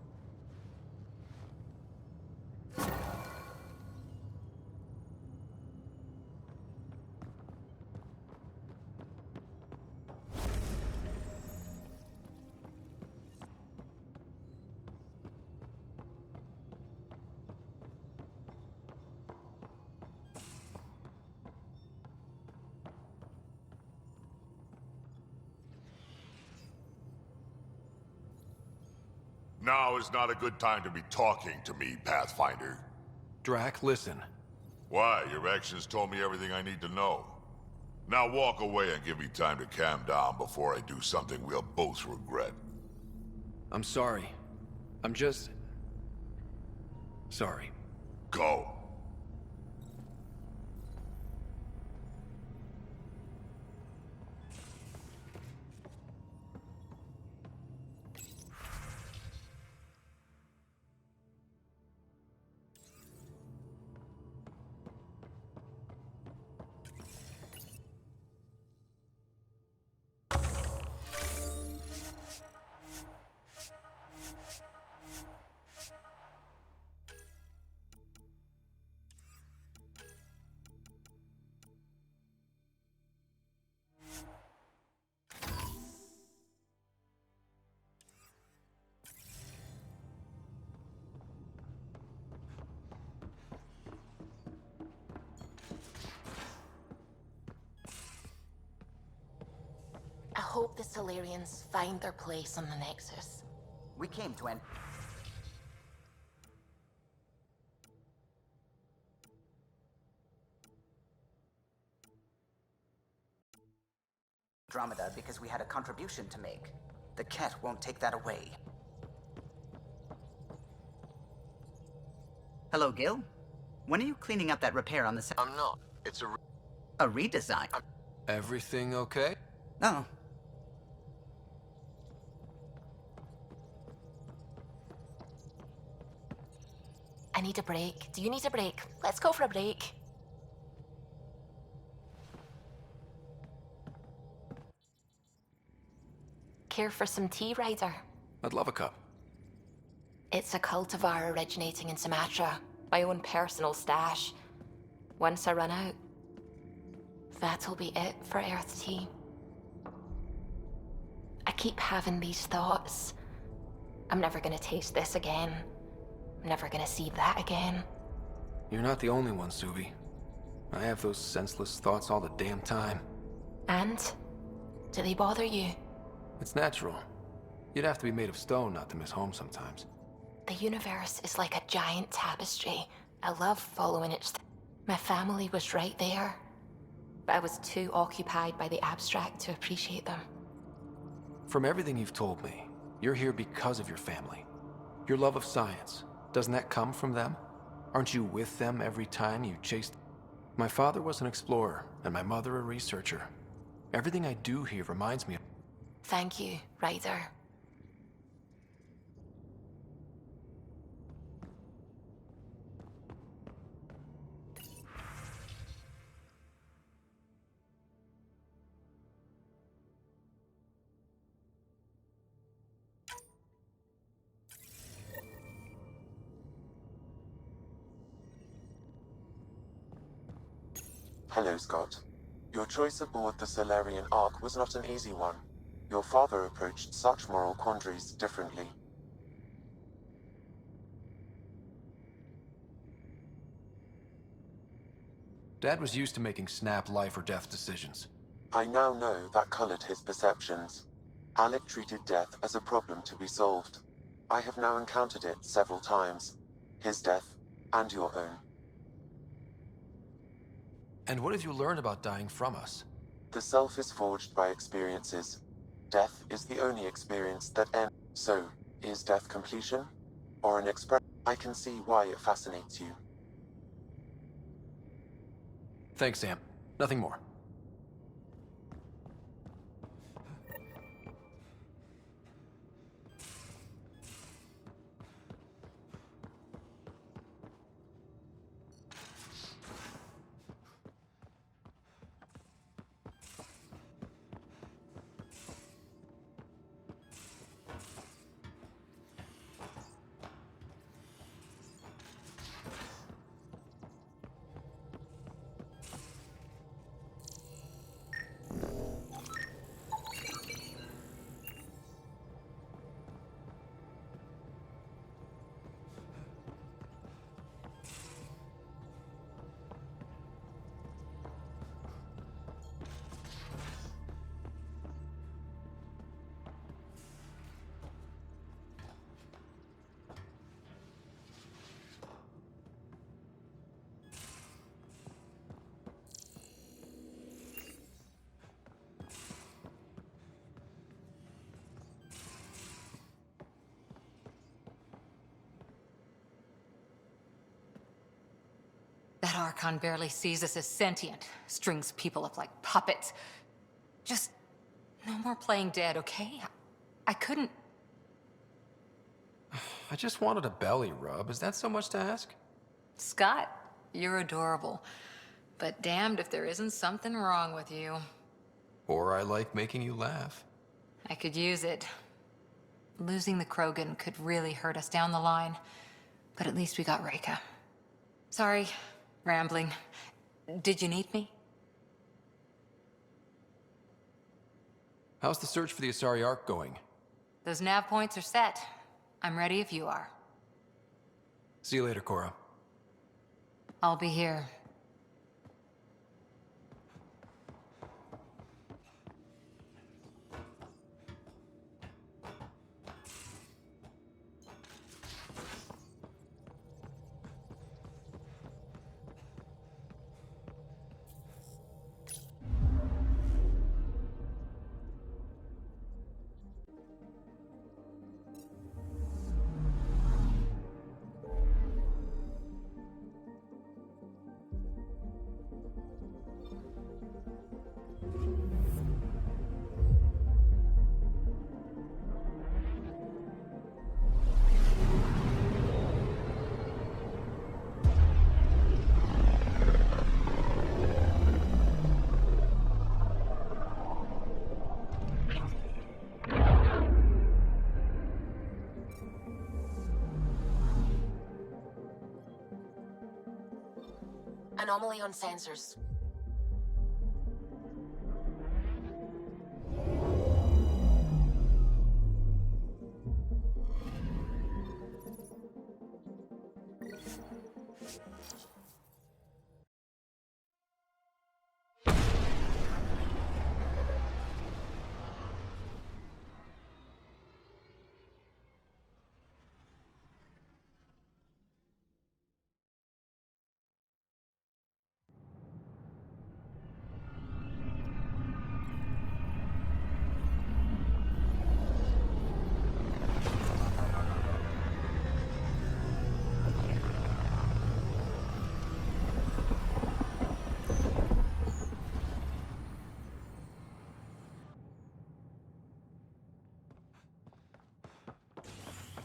Now is not a good time to be talking to me, Pathfinder. Drac, listen. Why? Your actions told me everything I need to know. Now walk away and give me time to calm down before I do something we'll both regret. I'm sorry. I'm just... sorry. Go. I hope the Solarians find their place on the Nexus. We came to Andromeda because we had a contribution to make. The Ket won't take that away. Hello, Gil? When are you cleaning up that repair on the set? I'm not. It's a redesign. Everything okay? No. I need a break. Do you need a break? Let's go for a break. Care for some tea, Ryder? I'd love a cup. It's a cultivar originating in Sumatra. My own personal stash. Once I run out, that'll be it for Earth tea. I keep having these thoughts. I'm never gonna taste this again. I'm never gonna see that again. You're not the only one, Subi. I have those senseless thoughts all the damn time. And? Do they bother you? It's natural. You'd have to be made of stone not to miss home sometimes. The universe is like a giant tapestry. I love following it. My family was right there. But I was too occupied by the abstract to appreciate them. From everything you've told me, you're here because of your family. Your love of science. Doesn't that come from them? Aren't you with them every time you chased... My father was an explorer, and my mother a researcher. Everything I do here reminds me of... Thank you, Ryder. Hello, Scott. Your choice aboard the Solarian Ark was not an easy one. Your father approached such moral quandaries differently. Dad was used to making snap life or death decisions. I now know that colored his perceptions. Alec treated death as a problem to be solved. I have now encountered it several times. His death, and your own. And what have you learned about dying from us? The self is forged by experiences. Death is the only experience that ends. So, is death completion? Or an expression? I can see why it fascinates you. Thanks, Sam. Nothing more. That Archon barely sees us as sentient, strings people up like puppets. Just no more playing dead, okay? I couldn't... I just wanted a belly rub. Is that so much to ask? Scott, you're adorable. But damned if there isn't something wrong with you. Or I like making you laugh. I could use it. Losing the Krogan could really hurt us down the line. But at least we got Reika. Sorry, rambling. Did you need me? How's the search for the Asari Ark going? Those nav points are set. I'm ready if you are. See you later, Cora. I'll be here. Anomaly on sensors.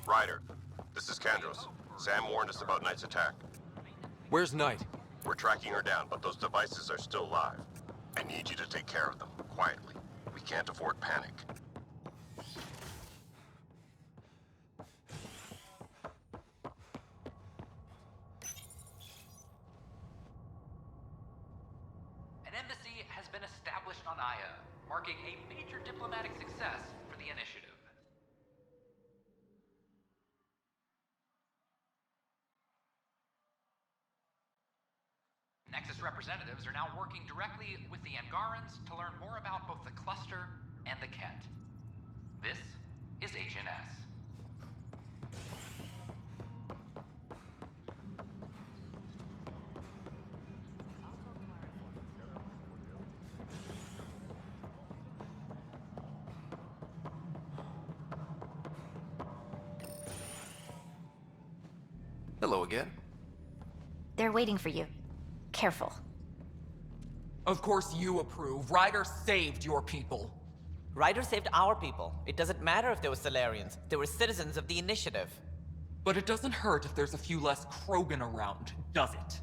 Ryder, this is Kandros. Sam warned us about Knight's attack. Where's Knight? We're tracking her down, but those devices are still live. I need you to take care of them, quietly. We can't afford panic. An embassy has been established on Aya, marking a major diplomatic success for the initiative. Nexus representatives are now working directly with the Angarans to learn more about both the cluster and the Kett. This is HNS. Hello again. They're waiting for you. Careful. Of course you approve. Ryder saved your people. Ryder saved our people. It doesn't matter if they were Solarians. They were citizens of the Initiative. But it doesn't hurt if there's a few less Krogan around, does it?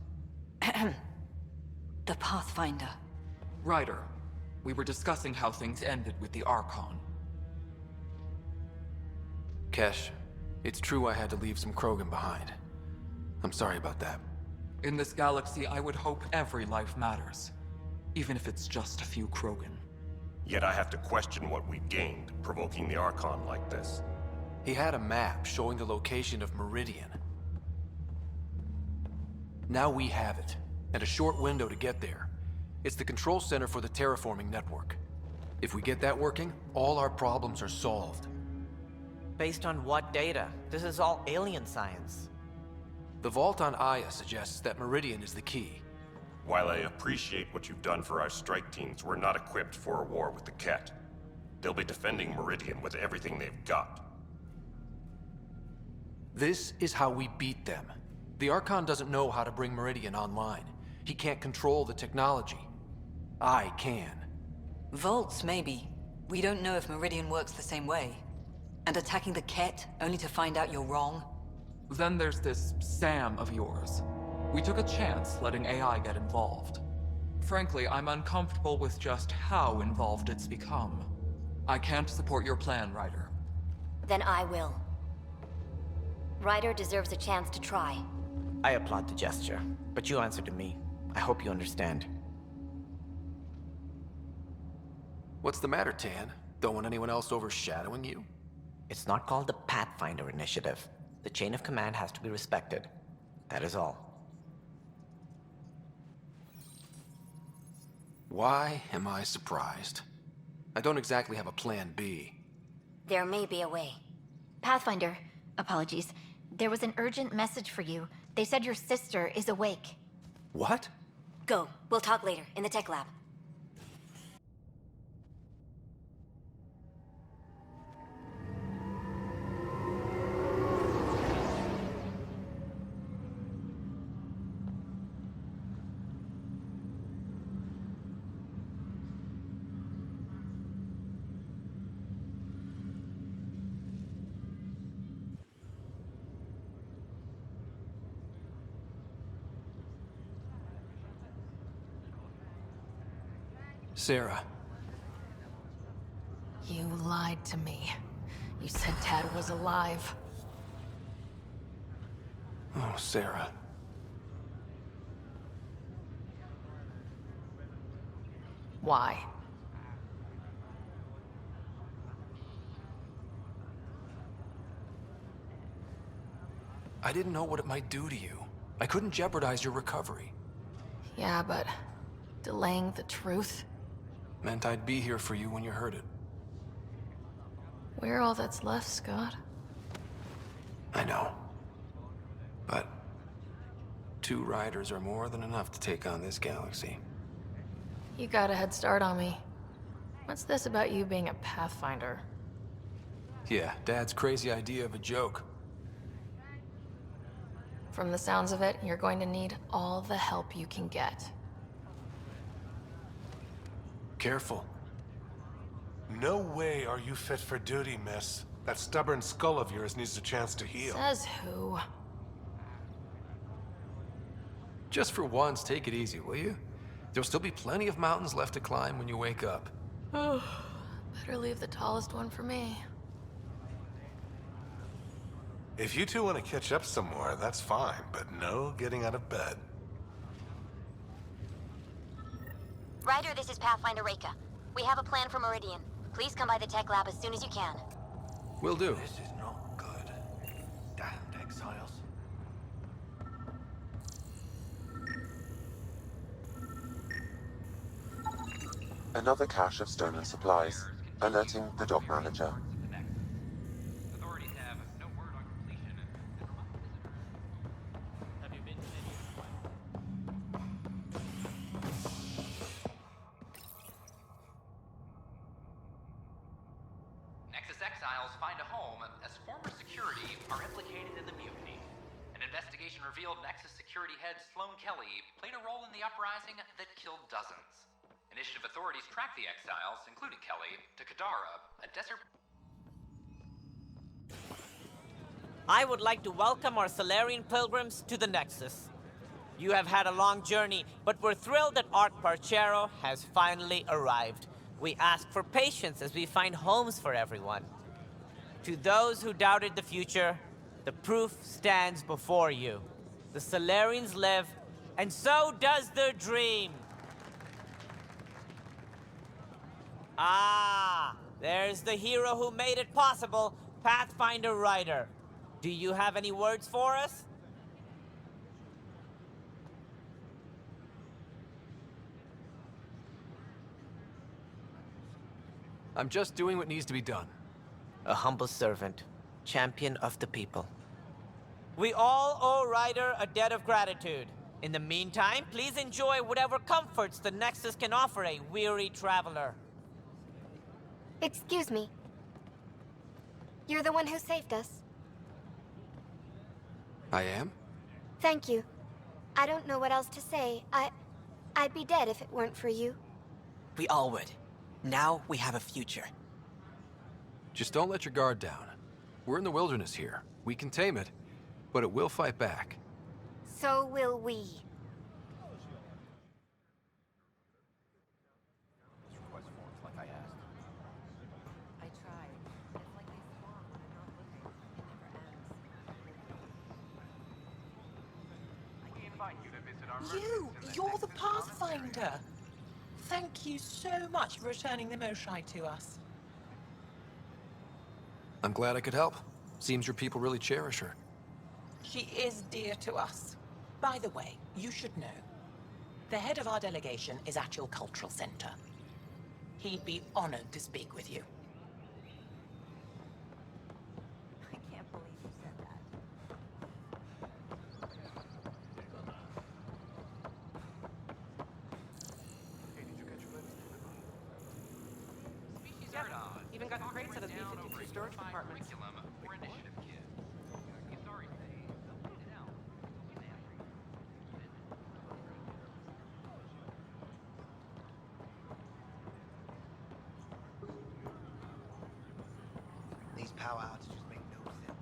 The Pathfinder. Ryder, we were discussing how things ended with the Archon. Kesh, it's true I had to leave some Krogan behind. I'm sorry about that. In this galaxy, I would hope every life matters. Even if it's just a few Krogan. Yet I have to question what we've gained, provoking the Archon like this. He had a map showing the location of Meridian. Now we have it, and a short window to get there. It's the control center for the terraforming network. If we get that working, all our problems are solved. Based on what data? This is all alien science. The vault on Aya suggests that Meridian is the key. While I appreciate what you've done for our strike teams, we're not equipped for a war with the Ket. They'll be defending Meridian with everything they've got. This is how we beat them. The Archon doesn't know how to bring Meridian online. He can't control the technology. I can. Vaults, maybe. We don't know if Meridian works the same way. And attacking the Ket, only to find out you're wrong? Then there's this Sam of yours. We took a chance letting AI get involved. Frankly, I'm uncomfortable with just how involved it's become. I can't support your plan, Ryder. Then I will. Ryder deserves a chance to try. I applaud the gesture, but you answered to me. I hope you understand. What's the matter, Tan? Don't want anyone else overshadowing you? It's not called the Pathfinder Initiative. The chain of command has to be respected. That is all. Why am I surprised? I don't exactly have a plan B. There may be a way. Pathfinder, apologies. There was an urgent message for you. They said your sister is awake. What? Go. We'll talk later, in the tech lab. Sarah. You lied to me. You said Dad was alive. Oh, Sarah. Why? I didn't know what it might do to you. I couldn't jeopardize your recovery. Yeah, but delaying the truth? Meant I'd be here for you when you heard it. We're all that's left, Scott. I know. But 2 riders are more than enough to take on this galaxy. You got a head start on me. What's this about you being a Pathfinder? Yeah, Dad's crazy idea of a joke. From the sounds of it, you're going to need all the help you can get. Careful. No way are you fit for duty, miss. That stubborn skull of yours needs a chance to heal. Says who? Just for once, take it easy, will you? There'll still be plenty of mountains left to climb when you wake up. Oh, better leave the tallest one for me. If you two want to catch up some more, that's fine, but no getting out of bed. Ryder, this is Pathfinder Reika. We have a plan for Meridian. Please come by the tech lab as soon as you can. Will do. This is not good. Damned exiles. Another cache of stolen supplies, alerting the dock manager. investigation revealed Nexus security head Sloan Kelly played a role in the uprising that killed dozens. Initiative authorities tracked the exiles, including Kelly, to Kadara, a desert... I would like to welcome our Solarian pilgrims to the Nexus. You have had a long journey, but we're thrilled that NotPRO has finally arrived. We ask for patience as we find homes for everyone. To those who doubted the future, the proof stands before you. The Solarians live, and so does their dream. Ah, there's the hero who made it possible, Pathfinder Ryder. Do you have any words for us? I'm just doing what needs to be done. A humble servant, champion of the people. We all owe Ryder a debt of gratitude. In the meantime, please enjoy whatever comforts the Nexus can offer a weary traveler. Excuse me. You're the one who saved us. I am? Thank you. I don't know what else to say. I'd be dead if it weren't for you. We all would. Now we have a future. Just don't let your guard down. We're in the wilderness here. We can tame it, but it will fight back. So will we. You're the Pathfinder. Thank you so much for returning the Moshai to us. I'm glad I could help. Seems your people really cherish her. She is dear to us. By the way, you should know, the head of our delegation is at your cultural center. He'd be honored to speak with you. I can't believe you said that. Species even got crates out of B-52 storage compartments. Or initiative kit. The authorities say they'll put it out. These power outages make no sense.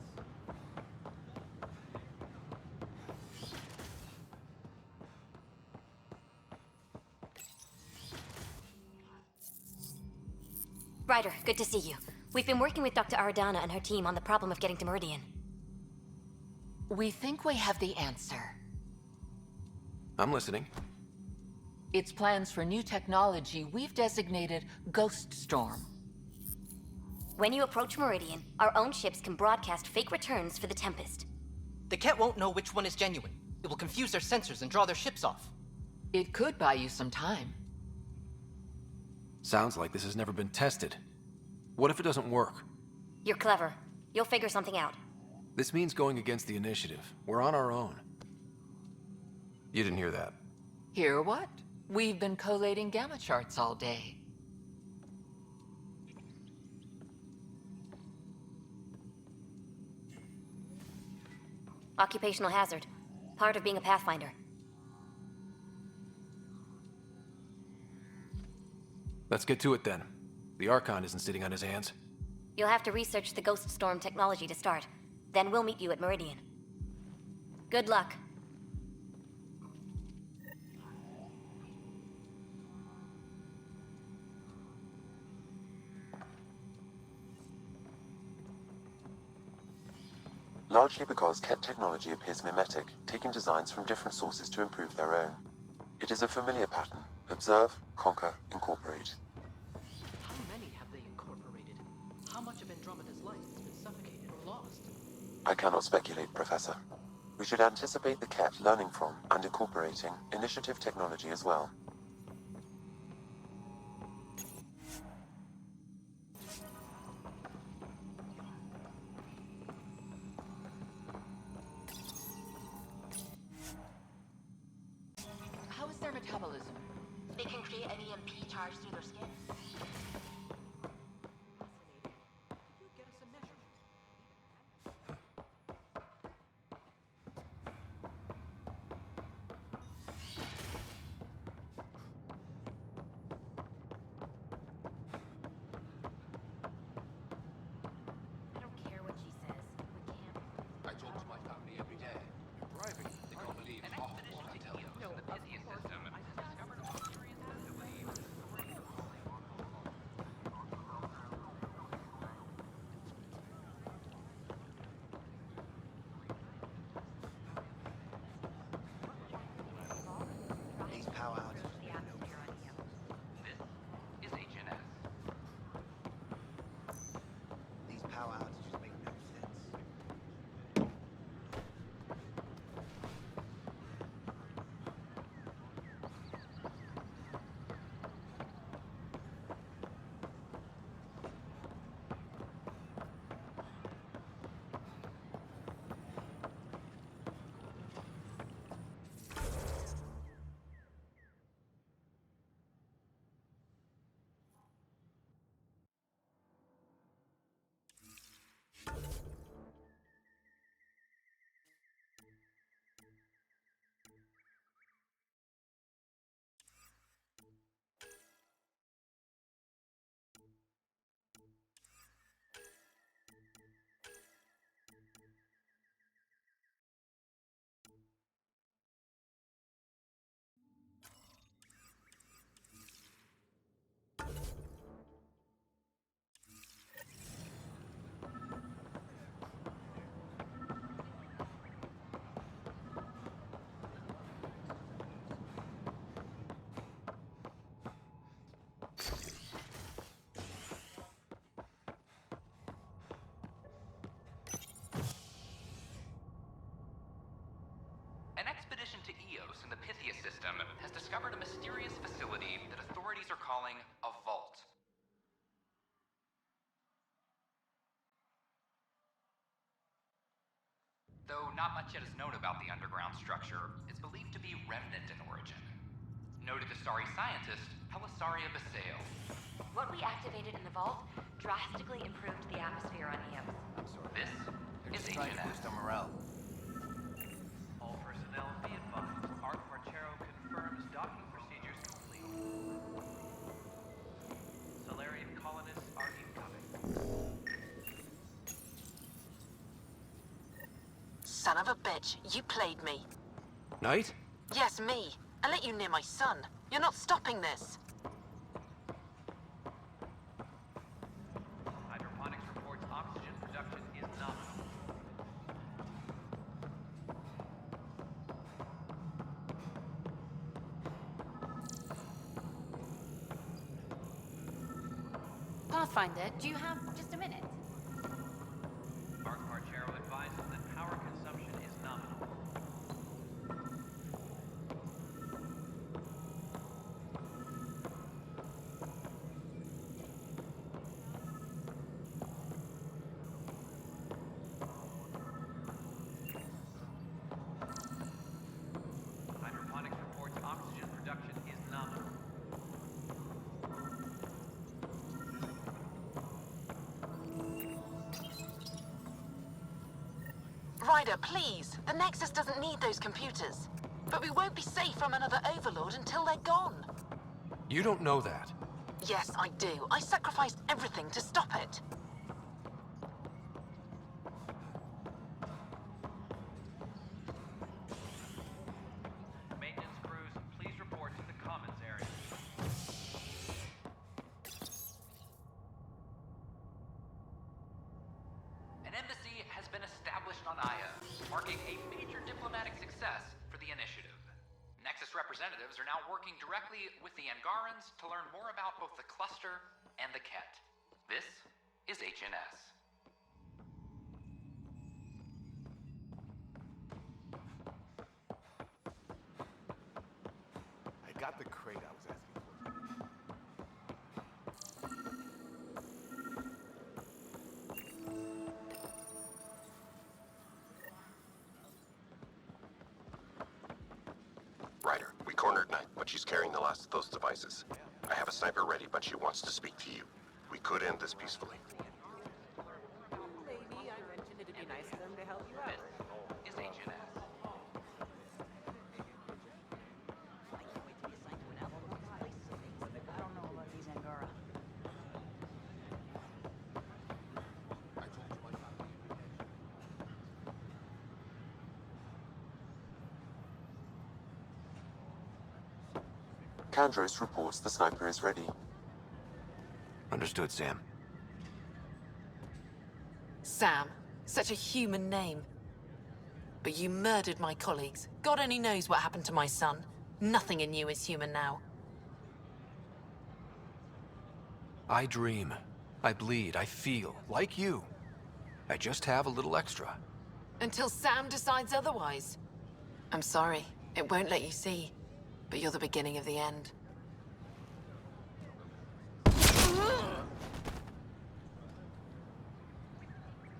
Ryder, good to see you. We've been working with Dr. Aradana and her team on the problem of getting to Meridian. We think we have the answer. I'm listening. It's plans for new technology we've designated Ghost Storm. When you approach Meridian, our own ships can broadcast fake returns for the Tempest. The Ket won't know which one is genuine. It will confuse their sensors and draw their ships off. It could buy you some time. Sounds like this has never been tested. What if it doesn't work? You're clever. You'll figure something out. This means going against the initiative. We're on our own. You didn't hear that. Hear what? We've been collating gamma charts all day. Occupational hazard. Part of being a Pathfinder. Let's get to it then. The Archon isn't sitting on his hands. You'll have to research the Ghost Storm technology to start. Then we'll meet you at Meridian. Good luck. Largely because Ket technology appears mimetic, taking designs from different sources to improve their own. It is a familiar pattern. Observe, conquer, incorporate. How many have they incorporated? How much of Andromeda's life has been suffocated or lost? I cannot speculate, Professor. We should anticipate the Ket learning from and incorporating initiative technology as well. How is their metabolism? They can create an EMP charge through their skin. Helios in the Pythia system has discovered a mysterious facility that authorities are calling a vault. Though not much yet is known about the underground structure, it's believed to be remnant in origin. Noted Astari scientist Pelisaria Basale. What we activated in the vault drastically improved the atmosphere on Eos. This is HNS. morale. All personnel be advised. Art Marchero confirms docking procedures complete. Solarian colonists are incoming. Son of a bitch, you played me. Knight? Yes, me. I let you near my son. You're not stopping this. Hydroponics reports oxygen production is nominal. Pathfinder, do you have just a minute? Art Marchero advises that power consumption is nominal. Hydroponics reports oxygen production is nominal. Ryder, please. The Nexus doesn't need those computers. But we won't be safe from another Overlord until they're gone. You don't know that. Yes, I do. I sacrificed everything to stop it. Maintenance crews, please report to the commons area. An embassy has been established on Aya, marking a major diplomatic success for the initiative. Nexus representatives are now working directly with the Angarans to learn more about both the cluster and the Ket. This is HNS. I got the crate I was asking for. Ryder, we cornered Knight, but she's carrying the last of those devices. I have a sniper ready, but she wants to speak to you. We could end this peacefully. Maybe I mentioned it'd be nice of them to help you out. Is HNS. I don't know about these Angara. Kandros reports the sniper is ready. Understood, Sam. Sam. Such a human name. But you murdered my colleagues. God only knows what happened to my son. Nothing in you is human now. I dream. I bleed. I feel. Like you. I just have a little extra. Until Sam decides otherwise. I'm sorry. It won't let you see. But you're the beginning of the end.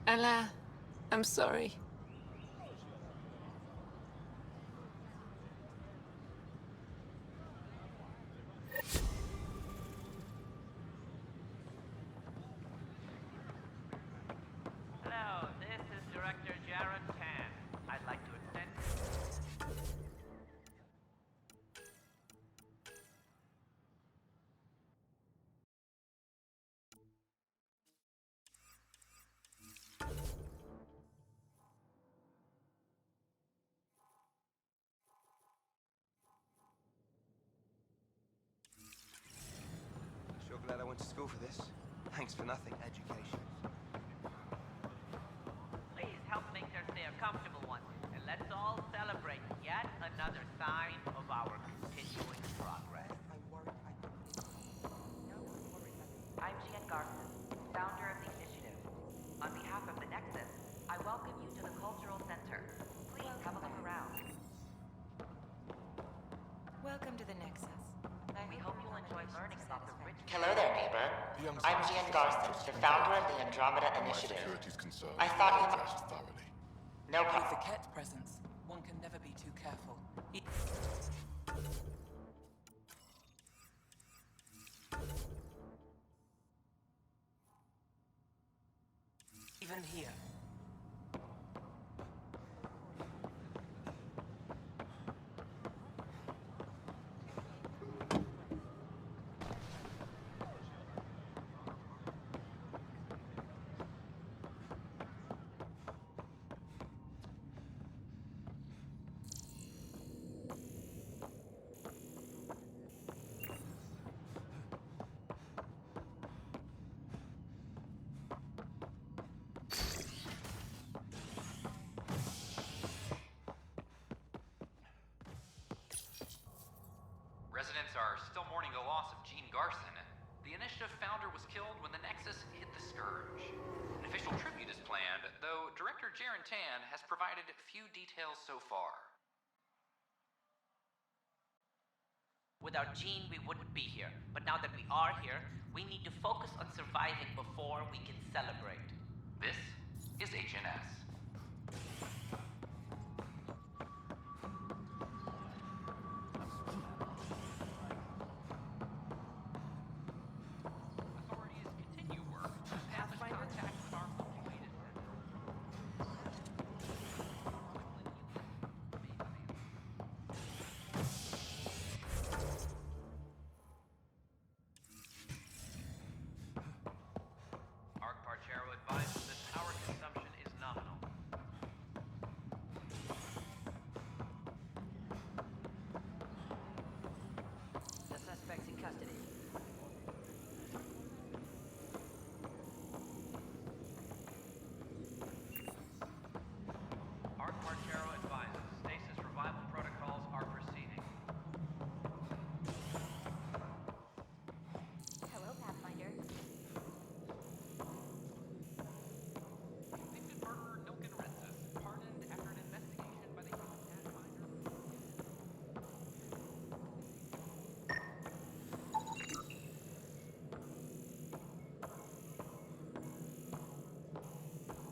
Ella, I'm sorry. Hello, this is Director Jared Tan. I'd like to extend... Sure glad I went to school for this. Thanks for nothing, education. Please help make their stay a comfortable one, and let's all celebrate yet another sign of our continuing progress. I'm Gian Garson, founder of the initiative. On behalf of the Nexus, I welcome you to the Cultural Center. Please have a look around. I'm Gian Garson, the founder of the Andromeda Initiative. I thought you might... No problem. With the Ket presence, one can never be too careful. Even here. Residents are still mourning the loss of Gene Garson. The Initiative founder was killed when the Nexus hit the Scourge. An official tribute is planned, though Director Jaren Tan has provided few details so far. Without Gene, we wouldn't be here. But now that we are here, we need to focus on surviving before we can celebrate. This is HNS.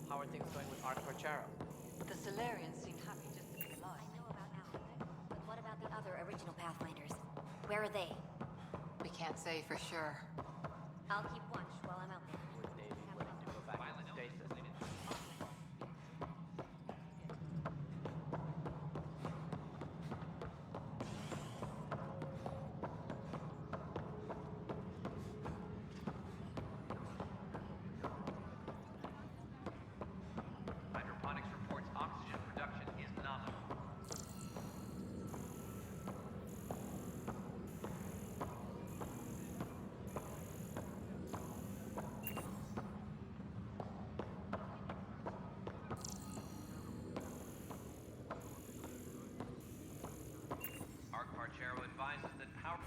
How are things going with NotPRO? The Solarians seem happy just to be alive. I know about Al, but what about the other original Pathfinders? Where are they? We can't say for sure. I'll keep watch while I'm out there. Would they be willing to go back to stasis? Hydroponics reports oxygen production is nominal. Parchero advises that power...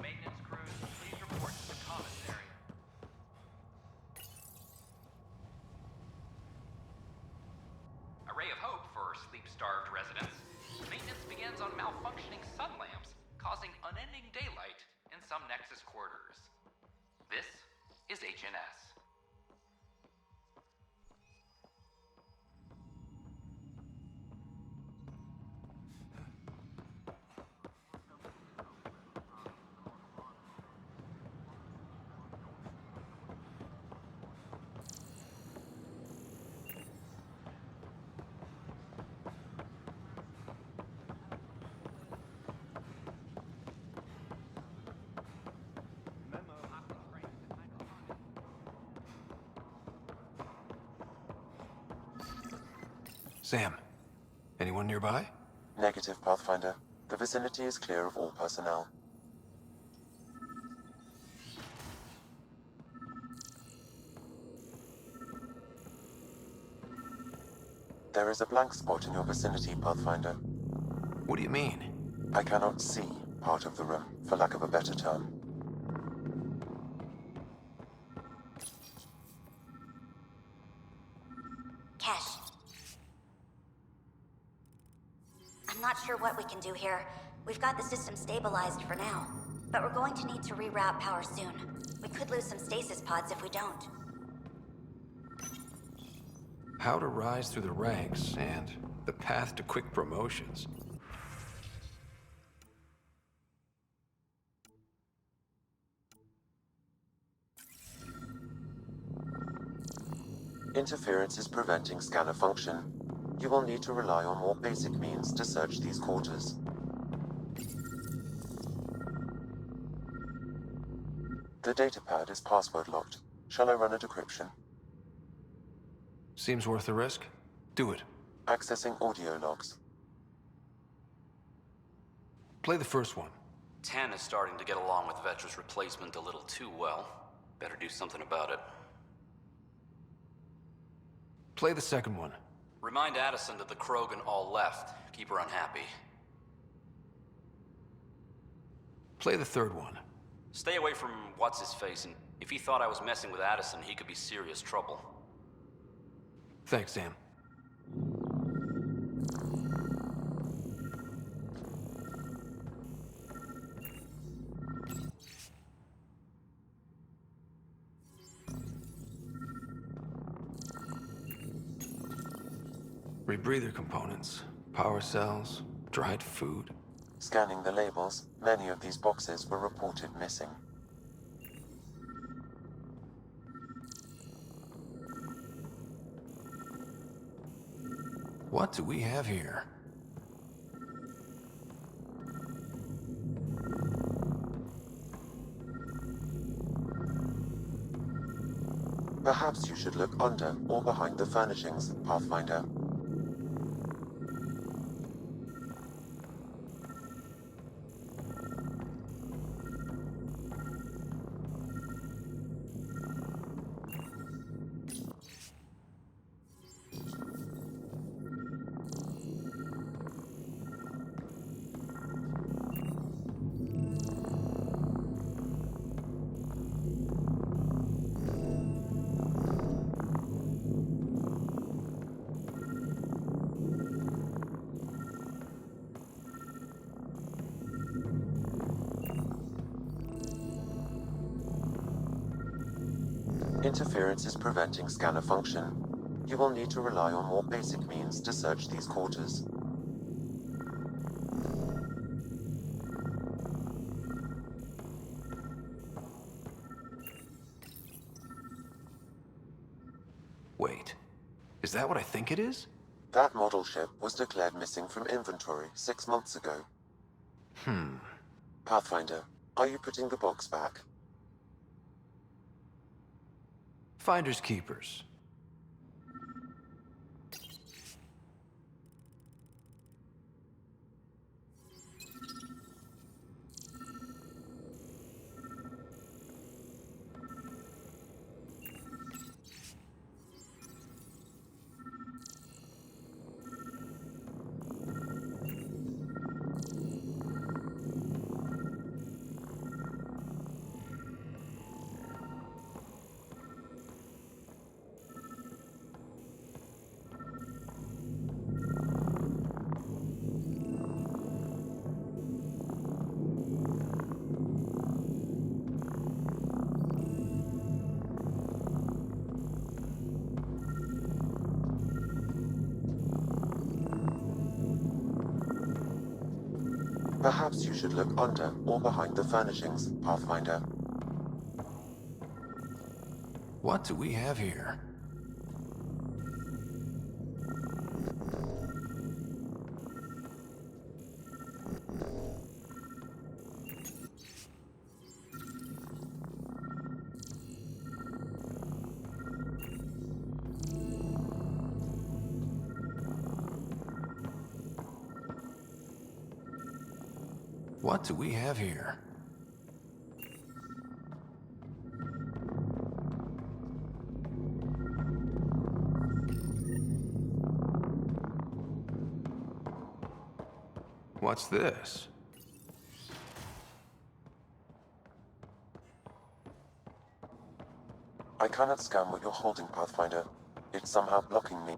Maintenance crews, please report to the commons area. A ray of hope for sleep-starved residents. Maintenance begins on malfunctioning sun lamps, causing unending daylight in some Nexus quarters. This is HNS. Sam, anyone nearby? Negative, Pathfinder. The vicinity is clear of all personnel. There is a blank spot in your vicinity, Pathfinder. What do you mean? I cannot see part of the room, for lack of a better term. Cash. I'm not sure what we can do here. We've got the system stabilized for now, but we're going to need to reroute power soon. We could lose some stasis pods if we don't. How to rise through the ranks and the path to quick promotions. Interference is preventing scanner function. You will need to rely on more basic means to search these quarters. The datapad is password locked. Shall I run a decryption? Seems worth the risk. Do it. Accessing audio logs. Play the first one. 10 is starting to get along with Vetra's replacement a little too well. Better do something about it. Play the second one. Remind Addison that the Krogan all left. Keep her unhappy. Play the third one. Stay away from what's-his-face, and if he thought I was messing with Addison, he could be serious trouble. Thanks, Sam. Rebreather components, power cells, dried food. Scanning the labels, many of these boxes were reported missing. What do we have here? Perhaps you should look under or behind the furnishings, Pathfinder. Interference is preventing scanner function. You will need to rely on more basic means to search these quarters. Wait, is that what I think it is? That model ship was declared missing from inventory 6 months ago. Pathfinder, are you putting the box back? Finders keepers. Perhaps you should look under or behind the furnishings, Pathfinder. What do we have here? What do we have here? What's this? I cannot scan what you're holding, Pathfinder. It's somehow blocking me.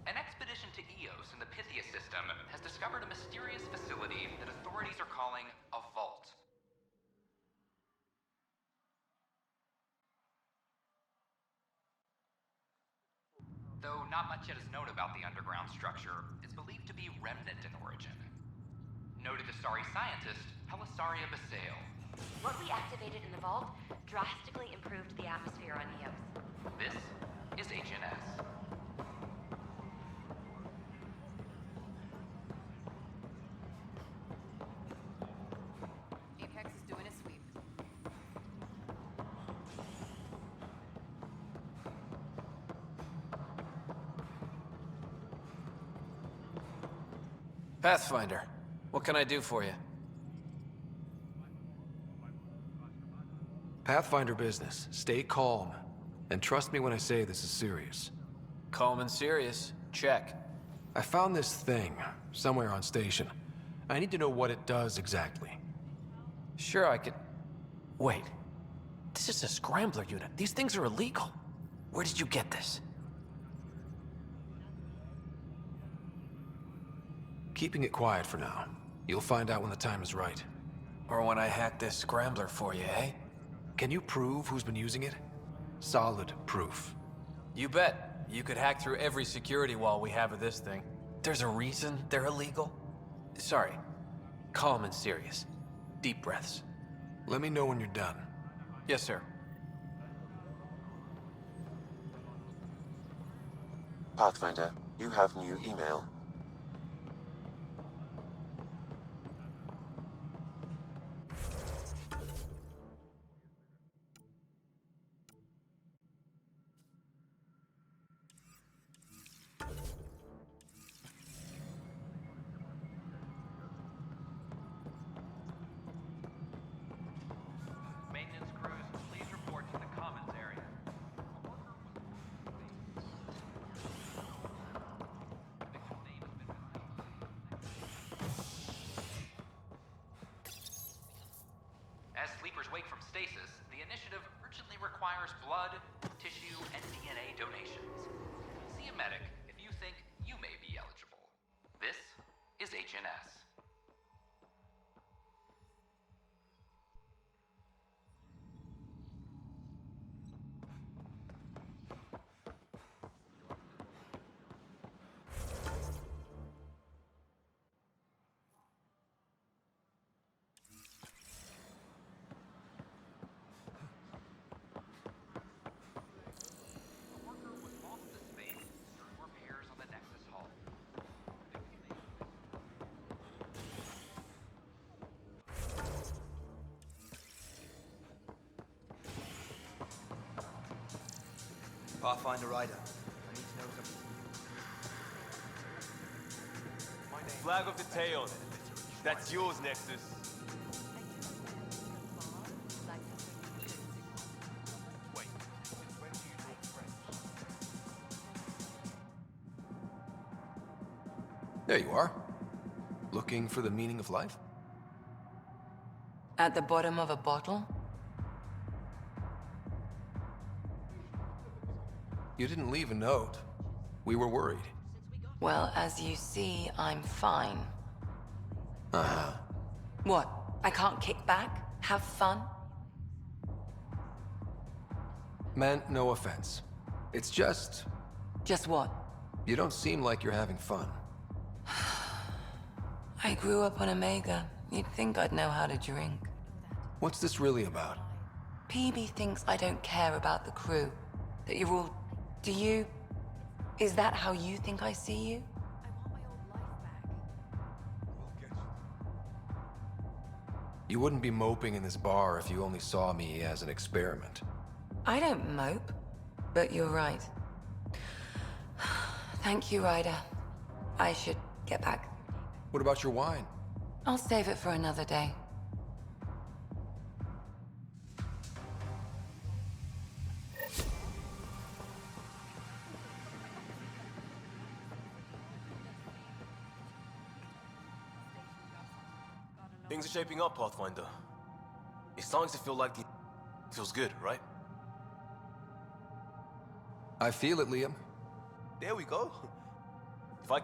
An expedition to Eos in the Pythia system has discovered a mysterious facility that authorities are calling a vault. Though not much yet is known about the underground structure, it's believed to be remnant in origin. Noted Asari scientist Helisaria Basale. What we activated in the vault drastically improved the atmosphere on Eos. This is HNS. Apex is doing a sweep. Pathfinder, what can I do for you? Pathfinder business. Stay calm. And trust me when I say this is serious. Calm and serious. Check. I found this thing somewhere on station. I need to know what it does exactly. Sure, I could... Wait. This is a scrambler unit. These things are illegal. Where did you get this? Keeping it quiet for now. You'll find out when the time is right. Or when I hack this scrambler for you, eh? Can you prove who's been using it? Solid proof. You bet. You could hack through every security wall we have of this thing. There's a reason they're illegal? Sorry. Calm and serious. Deep breaths. Let me know when you're done. Yes, sir. Pathfinder, you have new email. Maintenance crews, please report to the commons area. As sleepers wake from stasis, the initiative urgently requires blood, tissue, and DNA donations. See a medic if you think you may be eligible. This is HNS. A worker was lost to space during repairs on the Nexus hull. Pathfinder Rider. I need to know something. Flag of the Tail. That's yours, Nexus. There you are. Looking for the meaning of life? At the bottom of a bottle? You didn't leave a note. We were worried. Well, as you see, I'm fine. Uh-huh. What? I can't kick back? Have fun? Meant no offense. It's just... Just what? You don't seem like you're having fun. I grew up on Omega. You'd think I'd know how to drink. What's this really about? PB thinks I don't care about the crew. That you're all... Do you... Is that how you think I see you? You wouldn't be moping in this bar if you only saw me as an experiment. I don't mope, but you're right. Thank you, Ryder. I should get back. What about your wine? I'll save it for another day. Things are shaping up, Pathfinder. It's starting to feel like the... Feels good, right? I feel it, Liam. There we go. If I...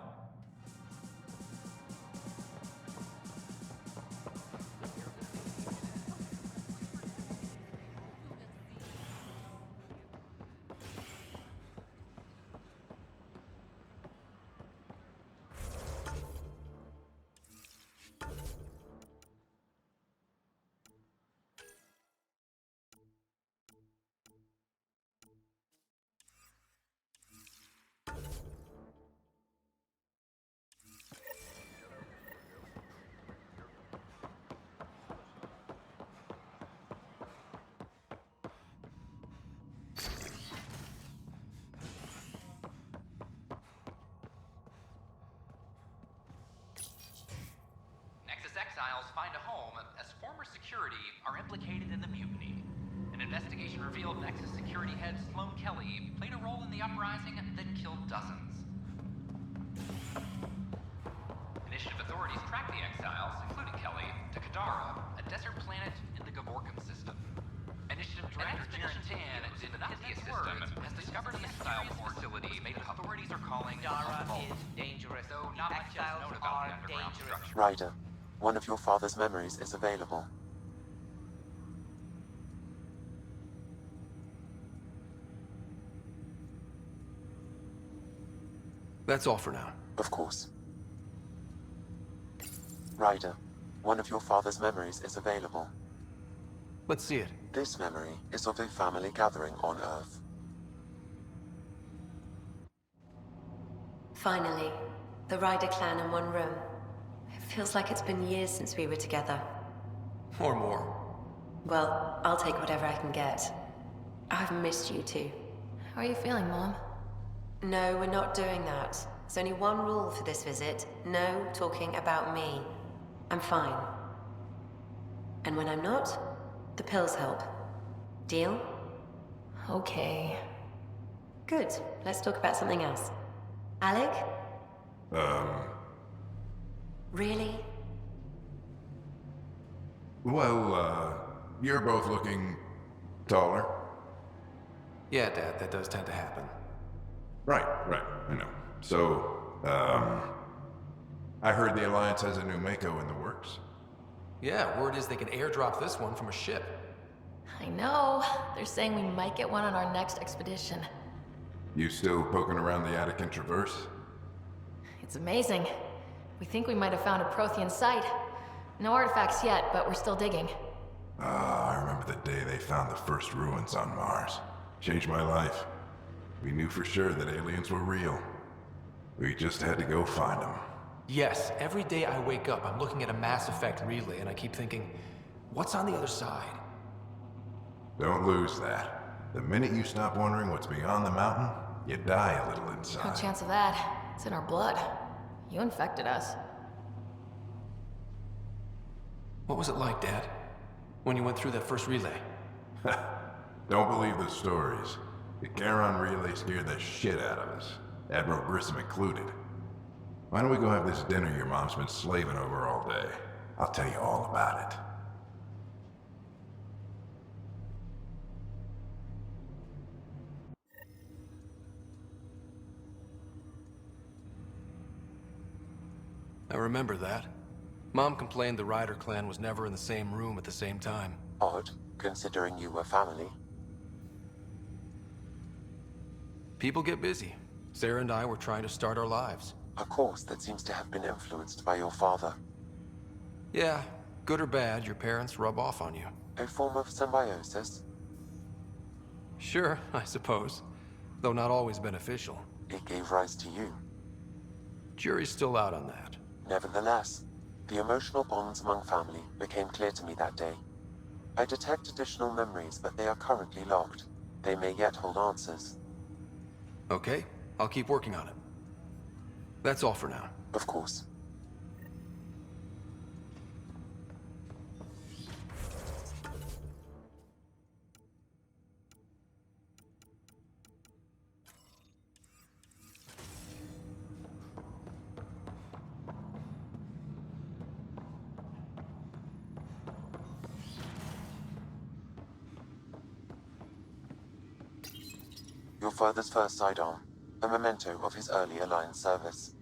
Exiles find a home as former security are implicated in the mutiny. An investigation revealed Nexus security head Sloan Kelly played a role in the uprising that killed dozens. Initiative authorities tracked the exiles, including Kelly, to Kadara, a desert planet in the Gavorkum system. Initiative Director Expedition 10 in the Nathia system has discovered an exile facility that authorities are calling Kadara is dangerous. Though not much is known about the underground structure. Ryder, one of your father's memories is available. That's all for now. Of course. Ryder, one of your father's memories is available. Let's see it. This memory is of a family gathering on Earth. Finally, the Ryder clan in one room. It feels like it's been years since we were together. Or more. Well, I'll take whatever I can get. I've missed you too. How are you feeling, Mom? No, we're not doing that. There's only one rule for this visit. No talking about me. I'm fine. And when I'm not, the pills help. Deal? Okay. Good. Let's talk about something else. Alec? Really? Well, you're both looking taller. Yeah, Dad, that does tend to happen. Right, I know. So, I heard the Alliance has a new Mako in the works. Yeah, word is they can airdrop this one from a ship. I know. They're saying we might get one on our next expedition. You still poking around the Attican Traverse? It's amazing. We think we might have found a Prothean site. No artifacts yet, but we're still digging. Ah, I remember the day they found the first ruins on Mars. Changed my life. We knew for sure that aliens were real. We just had to go find them. Yes, every day I wake up, I'm looking at a Mass Effect relay, and I keep thinking, what's on the other side? Don't lose that. The minute you stop wondering what's beyond the mountain, you die a little No inside. chance of that. It's in our blood. You infected us. What was it like, Dad? When you went through that first relay? Don't believe the stories. The Charon relay scared the shit out of us. Admiral Grissom included. Why don't we go have this dinner your mom's been slaving over all day? I'll tell you all about it. I remember that. Mom complained the Ryder clan was never in the same room at the same time. Odd, considering you were family. People get busy. Sarah and I were trying to start our lives. A course that seems to have been influenced by your father. Yeah, good or bad, your parents rub off on you. A form of symbiosis? Sure, I suppose. though not always beneficial. It gave rise to you. Jury's still out on that. Nevertheless, the emotional bonds among family became clear to me that day. I detect additional memories, but they are currently locked. They may yet hold answers. Okay, I'll keep working on it. That's all for now. Of course. Your father's first sidearm, a memento of his early Alliance service.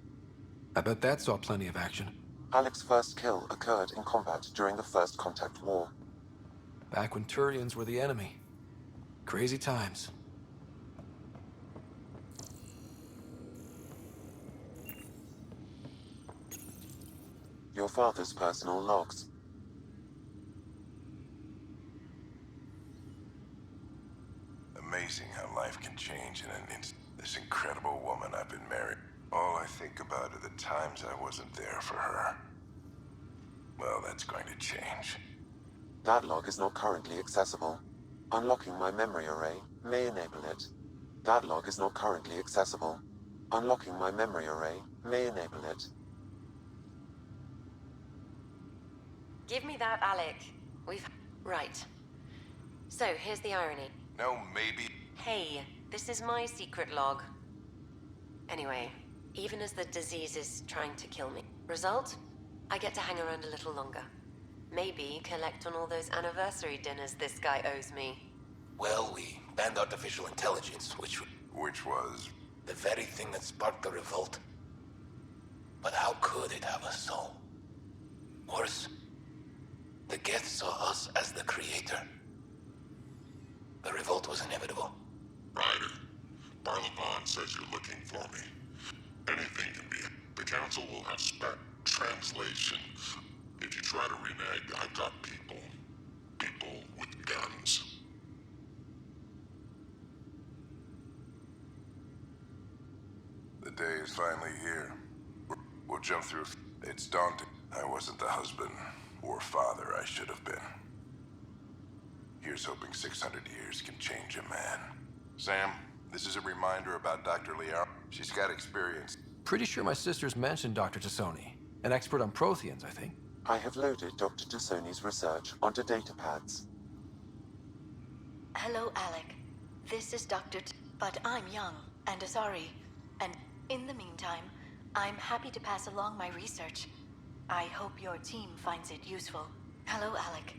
I bet that saw plenty of action. Alec's first kill occurred in combat during the First Contact War. Back when Turians were the enemy. Crazy times. Your father's personal logs. Amazing how life can change in an instant. This incredible woman I've been married. All I think about are the times I wasn't there for her. Well, that's going to change. That log is not currently accessible. Unlocking my memory array may enable it. That log is not currently accessible. Unlocking my memory array may enable it. Give me that, Alec. Right. So, here's the irony. No, maybe. Hey, this is my secret log. Anyway, even as the disease is trying to kill me. Result? I get to hang around a little longer. Maybe collect on all those anniversary dinners this guy owes me. Well, we banned artificial intelligence, which was? The very thing that sparked the revolt. But how could it have a soul? Worse, the Geth saw us as the creator. The revolt was inevitable. Ryder, Barlaban says you're looking for me. Anything can be. The Council will have spec translation. If you try to renege, I've got people. People with guns. The day is finally here. We'll jump through. It's daunting. I wasn't the husband or father I should have been. Here's hoping 600 years can change a man. Sam, this is a reminder about Dr. Liao. She's got experience. Pretty sure my sister's mentioned Dr. Tassoni. An expert on Protheans, I think. I have loaded Dr. Tassoni's research onto datapads. Hello, Alec. This is but I'm young and Asari. And in the meantime, I'm happy to pass along my research. I hope your team finds it useful. Hello, Alec.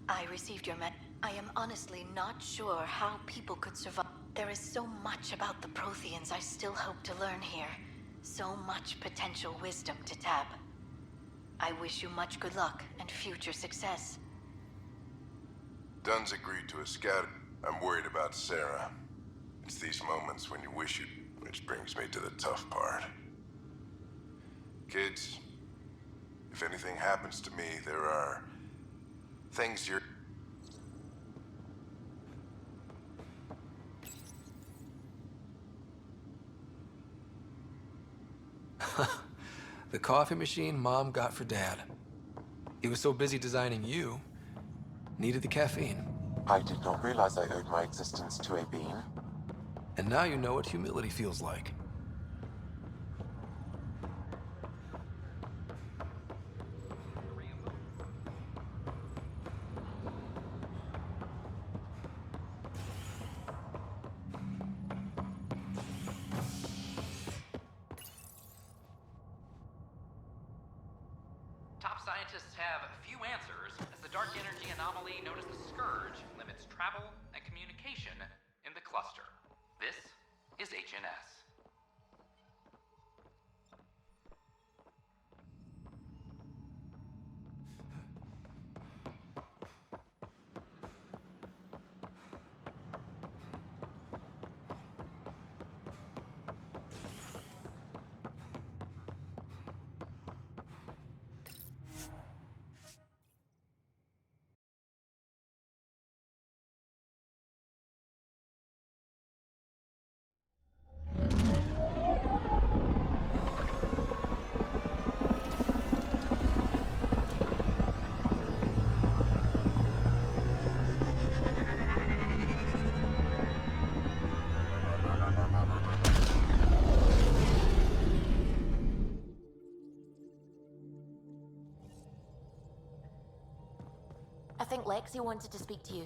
I received your I am honestly not sure how people could survive. There is so much about the Protheans I still hope to learn here. So much potential wisdom to tap. I wish you much good luck and future success. Dunn's agreed to a scout. I'm worried about Sarah. It's these moments when you wish you... Which brings me to the tough part. Kids, if anything happens to me, there are... things you're... The coffee machine Mom got for Dad. He was so busy designing you, needed the caffeine. I did not realize I owed my existence to a bean. And now you know what humility feels like. Top scientists have few answers, as the dark energy anomaly known as the Scourge limits travel and communication in the cluster. This is HNS. Lexi wanted to speak to you.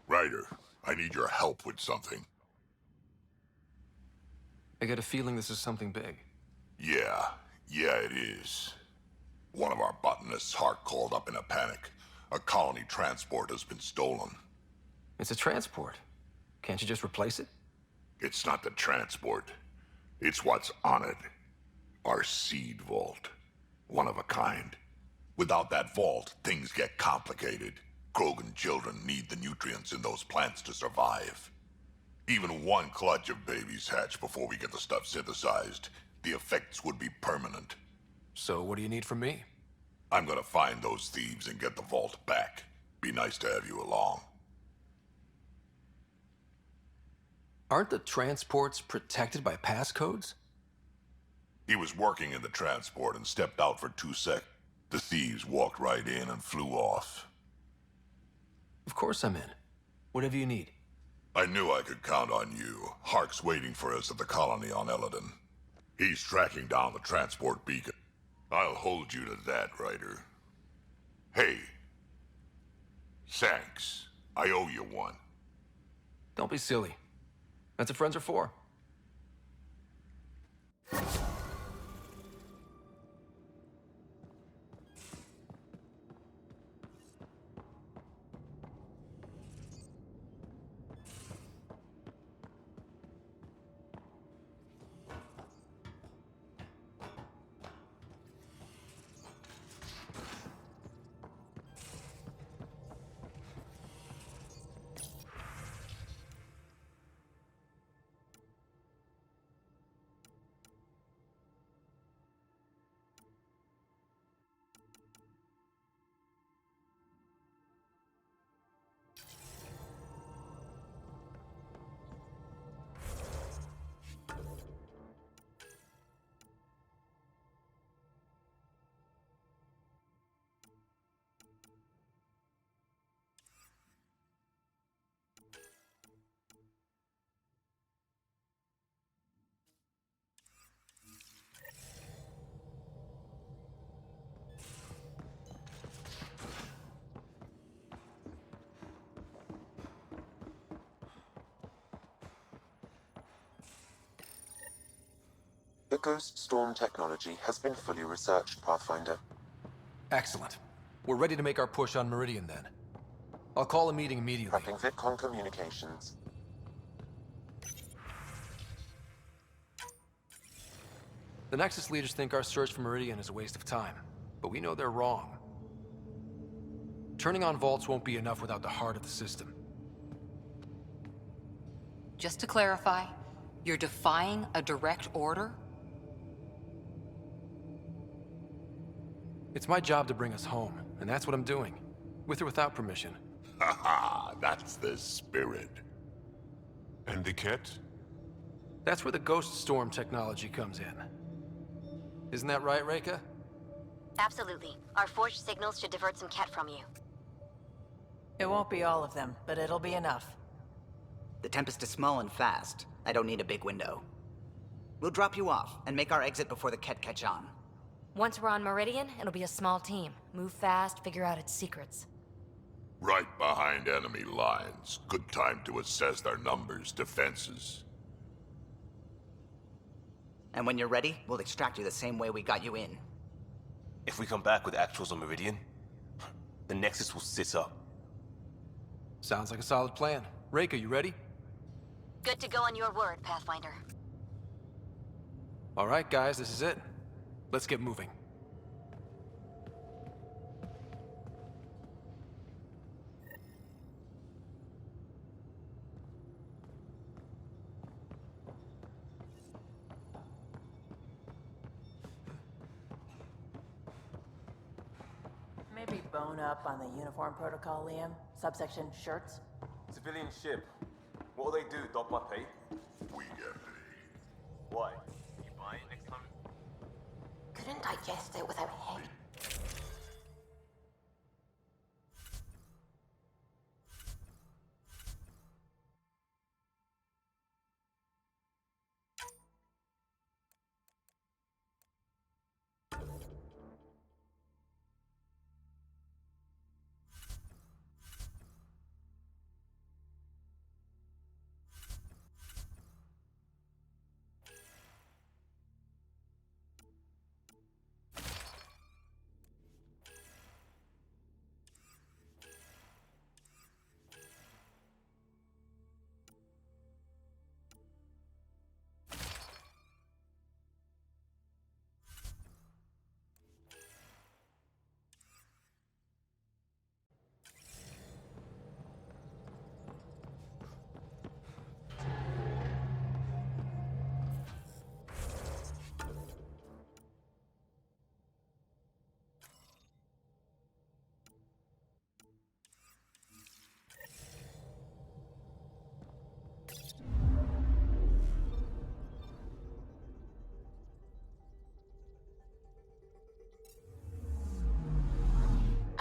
Ryder, I need your help with something. I get a feeling this is something big. Yeah, it is. One of our botanists' heart called up in a panic. A colony transport has been stolen. It's a transport. Can't you just replace it? It's not the transport. It's what's on it. Our seed vault. One of a kind. Without that vault, things get complicated. Krogan children need the nutrients in those plants to survive. Even one clutch of babies hatch before we get the stuff synthesized. The effects would be permanent. So what do you need from me? I'm gonna find those thieves and get the vault back. Be nice to have you along. Aren't the transports protected by passcodes? He was working in the transport and stepped out for 2 seconds. The thieves walked right in and flew off. Of course I'm in. Whatever you need. I knew I could count on you. Hark's waiting for us at the colony on Eladon. He's tracking down the transport beacon. I'll hold you to that, Ryder. Hey. Thanks. I owe you one. Don't be silly. That's what friends are for. The Ghost Storm technology has been fully researched, Pathfinder. Excellent. We're ready to make our push on Meridian then. I'll call a meeting immediately. Prepping VidCon communications. The Nexus leaders think our search for Meridian is a waste of time, but we know they're wrong. Turning on vaults won't be enough without the heart of the system. Just to clarify, you're defying a direct order? It's my job to bring us home, and that's what I'm doing. With or without permission. Haha, that's the spirit. And the kit? That's where the Ghost Storm technology comes in. Isn't that right, Reika? Absolutely. Our forged signals should divert some Ket from you. It won't be all of them, but it'll be enough. The Tempest is small and fast. I don't need a big window. We'll drop you off and make our exit before the Ket catch on. Once we're on Meridian, it'll be a small team. Move fast, figure out its secrets. Right behind enemy lines. Good time to assess their numbers, defenses. And when you're ready, we'll extract you the same way we got you in. If we come back with actuals on Meridian, the Nexus will sit up. Sounds like a solid plan. Reika, you ready? Good to go on your word, Pathfinder. All right, guys, this is it. Let's get moving. Maybe bone up on the uniform protocol, Liam. Subsection shirts. Civilian ship. What'll they do? Dock my pay? We get paid. Why? You buy it next time? Couldn't digest it without head.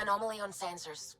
Anomaly on sensors.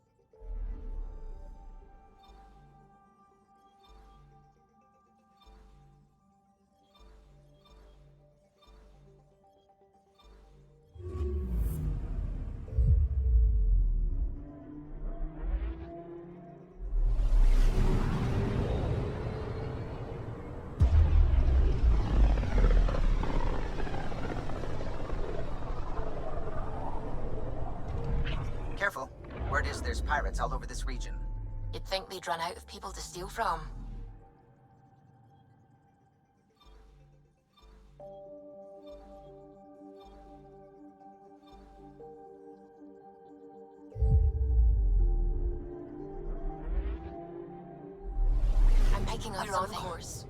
Careful. Word is there's pirates all over this region. You'd think they'd run out of people to steal from. I'm picking up something. We're on course.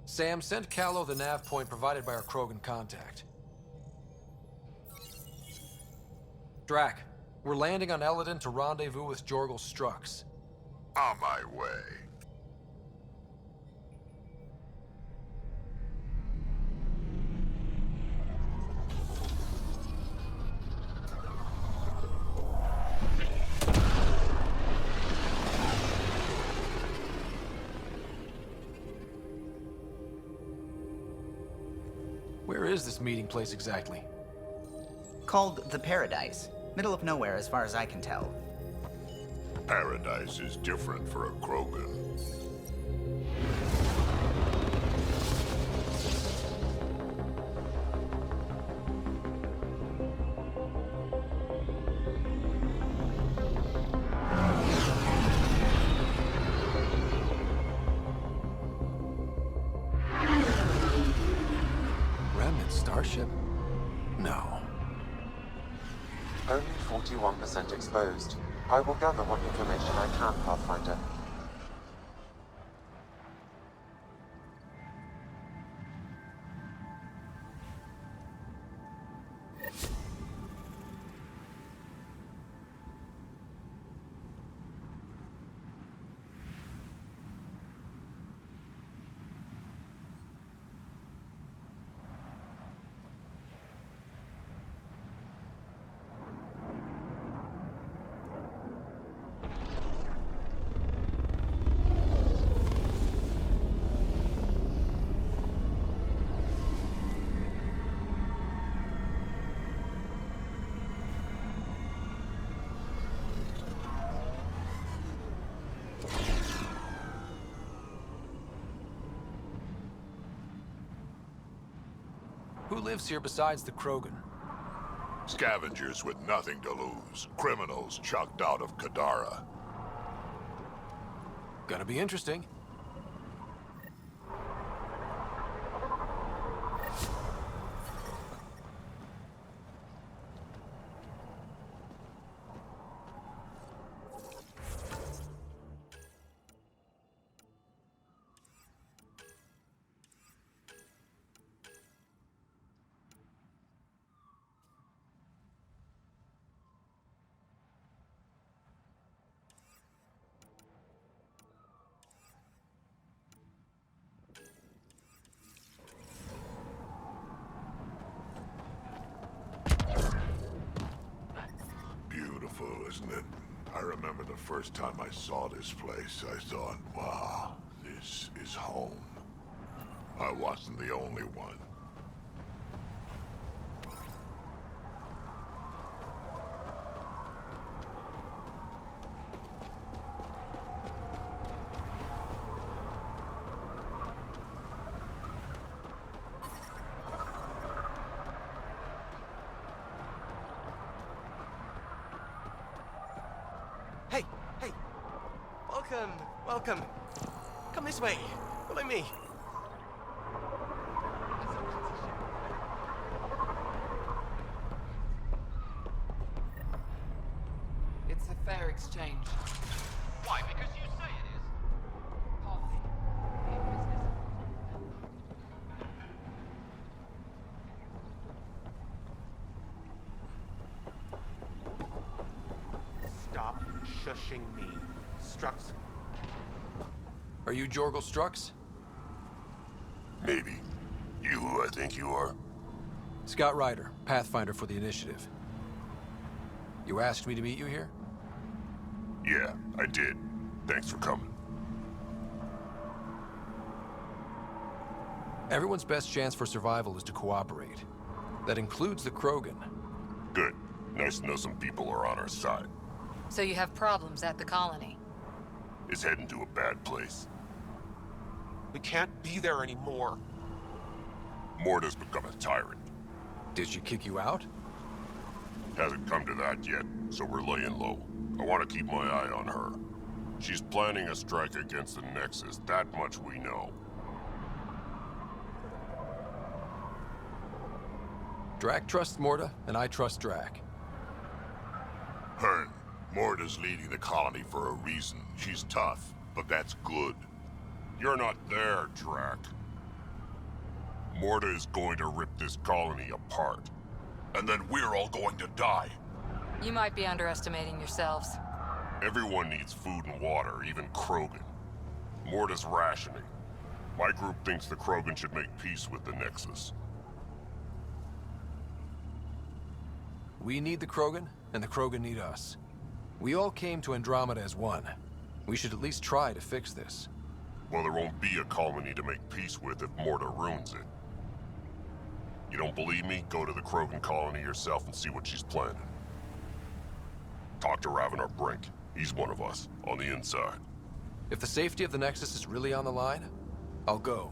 Sam, send Callow the nav point provided by our Krogan contact. Drac, we're landing on Eladon to rendezvous with Jorgel Strux. On my way. Where is this meeting place exactly? Called the Paradise. Middle of nowhere as far as I can tell. Paradise is different for a Krogan. Starship? No. Only 41% exposed. I will gather what information I can, Pathfinder. Who lives here besides the Krogan? Scavengers with nothing to lose. Criminals chucked out of Kadara. Gonna be interesting. Isn't it? I remember the first time I saw this place, I thought, wow, this is home. I wasn't the only one. Hey, hey! Welcome, welcome. Come this way. Follow me. It's a fair exchange. Why? Because you shushing me. Strux. Are you Jorgel Strux? Maybe. You who I think you are? Scott Ryder, Pathfinder for the Initiative. You asked me to meet you here? Yeah, I did. Thanks for coming. Everyone's best chance for survival is to cooperate. That includes the Krogan. Good. Nice to know some people are on our side. So you have problems at the colony? It's heading to a bad place. We can't be there anymore. Morta's become a tyrant. Did she kick you out? Hasn't come to that yet, so we're laying low. I want to keep my eye on her. She's planning a strike against the Nexus, that much we know. Drac trusts Morta, and I trust Drac. Hearn, Morta's leading the colony for a reason. She's tough, but that's good. You're not there, Drac. Morta is going to rip this colony apart. And then we're all going to die. You might be underestimating yourselves. Everyone needs food and water, even Krogan. Morta's rationing. My group thinks the Krogan should make peace with the Nexus. We need the Krogan, and the Krogan need us. We all came to Andromeda as one. We should at least try to fix this. Well, there won't be a colony to make peace with if Morta ruins it. You don't believe me? Go to the Krogan colony yourself and see what she's planning. Talk to Ravenar Brink. He's one of us, on the inside. If the safety of the Nexus is really on the line, I'll go.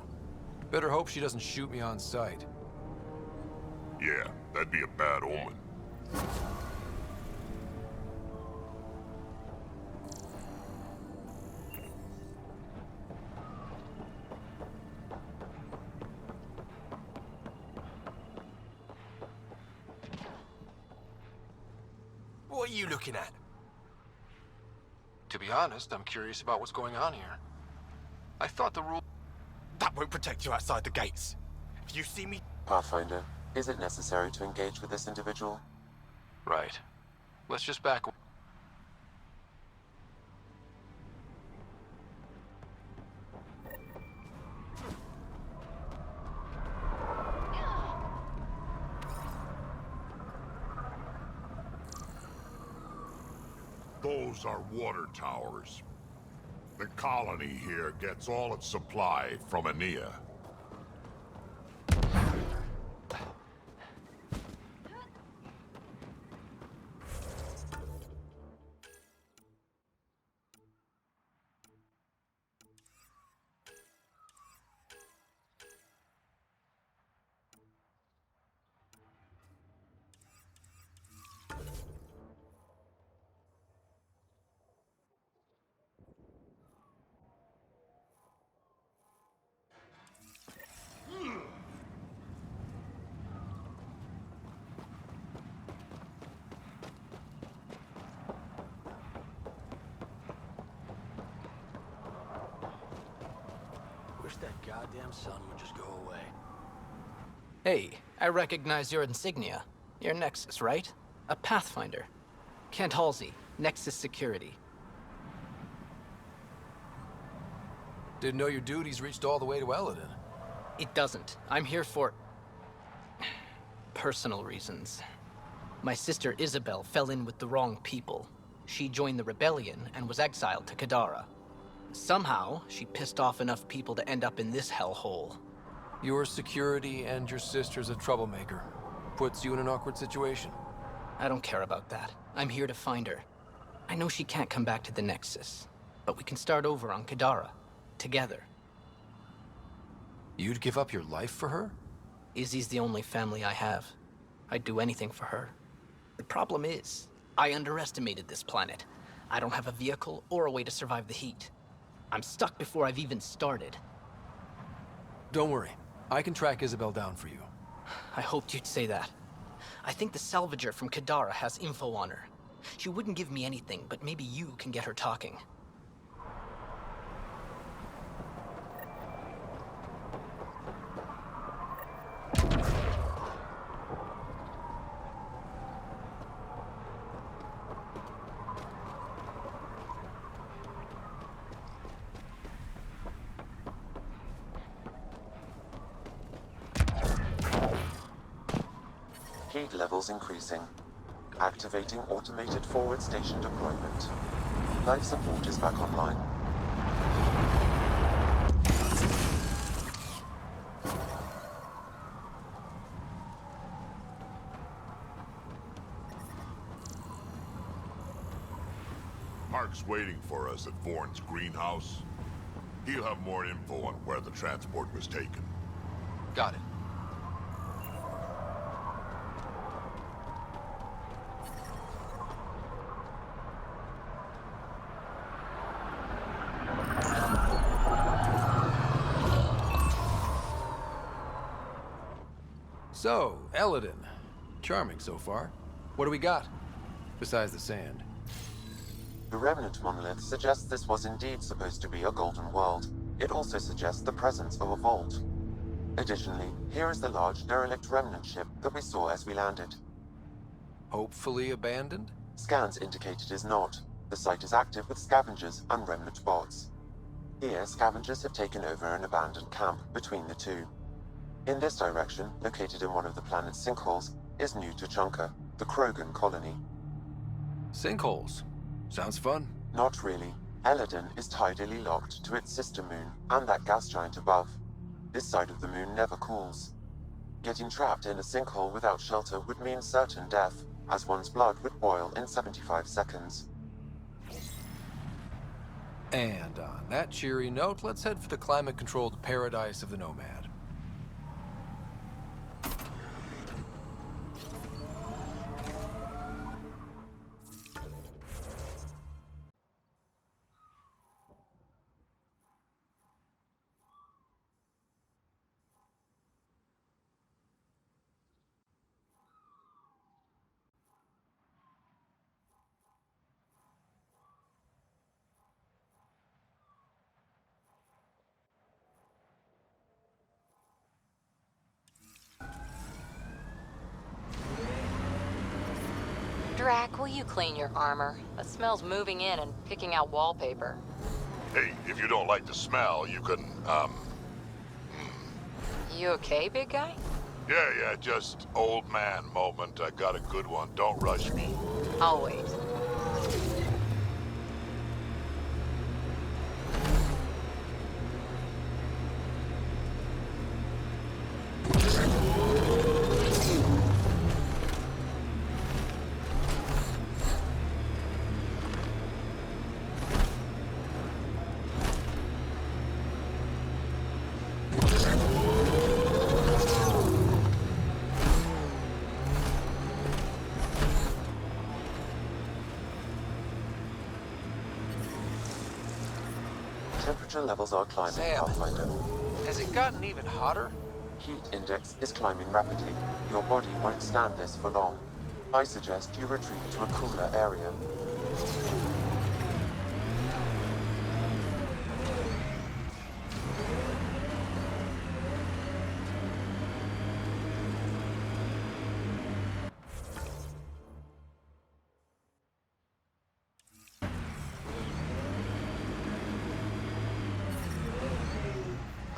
Better hope she doesn't shoot me on sight. Yeah, that'd be a bad omen. What are you looking at? To be honest, I'm curious about what's going on here. I thought the rule... That won't protect you outside the gates. If you see me... Pathfinder, is it necessary to engage with this individual? Right. Let's just back... Those are water towers. The colony here gets all its supply from Ania. Wish that goddamn sun would just go away. Hey, I recognize your insignia. You're Nexus, right? A Pathfinder. Kent Halsey, Nexus Security. Didn't know your duties reached all the way to Eladin. It doesn't. I'm here for... personal reasons. My sister Isabel fell in with the wrong people. She joined the rebellion and was exiled to Kadara. Somehow, she pissed off enough people to end up in this hellhole. Your security and your sister's a troublemaker. Puts you in an awkward situation. I don't care about that. I'm here to find her. I know she can't come back to the Nexus, but we can start over on Kadara. Together. You'd give up your life for her? Izzy's the only family I have. I'd do anything for her. The problem is, I underestimated this planet. I don't have a vehicle or a way to survive the heat. I'm stuck before I've even started. Don't worry. I can track Isabel down for you. I hoped you'd say that. I think the salvager from Kadara has info on her. She wouldn't give me anything, but maybe you can get her talking. Heat levels increasing. Activating automated forward station deployment. Life support is back online. Park's waiting for us at Vorn's greenhouse. He'll have more info on where the transport was taken. Got it. So, Eladin. Charming so far. What do we got? Besides the sand. The remnant monolith suggests this was indeed supposed to be a golden world. It also suggests the presence of a vault. Additionally, here is the large derelict remnant ship that we saw as we landed. Hopefully abandoned? Scans indicate it is not. The site is active with scavengers and remnant bots. Here, scavengers have taken over an abandoned camp between the two. In this direction, located in one of the planet's sinkholes, is New Tuchanka, the Krogan colony. Sinkholes. Sounds fun. Not really. Eladin is tidally locked to its sister moon and that gas giant above. This side of the moon never cools. Getting trapped in a sinkhole without shelter would mean certain death, as one's blood would boil in 75 seconds. And on that cheery note, let's head for the climate-controlled paradise of the Nomad. Drac, will you clean your armor? It smells moving in and picking out wallpaper. Hey, if you don't like the smell, you can, You okay, big guy? Yeah, just old man moment. I got a good one. Don't rush me. I'll wait. Temperature levels are climbing, Sam, Pathfinder. has it gotten even hotter? Heat index is climbing rapidly. Your body won't stand this for long. I suggest you retreat to a cooler area.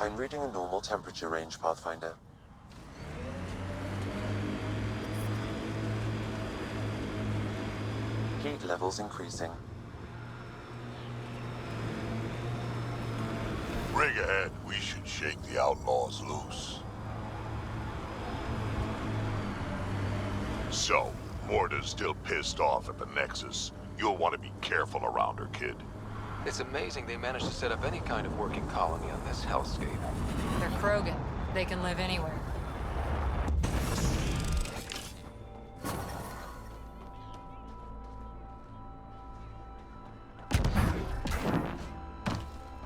I'm reading a normal temperature range, Pathfinder. Heat levels increasing. Rig ahead. We should shake the outlaws loose. So, Morta's still pissed off at the Nexus. You'll want to be careful around her, kid. It's amazing they managed to set up any kind of working colony on this hellscape. They're Krogan. They can live anywhere.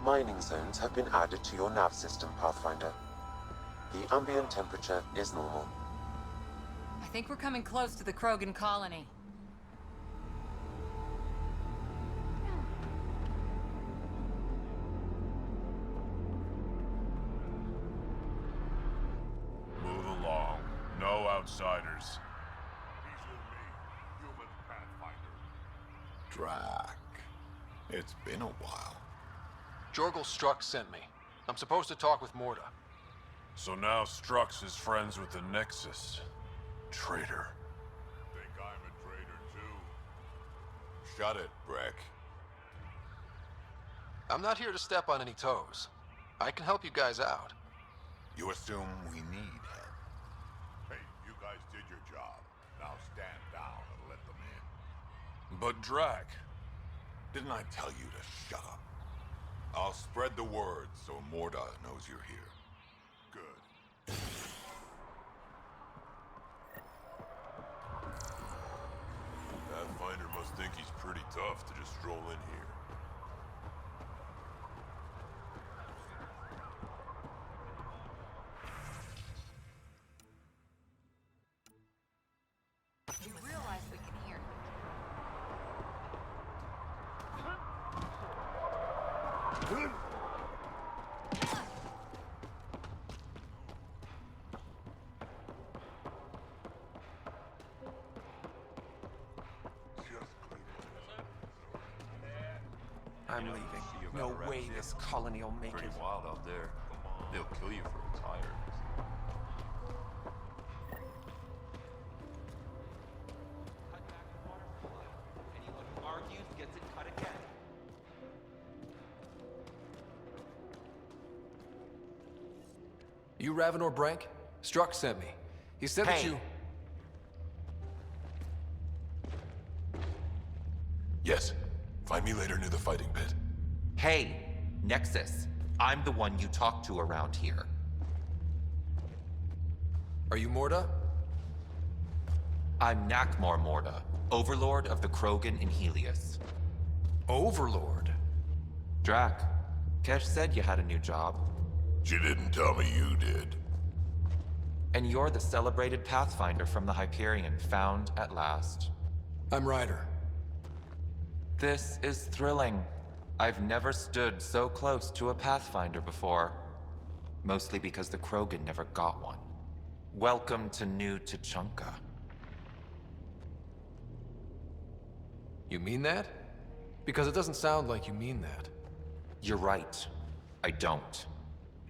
Mining zones have been added to your nav system, Pathfinder. The ambient temperature is normal. I think we're coming close to the Krogan colony. Move along. No outsiders. He's with me, human Pathfinder. Drac. It's been a while. Jorgel Strux sent me. I'm supposed to talk with Morta. So now Strux is friends with the Nexus. Traitor. Think I'm a traitor too? Shut it, Breck. I'm not here to step on any toes. I can help you guys out. You assume we need help. Hey, you guys did your job. Now stand down and let them in. But Drac, didn't I tell you to shut up? I'll spread the word so Morda knows you're here. Good. Pathfinder must think he's pretty tough to just stroll in here. You realize we can hear. I'm leaving. No way this colony will make Pretty it. wild out there. They'll kill you for a tire. Anyone who argues gets it cut again. You Ravenor Brank? Struck sent me. He said that you... Yes. Find me later near the fighting pit. Hey, Nexus. I'm the one you talk to around here. Are you Morda? I'm Nakmor Morda, Overlord of the Krogan in Helios. Overlord? Drac, Kesh said you had a new job. She didn't tell me you did. And you're the celebrated Pathfinder from the Hyperion, found at last. I'm Ryder. This is thrilling. I've never stood so close to a Pathfinder before. Mostly because the Krogan never got one. Welcome to New Tuchanka. You mean that? Because it doesn't sound like you mean that. You're right. I don't.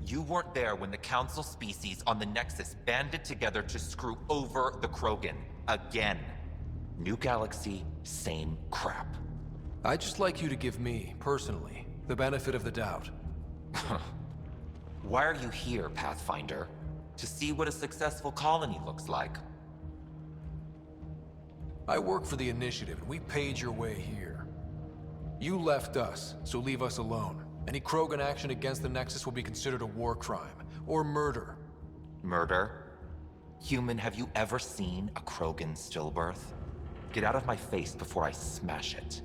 You weren't there when the Council species on the Nexus banded together to screw over the Krogan. Again. New galaxy, same crap. I'd just like you to give me, personally, the benefit of the doubt. Why are you here, Pathfinder? To see what a successful colony looks like. I work for the Initiative, and we paid your way here. You left us, so leave us alone. Any Krogan action against the Nexus will be considered a war crime, or murder. Murder? Human, have you ever seen a Krogan stillbirth? Get out of my face before I smash it.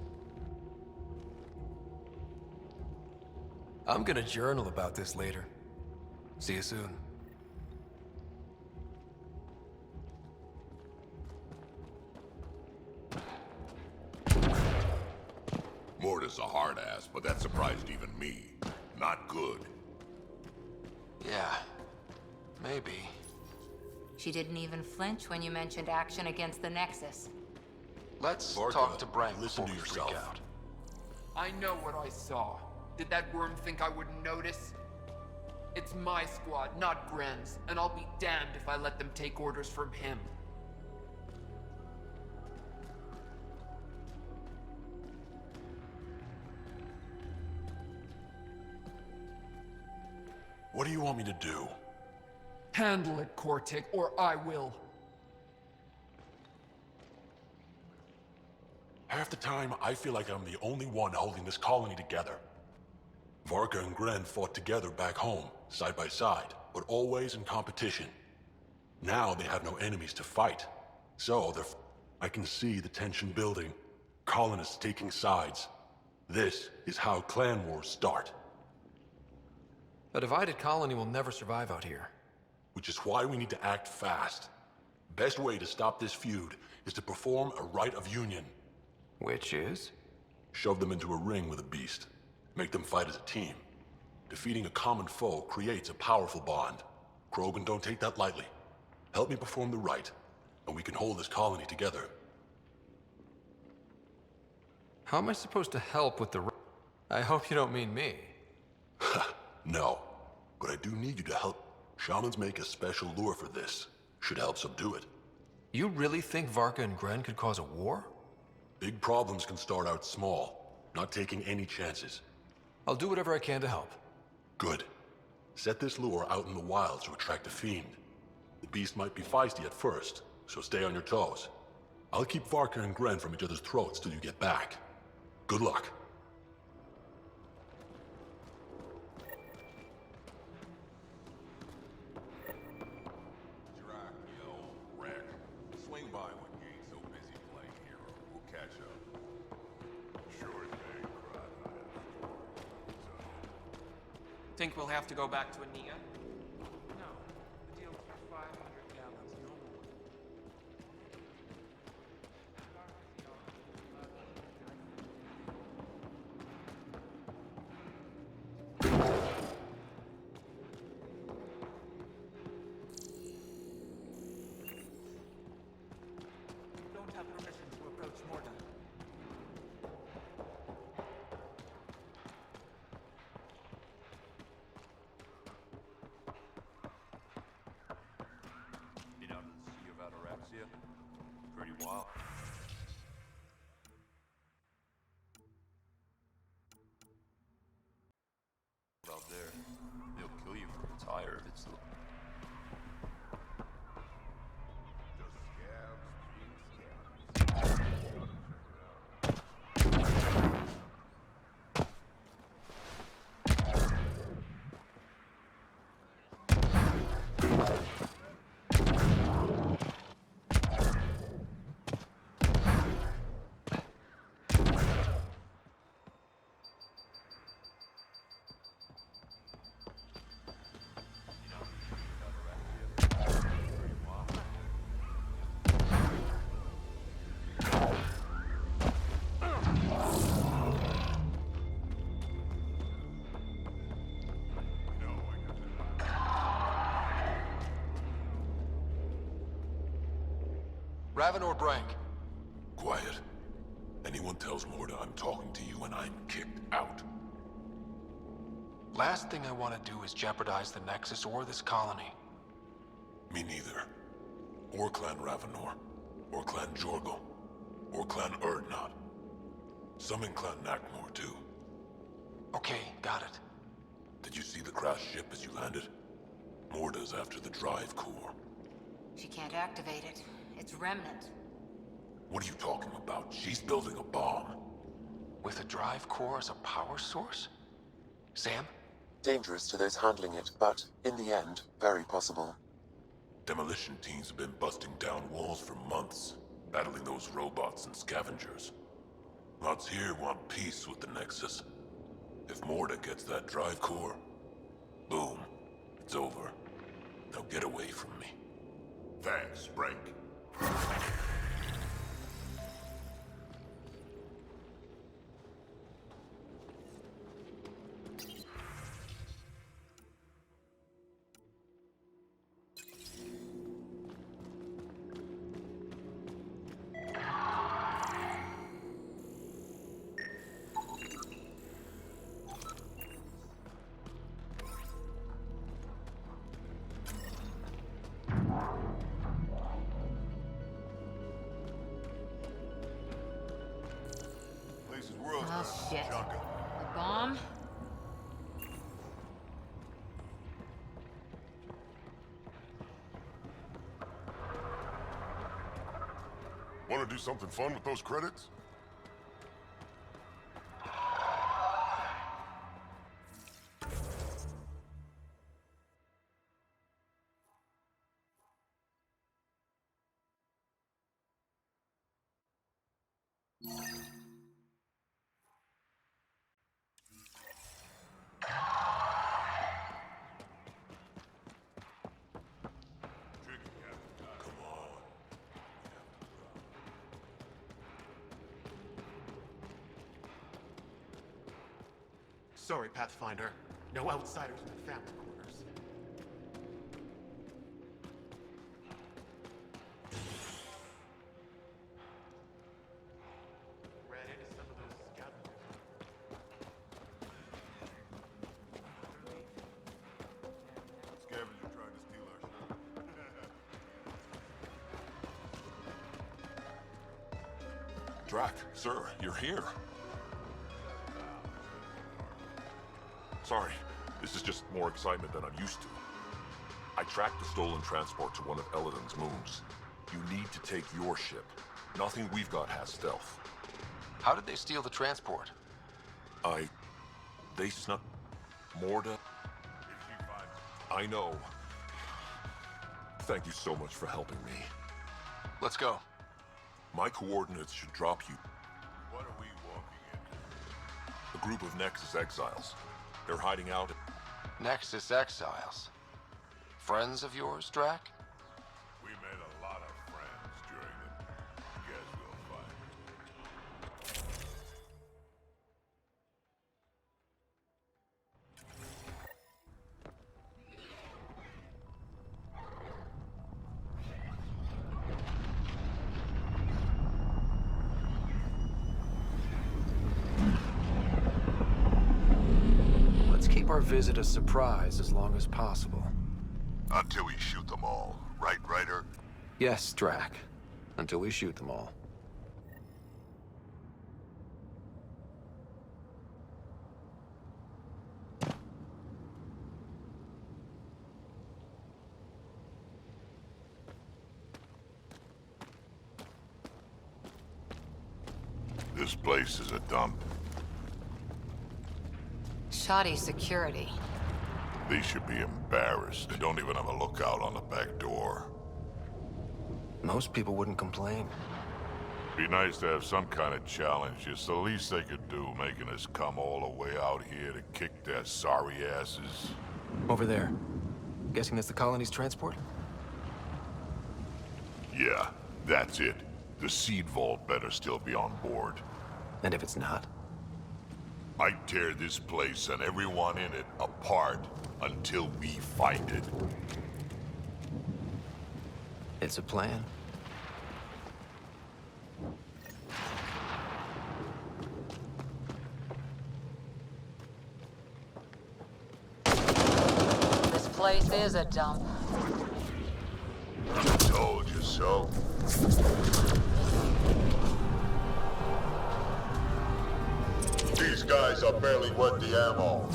I'm gonna journal about this later. See you soon. Morda's a hard ass, but that surprised even me. Not good. Yeah, maybe. She didn't even flinch when you mentioned action against the Nexus. Let's Barca, talk to Brank listen before to we freak yourself. out. I know what I saw. Did that worm think I wouldn't notice? It's my squad, not Gren's, and I'll be damned if I let them take orders from him. What do you want me to do? Handle it, Cortic, or I will. Half the time, I feel like I'm the only one holding this colony together. Varka and Gren fought together back home, side by side, but always in competition. Now they have no enemies to fight. So I can see the tension building, colonists taking sides. This is how clan wars start. A divided colony will never survive out here. Which is why we need to act fast. Best way to stop this feud is to perform a rite of union. Which is? Shove them into a ring with a beast. Make them fight as a team. Defeating a common foe creates a powerful bond. Krogan don't take that lightly. Help me perform the rite, and we can hold this colony together. How am I supposed to help with the... I hope you don't mean me. No, but I do need you to help. Shamans make a special lure for this. Should help subdue it. You really think Varka and Gren could cause a war? Big problems can start out small, not taking any chances. I'll do whatever I can to help. Good. Set this lure out in the wilds to attract a fiend. The beast might be feisty at first, so stay on your toes. I'll keep Varka and Gren from each other's throats till you get back. Good luck. Swing by when you ain't so busy playing hero. We'll catch up. Sure thing, Think we'll have to go back to Ania? No. The deal's for 500 gallons, no more. Don't have permission to approach Morda. Been out in the Sea of Ataraxia? Pretty wild. Out there, they'll kill you for a tire if it's Ravenor Brank. Quiet. Anyone tells Morda I'm talking to you and I'm kicked out. Last thing I want to do is jeopardize the Nexus or this colony. Me neither. Or Clan Ravenor. Or Clan Jorgo. Or Clan Urdnot. Some in Clan Nakmor too. Okay, got it. Did you see the crashed ship as you landed? Morda's after the drive core. She can't activate it. It's remnant. What are you talking about? She's building a bomb. With a drive core as a power source? Sam? Dangerous to those handling it, but in the end, very possible. Demolition teams have been busting down walls for months, battling those robots and scavengers. Lots here want peace with the Nexus. If Morda gets that drive core, boom, it's over. Now get away from me. Thanks, Brank. Oh, shit. A bomb? Want to do something fun with those credits? Sorry, Pathfinder. No outsiders in the family quarters. Ran into some of those scavengers. Scavenger tried to steal our ship. Drac, sir, you're here. Sorry, this is just more excitement than I'm used to. I tracked the stolen transport to one of Eladon's moons. You need to take your ship. Nothing we've got has stealth. How did they steal the transport? They snuck Morda. I know. Thank you so much for helping me. Let's go. My coordinates should drop you. What are we walking into? A group of Nexus exiles. They're hiding out at... Nexus exiles. Friends of yours, Drac? We made a lot of friends during the... Guess we'll find. Let's keep our visit a surprise as long as possible. Until we shoot them all, right, Ryder? Yes, Drac. Until we shoot them all. This place is a dump. Shoddy security. They should be embarrassed. They don't even have a lookout on the back door. Most people wouldn't complain. Be nice to have some kind of challenge. It's the least they could do, making us come all the way out here to kick their sorry asses. Over there. Guessing that's the colony's transport? Yeah, that's it. The seed vault better still be on board. And if it's not? I'd tear this place and everyone in it apart until we find it. It's a plan. This place is a dump. Told you so. These guys are barely worth the ammo.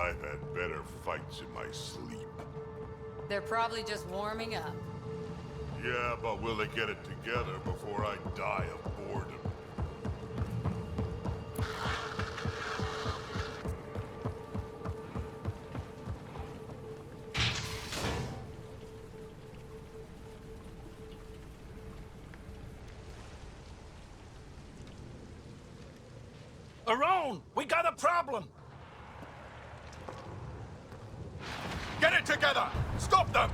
I've had better fights in my sleep. They're probably just warming up. Yeah, but will they get it together before I die of boredom? Aron, we got a problem! Get it together! Stop them!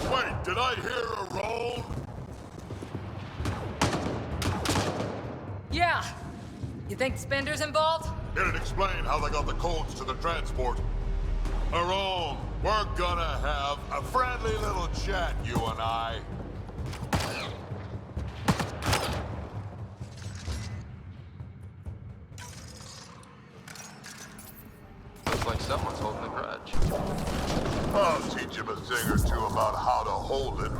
Wait, did I hear a roll? Yeah. You think Spender's involved? It'd explain how they got the codes to the transport. Aron, we're gonna have a friendly little chat, you and I. Looks like someone's holding a grudge. I'll teach him a thing or two about how to hold it.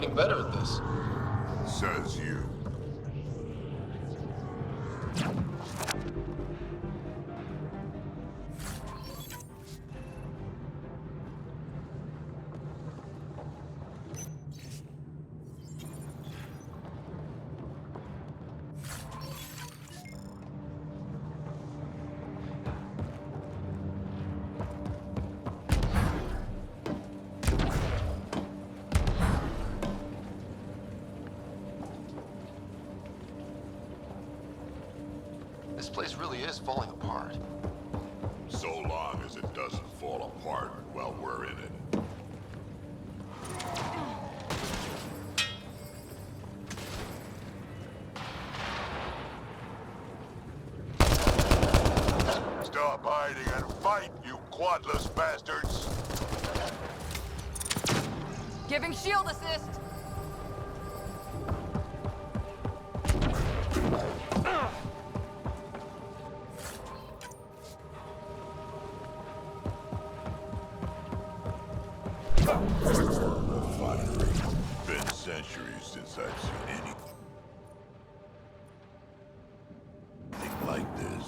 getting better at this. Says you. This place really is falling apart. So long as it doesn't fall apart while we're in it. Stop hiding and fight, you quadless bastards! Giving shield assist. Been centuries since I've seen anything like this.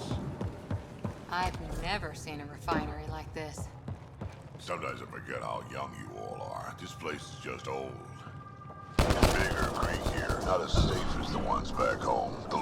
I've never seen a refinery like this. Sometimes I forget how young you all are. This place is just old. Bigger, crazier, not as safe as the ones back home. The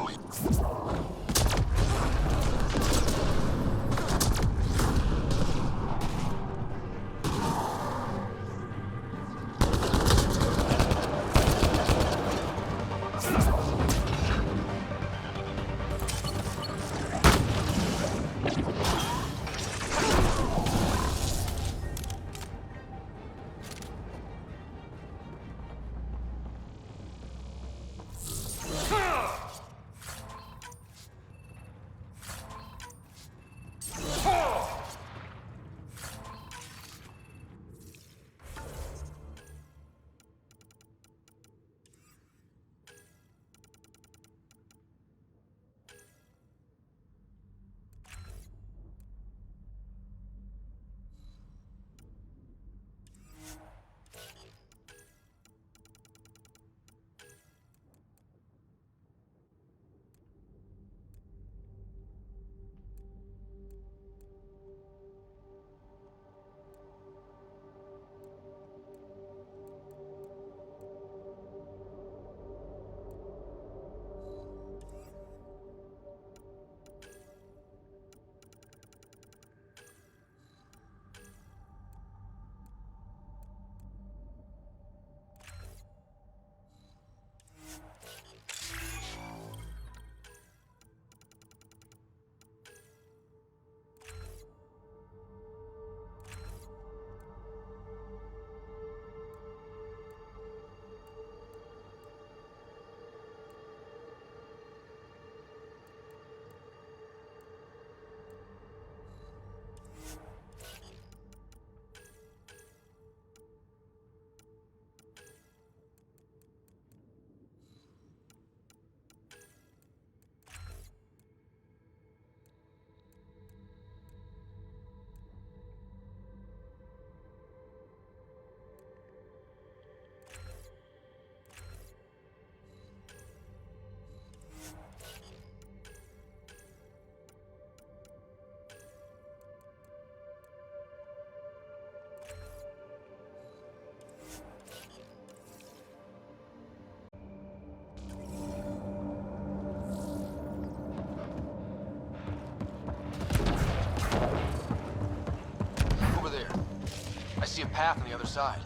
see a path on the other side.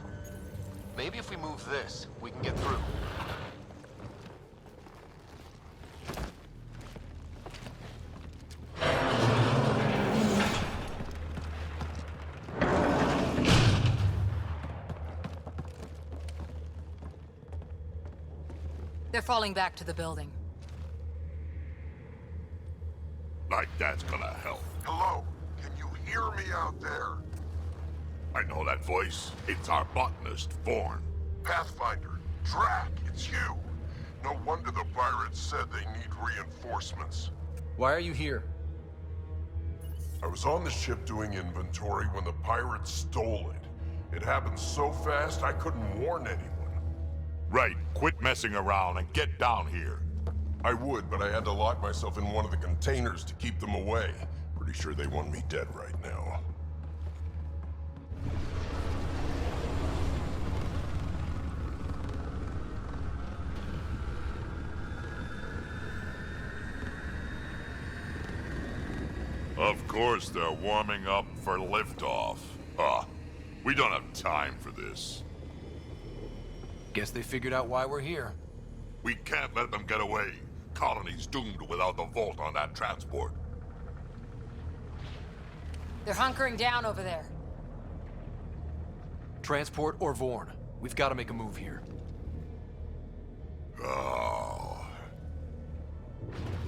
Maybe if we move this, we can get through. They're falling back to the building. Like that's gonna help. Hello? Can you hear me out there? I know that voice. It's our botanist, Vaughn. Pathfinder, Drac, it's you. No wonder the pirates said they need reinforcements. Why are you here? I was on the ship doing inventory when the pirates stole it. It happened so fast I couldn't warn anyone. Right, quit messing around and get down here. I would, but I had to lock myself in one of the containers to keep them away. Pretty sure they want me dead right now. Of course they're warming up for liftoff. We don't have time for this. Guess they figured out why we're here. We can't let them get away. Colony's doomed without the vault on that transport. They're hunkering down over there. Transport or Vorn. We've got to make a move here. Oh.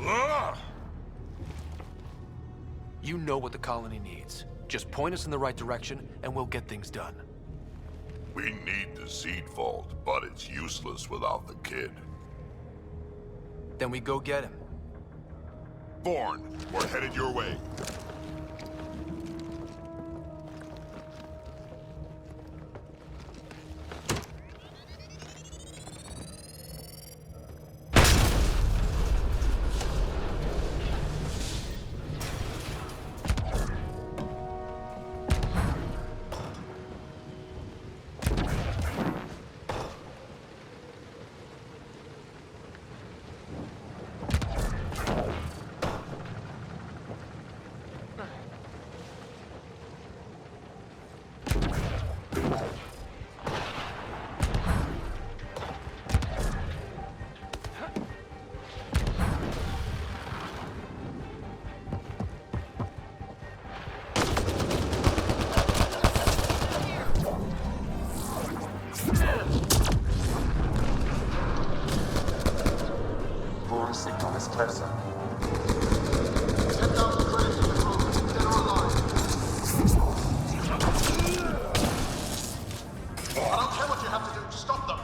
Ah! You know what the colony needs. Just point us in the right direction, and we'll get things done. We need the seed vault, but it's useless without the kid. Then we go get him. Vorn, we're headed your way. Vorn's signal is closer. I don't care what you have to do to stop them.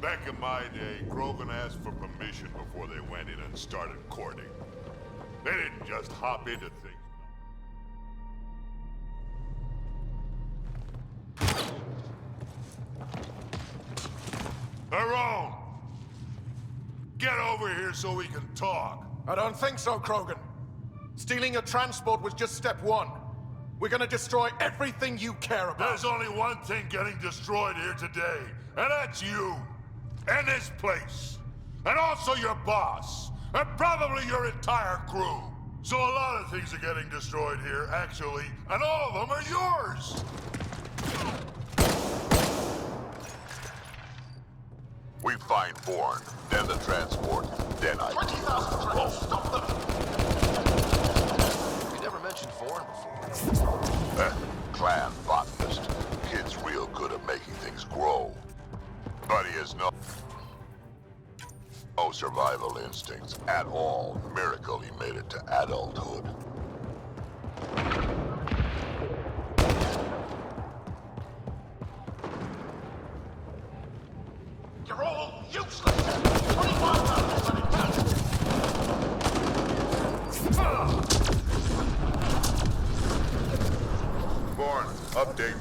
Back in my day, Krogan asked for permission before they went in and started courting. They didn't just hop into things. Tyrone! Get over here so we can talk. I don't think so, Krogan. Stealing a transport was just step one. We're gonna destroy everything you care about. There's only one thing getting destroyed here today, and that's you. And this place. And also your boss. And probably your entire crew. So a lot of things are getting destroyed here, actually, and all of them are yours! We find Vorn, then the transport, then I... 20,000 trains, stop them! We never mentioned Vorn before. Clan botanist. Kid's real good at making things grow. But he has no survival instincts at all. Miracle he made it to adulthood. You're all useless! 25,000 Vorn, update.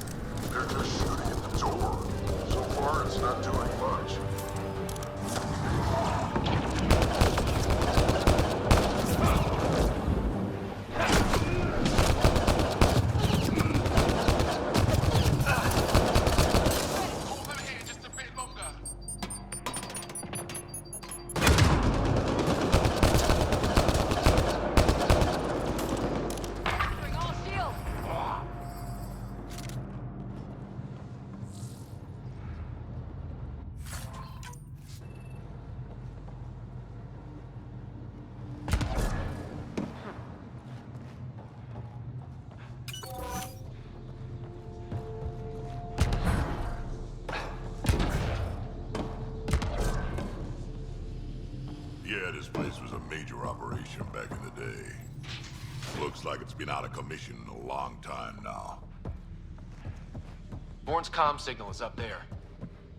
They're just shooting at the door. So far, it's not doing much. major operation back in the day. Looks like it's been out of commission in a long time now. Bourne's comm signal is up there.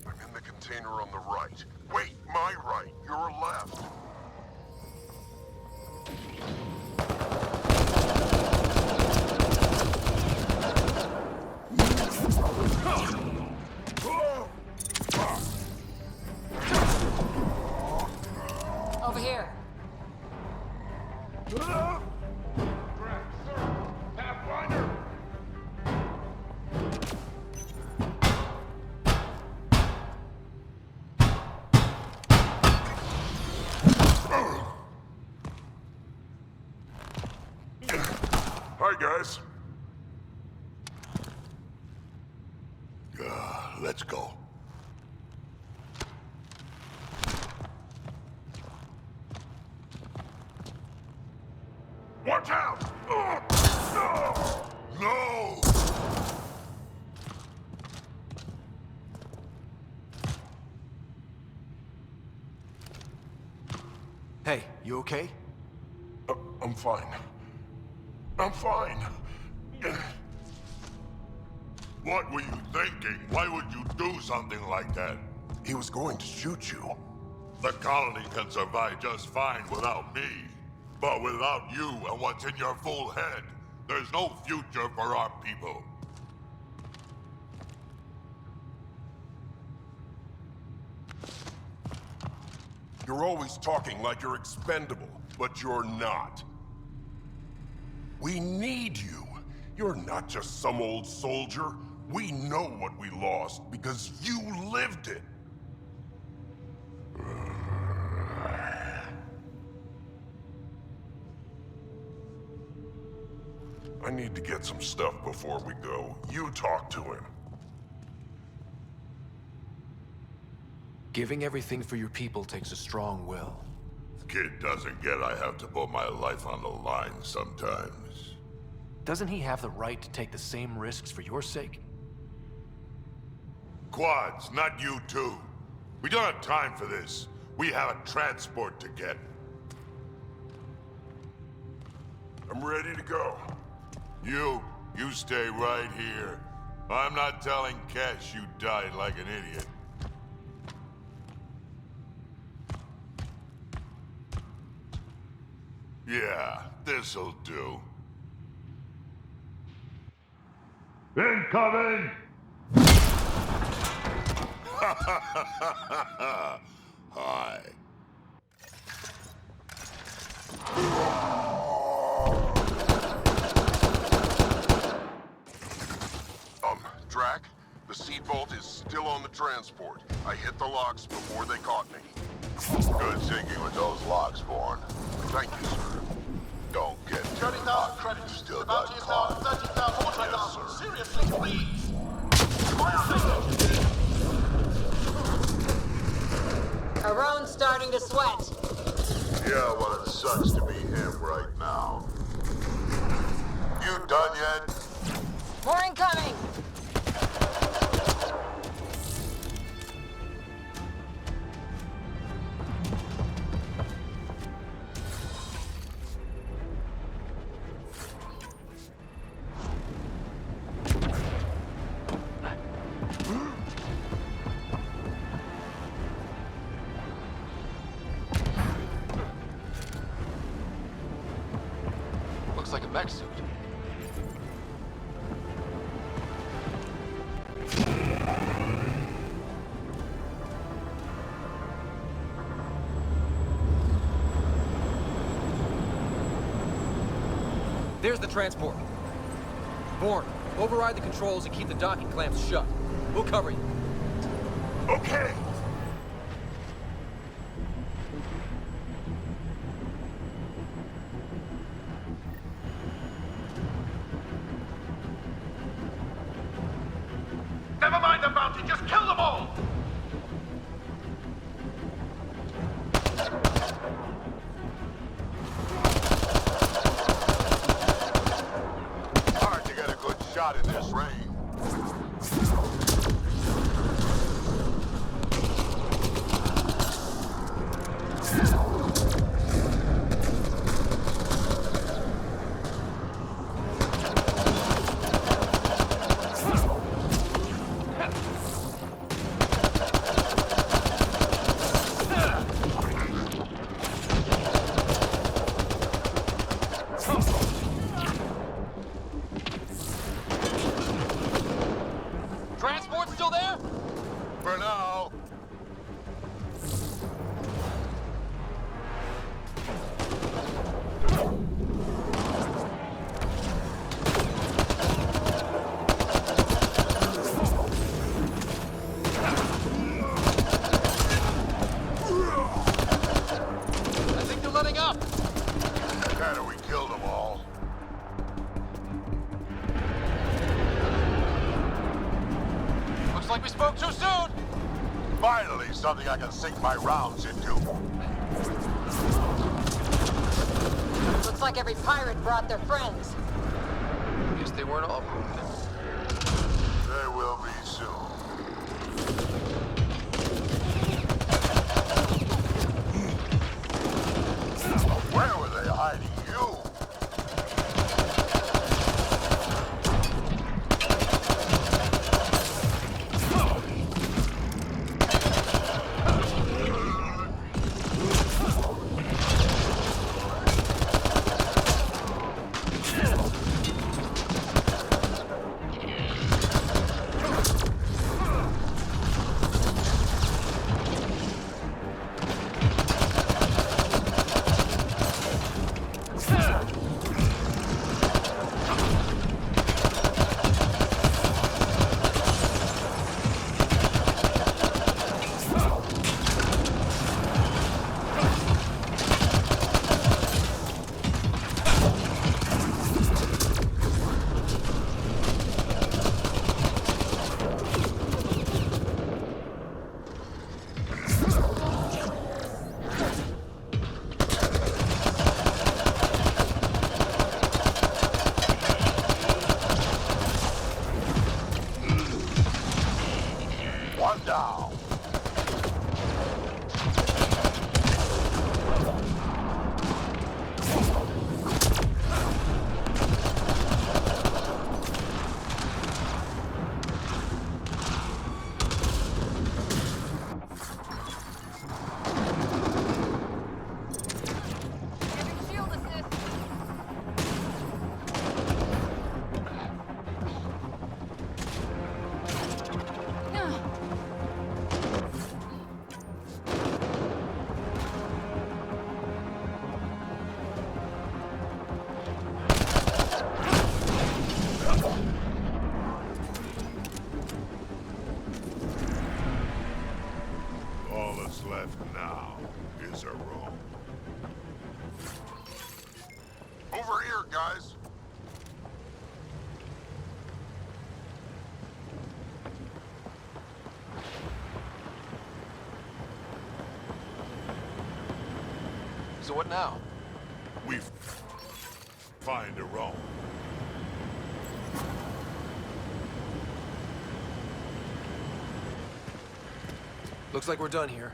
I'm in the container on the right. Wait, my right. Your left. Over here. Pathfinder! Hi, guys. Let's go. Watch out! No! Hey, you okay? I'm fine. I'm fine. What were you thinking? Why would you do something like that? He was going to shoot you. The colony can survive just fine without me. But without you and what's in your full head, there's no future for our people. You're always talking like you're expendable, but you're not. We need you. You're not just some old soldier. We know what we lost because you lived it. I need to get some stuff before we go. You talk to him. Giving everything for your people takes a strong will. Kid doesn't get I have to put my life on the line sometimes. Doesn't he have the right to take the same risks for your sake? Quads, not you two. We don't have time for this. We have a transport to get. I'm ready to go. You stay right here. I'm not telling Cash you died like an idiot. Yeah, this'll do. Incoming! Hi. Drac, the seed vault is still on the transport. I hit the locks before they caught me. Good thinking with those locks, Bourne. Thank you, sir. Don't get 30,000 credits. Still The got bounty is now caught. 30,000 right Yes, now. sir. Seriously, please. Fire Aron's starting to sweat. Yeah, well, it sucks to be him right now. You done yet? More incoming! Looks like a mech suit. There's the transport. Bourne, override the controls and keep the docking clamps shut. We'll cover you. Okay. Never mind the bounty, just kill them all! Hard to get a good shot in this range. like we spoke too soon! Finally, something I can sink my rounds into. Looks like every pirate brought their friends. Guess they weren't all wounded. They will be soon. Where were they hiding you? One down. Shield assist. All that's left now is a room. Over here, guys. So what now? We find a room. Looks like we're done here.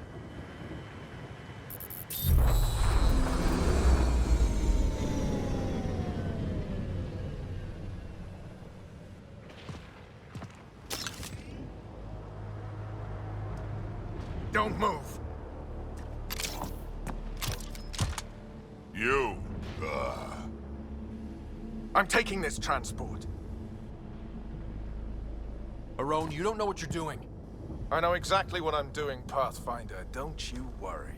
Don't move. You, I'm taking this transport. Arone, you don't know what you're doing. I know exactly what I'm doing, Pathfinder. Don't you worry.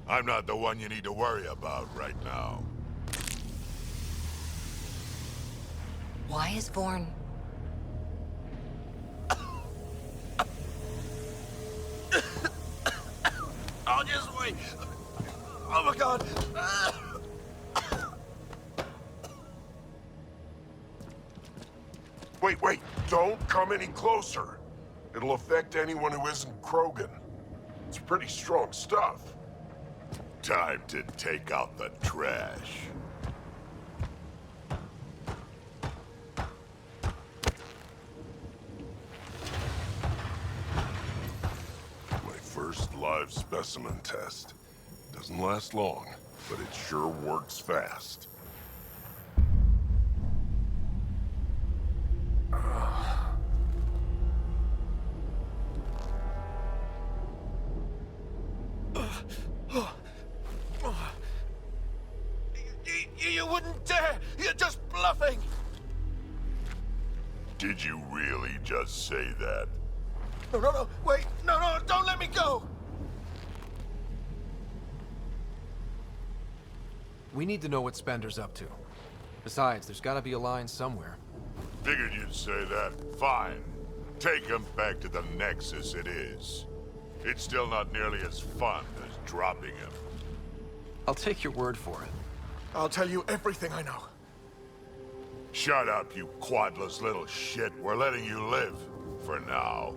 I'm not the one you need to worry about right now. Why is Vorn... I'll just wait. Oh my god. Wait, don't come any closer. It'll affect anyone who isn't Krogan. It's pretty strong stuff. Time to take out the trash. My first live specimen test. Doesn't last long, but it sure works fast. You wouldn't dare! You're just bluffing! Did you really just say that? No, wait! No, don't let me go! We need to know what Spender's up to. Besides, there's gotta be a line somewhere. Figured you'd say that. Fine. Take him back to the Nexus it is. It's still not nearly as fun as dropping him. I'll take your word for it. I'll tell you everything I know. Shut up, you quadless little shit. We're letting you live. For now.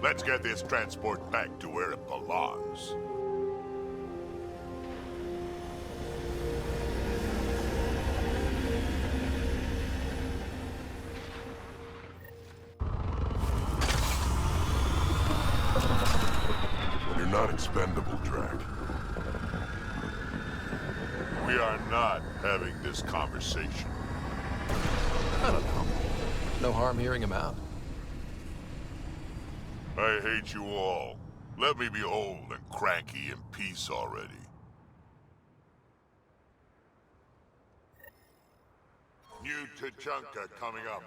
Let's get this transport back to where it belongs. You're not expendable, Drac. We are not having this conversation. I don't know. No harm hearing him out. I hate you all. Let me be old and cranky in peace already. New Tachanka coming up.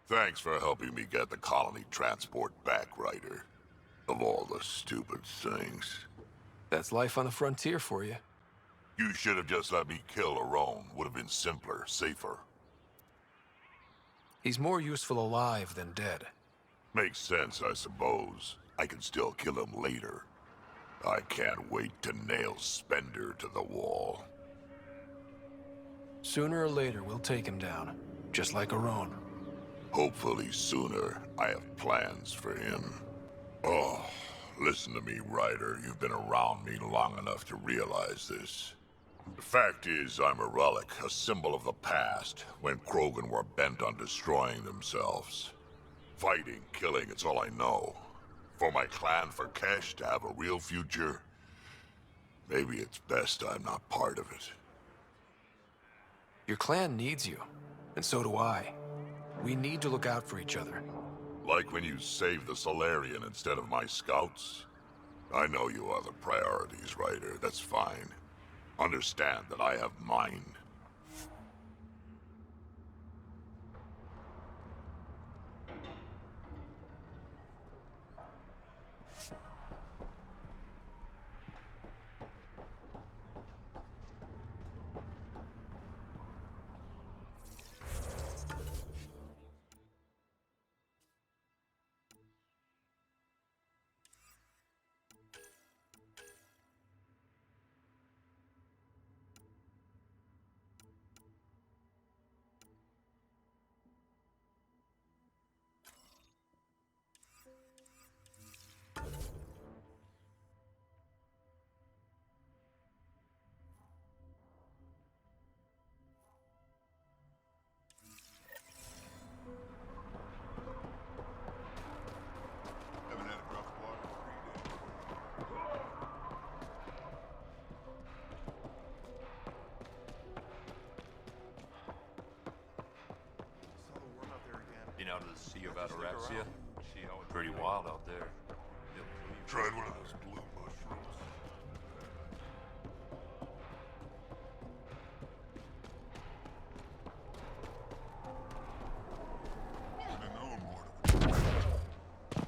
Thanks for helping me get the colony transport back, Ryder. Of all the stupid things. That's life on the frontier for you. You should have just let me kill Aron. Would have been simpler, safer. He's more useful alive than dead. Makes sense, I suppose. I can still kill him later. I can't wait to nail Spender to the wall. Sooner or later, we'll take him down. Just like Aron. Hopefully sooner. I have plans for him. Oh, listen to me, Ryder. You've been around me long enough to realize this. The fact is, I'm a relic, a symbol of the past, when Krogan were bent on destroying themselves. Fighting, killing, it's all I know. For my clan, for Kesh to have a real future, maybe it's best I'm not part of it. Your clan needs you, and so do I. We need to look out for each other. Like when you saved the Solarian instead of my scouts? I know you other priorities, Ryder, that's fine. Understand that I have mine. Been out of the Sea of Ataraxia? Pretty wild out there. Tried one of those blue mushrooms.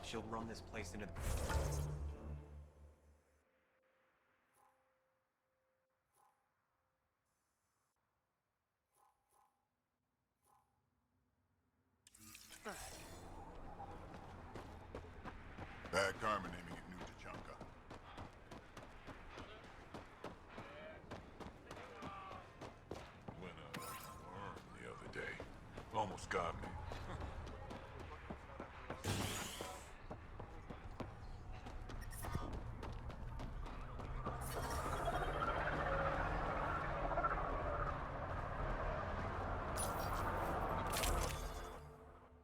She'll run this place into the... Bad karma naming it New Tachanka. Went a worm the other day. Almost got me.